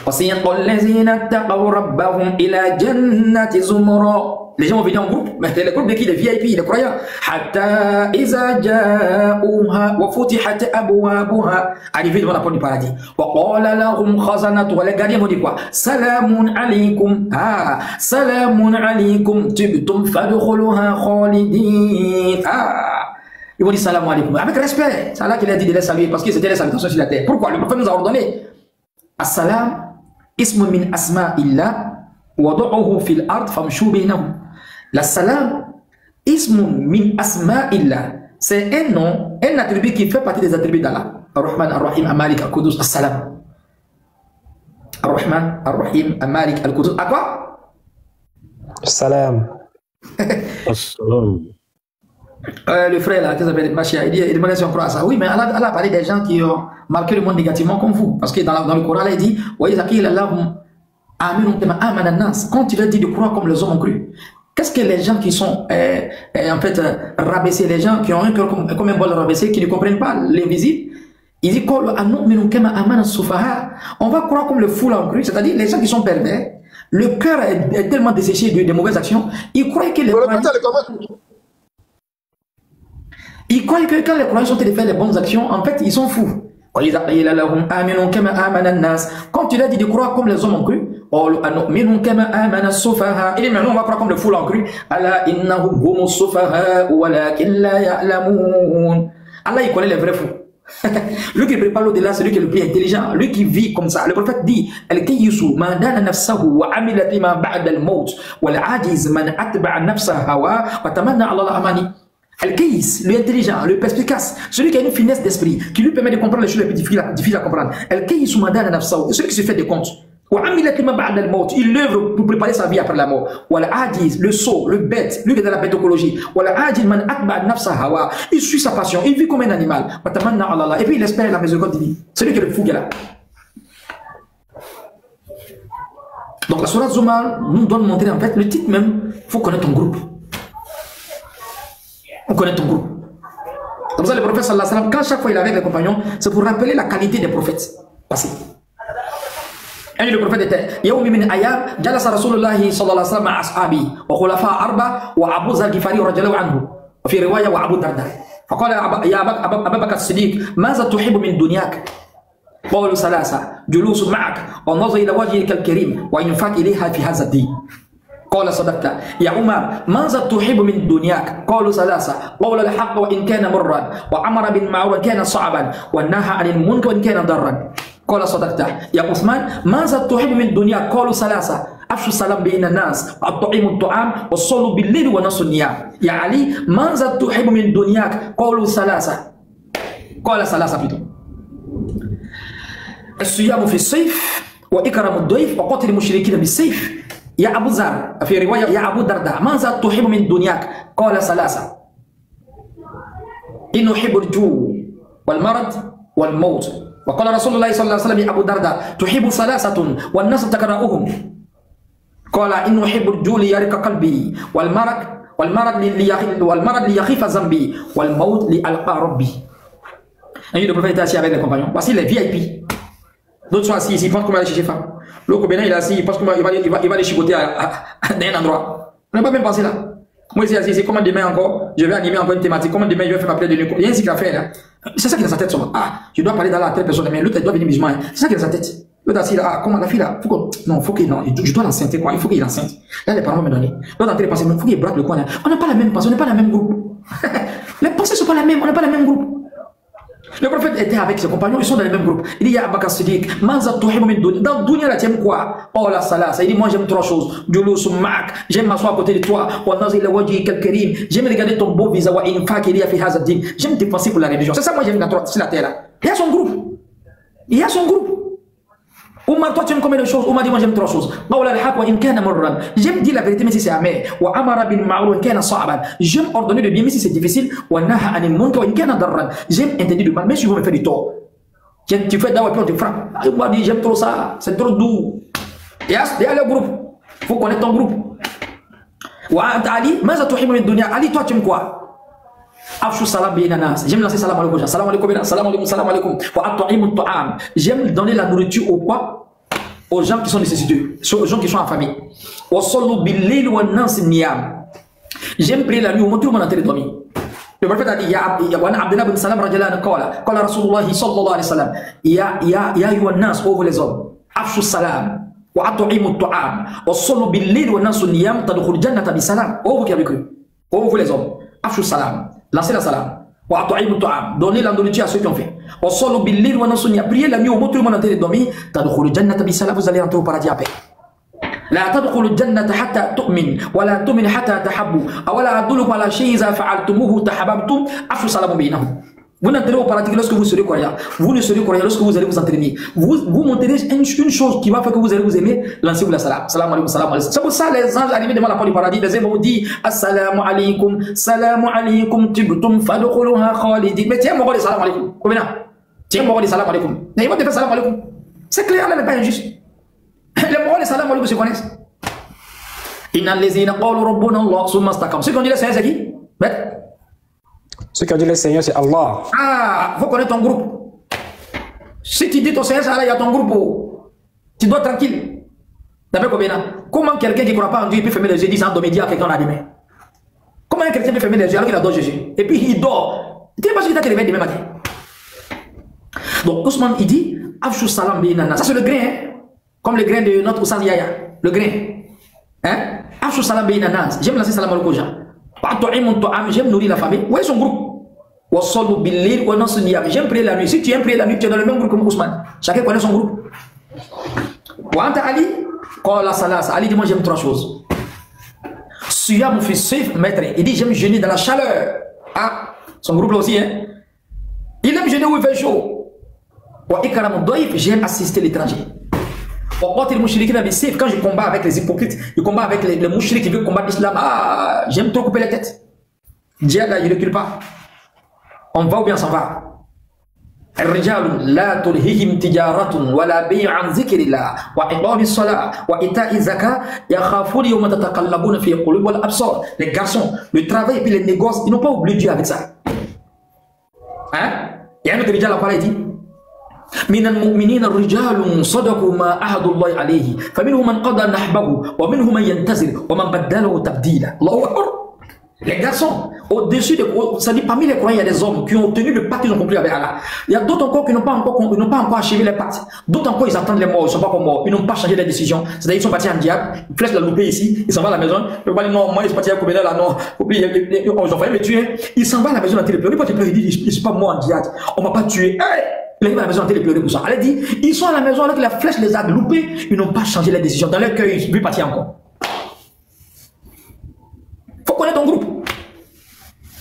وَسِيقَ الَّذِينَ اتَّقَوْا رَبَّهُمْ إِلَى جَنَّةِ زُمُرًا Les gens vont venir en groupe, mais les groupes de qui? Des VIP, des croyants. Hatta iza ja'uha wa futihat abwabuha. Arrivé devant la porte du paradis. Wa qala lahum khazanatuha. Les gardiens vont dire quoi? Salamun alaykum. Ah, salamun alaykum. Tibtum fadkhuluha khalidin. Ah. Ils vont dire salam alaykum. Avec respect. C'est là qu'il a dit de les saluer parce que c'était les salutations sur la terre. Pourquoi? Le prophète nous a ordonné. As-salam ismun min asma'illah. Wadu'uhu fil ard famshu bainahum. La salam, ismun min asma'illah. C'est un nom, un attribut qui fait partie des attributs d'Allah. Ar-Rahman, Ar-Rahim, Al-Malik, Al-Qudus, As-Salam. Ar-Rahman, Ar-Rahim, Al-Malik, Al-Qudus. À quoi? Salam. As-salam. Le frère là, qui s'appelle Machia, il demandait si on croit à ça. Oui, mais Allah a parlé des gens qui ont marqué le monde négativement comme vous. Parce que dans le Coran, il dit quand tu leur dis de croire comme les hommes ont cru. Qu'est-ce que les gens qui sont en fait rabaissés, les gens qui ont un cœur comme un bol rabaissé, qui ne comprennent pas l'invisible, ils disent on va croire comme le fou l'a cru, c'est-à-dire les gens qui sont pervers, le cœur est tellement desséché de mauvaises actions, ils croient que quand les croyants sont de faire les bonnes actions, en fait ils sont fous. Quand tu leur dis de croire comme les hommes ont cru, il dit maintenant on va croire comme le fou l'a cru. Allah il connaît les vrais fous. Lui qui prépare l'au-delà, c'est lui qui est le plus intelligent, lui qui vit comme ça. Le prophète dit Al-Kayyisu man dana nafsahu wa amila lima ba'da al-maut wal ajiz man atba'a nafsahu hawa wa tamanna ala al-amani. Al-Kayyis, l'intelligent, le perspicace, celui qui a une finesse d'esprit, qui lui permet de comprendre les choses les plus difficiles à comprendre. Al-Kayyisu man dana nafsahu, celui qui se fait des comptes. Il œuvre pour préparer sa vie après la mort. Le sot, le bête, lui qui est dans la bêtocologie. Il suit sa passion, il vit comme un animal. Et puis il espère la miséricorde divine. C'est lui qui est le fou qui est là. Donc la Sourate Zumar nous donne montrer en fait le titre même. Il faut connaître ton groupe. On connaît ton groupe. Comme ça le prophète sallallahu alayhi wa sallam, quand chaque fois il est avec les compagnons, c'est pour rappeler la qualité des prophètes passés. Et le prophète était يوم من أيام جلس رسول الله صلى الله عليه وسلم مع أصحابه وخلفاء أربعة وأبو ذر الغفاري رضي الله عنه وفي رواية وأبو الدرداء فقال يا أبا بكر الصديق ماذا تحب من دنياك؟ قالوا ثلاثة جلوس معك والنظر إلى وجهك الكريم وإنفاق إليها في هذا الدين. قال صدقت يا عمر ماذا تحب من دنياك؟ قالوا ثلاثة قول الحق وإن كان مرا وأمر بالمعروف وإن كان صعبا والنهى عن المنكر وإن كان ضرا. قال صدقت يا عثمان ماذا تحب من الدنيا؟ قالوا ثلاثة أفشوا السلام بين الناس وأطعموا الطعام والصلوا بالليل ونصوا النيام. يا علي ماذا تحب من دنياك؟ قالوا ثلاثة قال ثلاثة بدون الصيام في الصيف وإكرام الضيف وقتل المشركين بالسيف. يا أبو ذر في رواية يا أبو الدرداء ماذا تحب من دنياك؟ قال ثلاثة إن أحب الجوع والمرض والموت. وقال رسول الله صلى الله عليه وسلم يا أبو الدرداء تحب ثلاثة والناس تكرههم. قال إن أحب الجوع ليرق قلبي والمرض ليخيف ذنبي والموت لألقى ربي. Un jour, le prophète était assis avec les compagnons. Voici les VIP. D'autres sont assis ici, ils pensent qu'on va aller chercher femme. L'autre Bénin, il est assis, il pense qu'il va aller chicoter dans un endroit. On n'a pas même pensé là. Moi, ici, assis, comment demain encore, je vais animer encore une thématique. Comment demain, je vais faire ma prière de nuit. Il y a un cycle à faire là. C'est ça qui est dans sa tête. Je dois parler dans la telle personne, mais l'autre, elle doit venir musulman. C'est ça qui est dans sa tête. L'autre assis là, comment la fille là, faut qu'il je dois l'enceinte quoi. Il faut qu'il l'enceinte. Là, les parents vont me donner. L'autre en train de penser, il faut qu'il braque le coin là. On n'a pas la même pensée, on n'est pas la même groupe. Les pensées ne sont pas la même, on n'est pas la même groupe. Le prophète était avec ses compagnons, ils sont dans le même groupe. Il dit ya Abakar Siddiq, dans Dunya là, tu aimes quoi? Oh la salat, il dit moi j'aime trois choses. J'aime m'asseoir à côté de toi. J'aime regarder ton beau visage. J'aime dépenser pour la religion. C'est ça moi j'aime sur la terre là. Il y a son groupe. Il y a son groupe. Omar, toi tu aimes combien de choses? Omar dit moi j'aime trois choses. J'aime dire la vérité même si c'est amer. J'aime ordonner le bien même si c'est difficile. J'aime interdire le mal même si vous me faites du tort. Tu fais d'avoir et puis on te frappe. Omar dit j'aime trop ça, c'est trop doux. Il y a le groupe. Il faut connaître ton groupe. Ali, Ali, toi tu aimes quoi? J'aime lancer salam alaikum. Salam alaikum, salam alaikum, salam alaikum. J'aime donner la nourriture au quoi? aux gens qui sont nécessiteux, aux gens qui sont en famille. J'aime prier la nuit au moment où tout le monde est en train de dormir. Le prophète a dit, Abdullah bin Salam radiallahu anhu qala Rasulullah sallallahu alayhi wa sallam, ya ayyuhan nas, ô vous les hommes, afshu salam wa at'imu ta'am wa sallu bil layl wa nasu niyam tadkhul jannata bi salam. Ô vous qui avez cru, ô vous les hommes, afshu salam, lancez la salam. Wa at'imu ta'am, donnez la nourriture à ceux qui ont faim. Wa sallu bil layl wa nasu niyam, priez la nuit au moment où tout le monde est en train de dormir, tadkhul jannata bi salam, vous allez entrer au paradis à paix. لا تدخل الجنة حتى تؤمن ولا تؤمن حتى تحبوا أولا أدلكم على شيء إذا فعلتموه تحببتم أفشوا السلام بينهم. Vous n'entrez au paradis que lorsque vous serez croyant. Vous ne serez croyant lorsque vous allez vous entraîner. Vous montrez une chose qui va faire que vous allez vous aimer. Lancez-vous la salam. Salam alaikum, salam alaikum. C'est pour ça les anges arrivés devant la porte du paradis, les anges vont dire assalamu alaikum, tibtum fadkhuluha khalidin. Mais tiens, mon rôle, salam alaikum. Combien? Tiens, mon rôle, salam alaikum. Mais ils vont te faire salam alaikum. C'est clair, Allah n'est pas injuste. Les morales, salam alaikum se connaissent. Inna allazina qalu rabbuna Allah summa istaqamu. Ceux qui ont dit le Seigneur, c'est qui? Ceux qui ont dit le Seigneur, c'est Allah. Ah, il faut connaître ton groupe. Si tu dis ton Seigneur, c'est Allah, il y a ton groupe. Tu dois être tranquille. D'après combien? Comment quelqu'un qui ne croit pas en Dieu peut fermer les yeux et dire sans dormir, dire à quelqu'un on a demain? Comment un chrétien peut fermer les yeux alors qu'il adore Jésus? Et puis il dort. Tu ne sais pas si il t'a réveillé demain matin. Donc Ousmane, il dit Afshou salam binana. Ça, c'est le grain, hein? Comme le grain de notre Oussaz Yaya. Le grain. Hein? Afshou salam binana. J'aime lancer salam aux gens. J'aime nourrir la famille. Où est son groupe? J'aime prier la nuit. Si tu aimes prier la nuit, tu es dans le même groupe que Ousmane. Chacun connaît son groupe. Ali dit moi j'aime trois choses. Suyam fi sif maître. Il dit j'aime jeûner dans la chaleur. Ah, son groupe là aussi, hein. Il aime jeûner où il fait chaud. J'aime assister l'étranger. Quand je combats avec les hypocrites, je combats avec les mouchris qui veulent combattre l'islam. Ah, j'aime trop couper les têtes. Djihad là, il ne recule pas. On va ou bien s'en va. الرجال لا تلهيهم تجارة ولا بيع عن ذكر الله وإقام الصلاة وإيتاء الزكاة يخافون يوم تتقلبون في القلوب والأبصار. Les garçons, le travail et puis les négoces, ils n'ont pas oublié Dieu avec ça. Hein? Il y a un autre rijal à parler, il dit من المؤمنين الرجال صدقوا ما عهدوا الله عليه فمنهم من قضى نحبه ومنهم من ينتظر ومن بدله تبديلا. الله أكبر. Les garçons, au-dessus de, ça dit parmi les croyants, il y a des hommes qui ont obtenu le pacte qu'ils ont conclu avec Allah. Il y a d'autres encore qui n'ont pas encore achevé les pactes. D'autres encore, ils attendent les morts, ils ne sont pas comme morts. Ils n'ont pas changé les décisions. C'est-à-dire qu'ils sont partis en diable, ils flèchent la loupée ici, ils s'en vont à la maison. Ils vont dire non, moi, ils sont partis à Koubéda là, non. Ils ont failli me tuer. Ils s'en vont à la maison, ils pleurent. Ils disent, je ne suis pas moi en diable. On ne m'a pas tué. Ils arrivent à la maison, ils pleurent pour ça. Elle dit, ils sont à la maison alors que la flèche les a loupés. Ils n'ont pas changé les décisions. Dans leur cœur, ils veulent partir encore. Faut connaître ton groupe.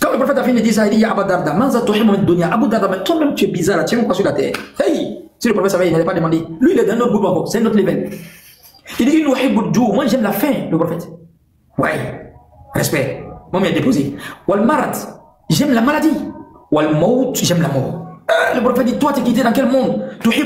Quand le prophète a fini de dire ça, il dit Abu Darda, Abu Darda, mais toi-même tu es bizarre, tu es quoi sur la terre? Hey! Si le prophète savait, il n'allait pas demander. Lui, il est dans notre groupe encore, c'est notre level. Il dit moi j'aime la faim, le prophète. Ouais, respect. Moi, il a déposé. Wal marat, j'aime la maladie. Wal maut, j'aime la mort. Le prophète dit toi, tu es quitté dans quel monde? Toi, tu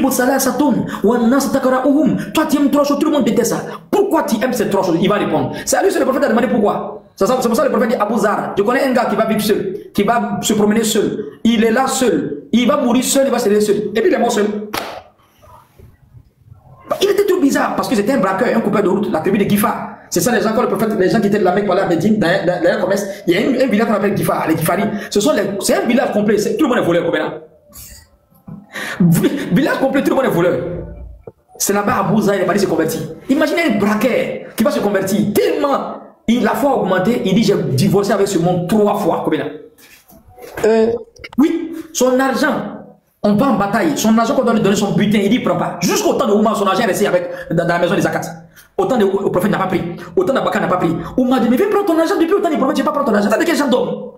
aimes trois choses, tout le monde déteste ça. Pourquoi tu aimes ces trois choses? Il va répondre. C'est à lui que le prophète a demandé pourquoi. C'est pour ça que le prophète dit Abu Zar, je connais un gars qui va vivre seul, qui va se promener seul. Il est là seul. Il va mourir seul, il va se lever seul. Et puis il est mort seul. Il était tout bizarre parce que c'était un braqueur, un coupeur de route, la tribu de Gifa. C'est ça les gens, quand le prophète, les gens qui étaient de la Mecque, par Médine, dans le commerce, il y a un village qu'on appelle Gifa, les Gifari. C'est un village complet, tout le monde est voleur, combien? Village complet, tout le monde est voleur. C'est là-bas Abu Zar, il est parti se convertir. Imaginez un braqueur qui va se convertir tellement. La foi a augmenté, il dit j'ai divorcé avec ce monde 3 fois. Combien? Oui, son argent, on va en bataille, son argent qu'on doit lui donner son butin, il dit il prend pas. Jusqu'au temps de Oumar, son argent est resté dans la maison des Zakat. Autant de le prophète n'a pas pris, autant d'Abakar n'a pas pris. Oumar dit mais viens prendre ton argent depuis autant du prophète, tu n'as pas prendre ton argent. Ça de quel genre d'homme?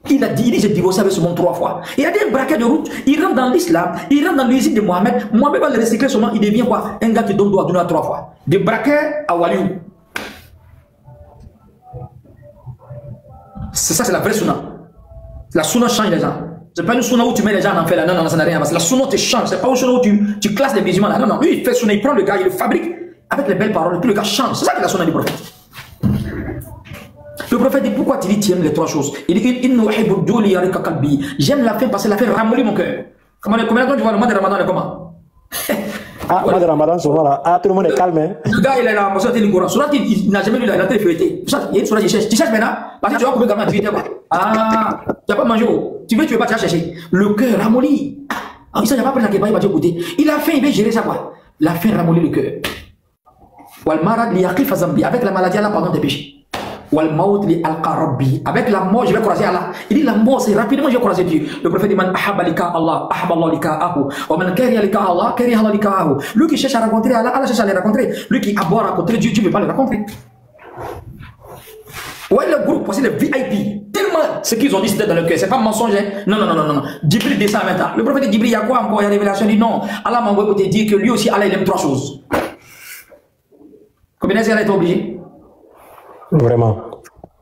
Il a dit j'ai divorcé avec ce monde 3 fois. Il a dit un braquet de route, il rentre dans l'islam, il rentre dans l'usine de Mohamed. Mohamed va le recycler seulement, il devient quoi? Un gars qui donne doigt à 3 fois. De braquet à Waliou. C'est ça, c'est la vraie sunna. La sunna change les gens. C'est pas une sunna où tu mets les gens en enfer là. Non, non, ça n'a rien à voir. La sunna te change. C'est pas une sunna où tu classes les musulmans là. Non, non. Lui, il fait sunna, il prend le gars, il le fabrique avec les belles paroles. Et puis le gars change. C'est ça que la sunna du prophète. Le prophète dit pourquoi tu dis tu aimes les 3 choses? Il dit j'aime la faim parce que la faim ramollit mon cœur. Combien de temps tu vois le mois de Ramadan comment? Ah, mois de Ramadan, souvent là. Ah, tout le monde est calme. Hein. Le gars, il est là, il Coran. Surat, il n'a jamais lu la télé feuilletée. Il y a une surat, il cherche. Tu cherches maintenant parce que tu vas couper gamin à 18 h. Ah, tu n'as pas mangé. Tu veux pas, tu vas chercher. Le cœur ramolli. Ah, il n'a pas pris la kéba, il va dire écouter. Il a faim, il veut gérer ça quoi. La faim ramollit le cœur. Avec la maladie, Allah pardonne tes péchés. Avec la mort, je vais croiser Allah. Il dit la mort, c'est rapidement, je vais croiser Dieu. Le prophète dit man ahabba lika Allah, ahabba Allah lika'ahu. Wa man kariha lika Allah, kariha Allah lika'ahu. Lui qui cherche à rencontrer Allah, Allah cherche à les rencontrer. Lui qui aboie à rencontrer Dieu, Dieu ne veut pas le rencontrer. Ouais, le groupe, c'est le VIP. Tellement ce qu'ils ont dit, c'était dans le cœur. C'est pas mensonge. Non. Djibril descend maintenant. Le prophète dit Djibril, il y a quoi encore? Il y a révélation. Il dit non. Allah m'a envoyé pour te dire que lui aussi, Allah, il aime 3 choses. Combien d'années est obligé? Vraiment.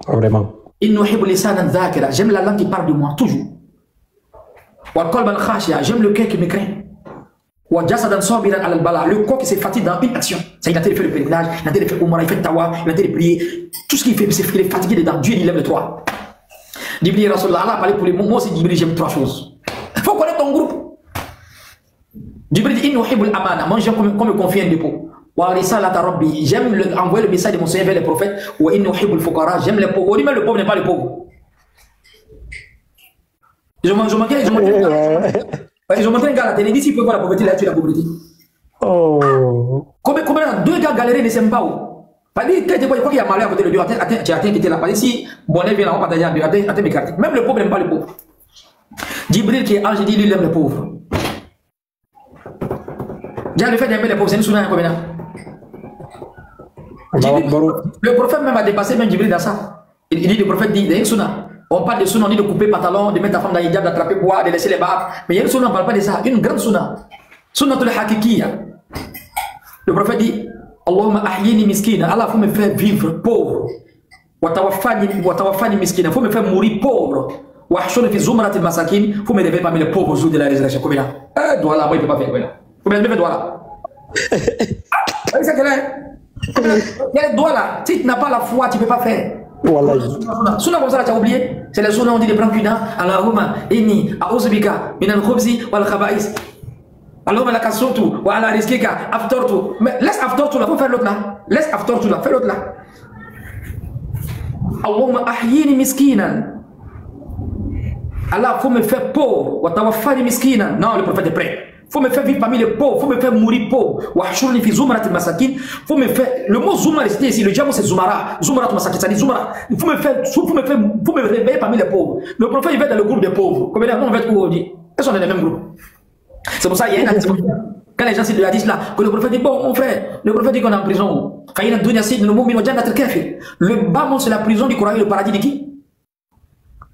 Vraiment. J'aime la langue qui parle de moi, toujours. J'aime le cœur qui me craint. Le corps qui se fatigue dans une action. Ça, il a fait le pèlerinage, il a fait le Oumara, il fait Tawa, il a prier. Tout ce qu'il fait, c'est qu'il est fatigué dedans. Dieu, il lève le 3. Djibril Rasulullah, Allah a parlé pour les mots. Moi aussi, Djibril, j'aime 3 choses. Il faut connaître ton groupe. Djibril dit moi, j'aime qu'on me confie un dépôt. J'aime envoyer le message de mon Seigneur vers les prophètes. J'aime les pauvres. Même le pauvre n'est pas le pauvre. Ils ont montré un gars à la télé. S'il peut voir la pauvreté, il a tué la pauvreté. Oh. Combien 2 gars galérés ne s'aiment pas où? Pas dit, quand tu vois qu'il y a malheur à côté de Dieu, tu as qui était là. Pas dit, si bonnet vient là, on partage à Dieu, attends m'écarter. Même le pauvre n'aime pas le pauvre. Djibril qui est ange, dit, lui, il aime les pauvres. Déjà, le fait d'aimer les pauvres, c'est une souveraine combien? Le prophète même a dépassé même Djibril dans ça. Il dit, le prophète dit, il y a une sunna. On parle de sunna, on dit de couper pantalon, de mettre ta femme dans l'hijab, d'attraper bois, de laisser les battre. Mais il y a une sunna, on ne parle pas de ça. Une grande sunna. Sunna tul hakikiya. Le prophète dit, Allahumma ahyini miskina. Allah, faut me faire vivre pauvre. Wa tawaffani miskina. Faut me faire mourir pauvre. Wa hshurni fi zumratil masakin. Faut me réveiller parmi les pauvres jours de la résurrection. Combien là? Doigt là, moi, il ne peut pas faire. Combien de doigts là? C'est que là. Il y a les doigts là. Si tu n'as pas la foi, tu ne peux pas faire. Voilà. Sunna comme ça, tu as oublié. C'est le sunna, on dit de prendre qu'une. Allahumma inni a'uzubika minal khubzi wal khaba'is. Allahumma laka surtu wa ala rizqika aftartu. Mais laisse aftartu là, faut faire l'autre là. Laisse aftartu là, fais l'autre là. Allahumma ahyini miskinan. Allah, faut me faire pauvre. Wa tawaffani miskinan. Non, le prophète est prêt. Faut me faire vivre parmi les pauvres, faut me faire mourir pauvre. Faut me faire. Le mot Zoumar est cité ici, le diable c'est Zoumara. Zoumara masakin, ça dit Zoumara. Faut me réveiller parmi les pauvres. Le prophète il va dans le groupe des pauvres. Combien de temps on va être où on dit? Ils sont dans le même groupe. C'est pour ça qu'il y a une activité. Quand les gens citent le hadith là, que le prophète dit bon mon frère, le prophète dit qu'on est en prison. Le bas monde c'est la prison du Coran et le paradis de qui?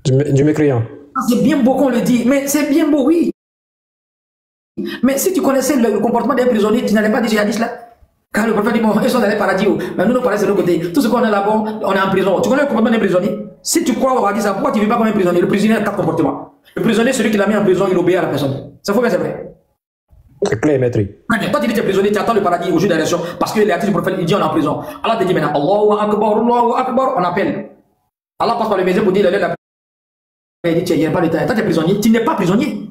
Du mécréant. C'est bien beau qu'on le dit, mais c'est bien beau, oui. Mais si tu connaissais le comportement des prisonniers, tu n'allais pas dire jihadiste là. Car le prophète dit bon, ils sont dans les paradis. Mais nous, nous paraissons de l'autre côté. Tout ce qu'on a là-bas, on est en prison. Tu connais le comportement des prisonniers? Si tu crois au hadith, pourquoi tu ne vis pas comme un prisonnier? Le prisonnier a 4 comportements. Le prisonnier, celui qui l'a mis en prison, il obéit à la personne. Ça faut bien, c'est vrai. C'est clair, maître. Toi, tu dis que tu es prisonnier, tu attends le paradis au jour de l'élection. Parce que les hadiths du prophète, il dit on est en prison. Allah te dit maintenant, Allahu Akbar, on appelle. Allah passe par le mesure pour dire, il dit, il n'y a pas de temps. Toi, tu es prisonnier, tu n'es pas prisonnier.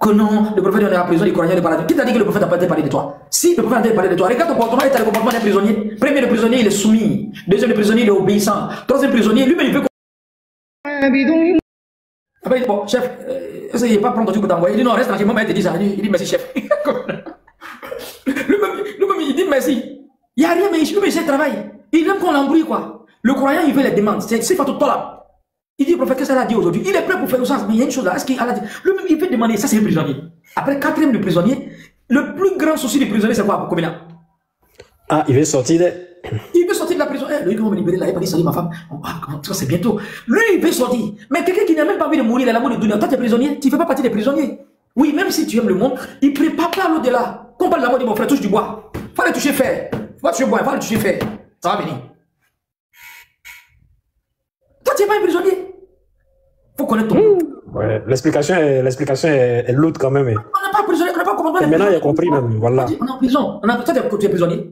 Que non, le prophète est en prison, il croyait le paradis. Qui t'a dit que le prophète n'a pas été parlé de toi? Si le prophète n'a pas parlé de toi, regarde ton comportement et le comportement des prisonniers. Premier, le prisonnier, il est soumis. Deuxième, le prisonnier, il est obéissant. Troisième, prisonnier, lui-même, il veut. Après, il dit, bon, chef, est-ce qu'il n'est pas prendre ton truc pour t'envoyer? Il dit, non, reste tranquille, moi, il te dit ça. Il dit, merci, chef. Lui-même, il dit, merci. Il n'y a rien, mais lui-même, il travaille. Il aime qu'on l'embrouille, quoi. Le croyant, il veut les demandes. C'est pas tout le temps là. Il dit, prophète, qu'est-ce qu'elle a dit aujourd'hui? Il est prêt pour faire ça, mais il y a une chose là. Est-ce qu'il a dit? Lui-même, il veut demander, ça c'est le prisonnier. Après, quatrième du prisonnier, le plus grand souci du prisonnier, c'est quoi? Combien? Ah, il veut sortir de... Il veut sortir de la prison. Lui, comment me libérer là? Il va dire, salut ma femme. Ça c'est bientôt. Lui, il veut sortir. Mais quelqu'un qui n'a même pas envie de mourir, il a l'amour de Dunia. Toi, tu es prisonnier. Tu ne fais pas partie des prisonniers. Oui, même si tu aimes le monde, il ne prépare pas l'au-delà. Quand on parle de l'amour de mon frère, touche du bois. Il faut aller toucher fer. Il faut toucher bois, il faut aller toucher fer. Ça va venir. Toi, tu n'es pas un prisonnier. Faut connaître ton groupe. Ouais, l'explication est lourde quand même. On n'a pas prisonnier, on n'a pas compris. Maintenant, il a compris même, voilà. On est en prison. Toi, tu es prisonnier.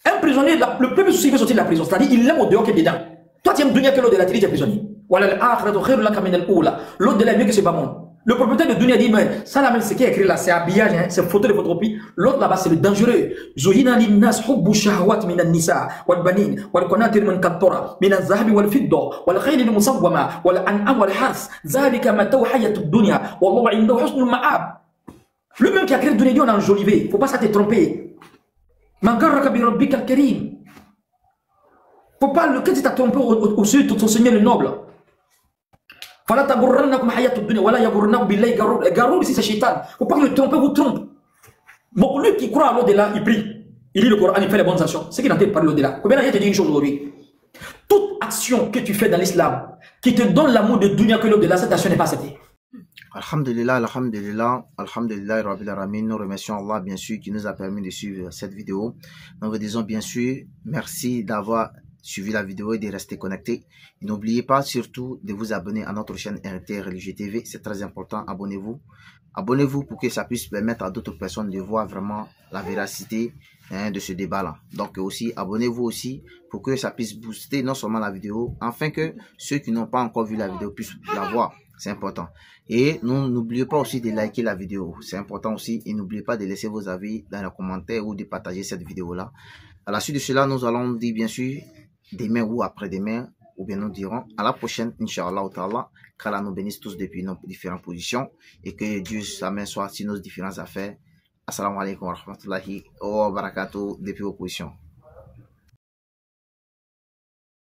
Un prisonnier, le premier souci, il veut sortir de la prison. C'est-à-dire, il l'aime au dehors qu'il est dedans. Toi, tu aimes Dunia que l'autre de la télé, tu es prisonnier. L'autre de la est mieux que ce bas monde. Le propriétaire de Dunia dit, mais ça là même, ce qui est écrit là, c'est habillage, hein, c'est photo de photocopie. L'autre là-bas, c'est le dangereux. Zuhina linnas hubbu shahawat min an-nisa wal banin wal qanatir min qatara min az-zahabi wal fidda wal khayl al-musawwama wal an'am wal hars zalika mataw hayat ad-dunya wallahu 'indahu husnul ma'ab. Le même qui a créé Dunia dit on a enjolivé. Faut pas ça te tromper. Man garraka bi rabbika al-karim. Faut pas le que tu t'as trompé au sujet de ton Seigneur le noble. Fala tagurrannakum hayatud dunya wala yagurrannakum billahi garur. Garur ici c'est Shaitan. Faut pas que le trompeur vous trompe. Bon, lui qui croit à l'au-delà, il prie. Il lit le Coran, il fait les bonnes actions. C'est qu'il n'entend pas l'au-delà. Combien d'années te dit une chose aujourd'hui? Toute action que tu fais dans l'islam, qui te donne l'amour de dunya que l'au-delà, cette action n'est pas acceptée. Alhamdulillah, alhamdulillah, alhamdulillah, Rabbil Alamin. Nous remercions Allah, bien sûr, qui nous a permis de suivre cette vidéo. Nous vous disons, bien sûr, merci d'avoir suivi la vidéo et de rester connecté. Et n'oubliez pas surtout de vous abonner à notre chaîne RT Religieux TV. C'est très important. Abonnez-vous. Abonnez-vous pour que ça puisse permettre à d'autres personnes de voir vraiment la véracité de ce débat-là. Donc aussi, abonnez-vous aussi pour que ça puisse booster non seulement la vidéo, afin que ceux qui n'ont pas encore vu la vidéo puissent la voir. C'est important. Et n'oubliez pas aussi de liker la vidéo. C'est important aussi. Et n'oubliez pas de laisser vos avis dans les commentaires ou de partager cette vidéo-là. À la suite de cela, nous allons dire bien sûr demain ou après-demain, ou bien nous dirons à la prochaine, Inch'Allah ta'ala, qu'Allah nous bénisse tous depuis nos différentes positions et que Dieu sa main soit sur nos différentes affaires. Assalamu alaikum wa rahmatullahi wa barakatuh depuis vos positions.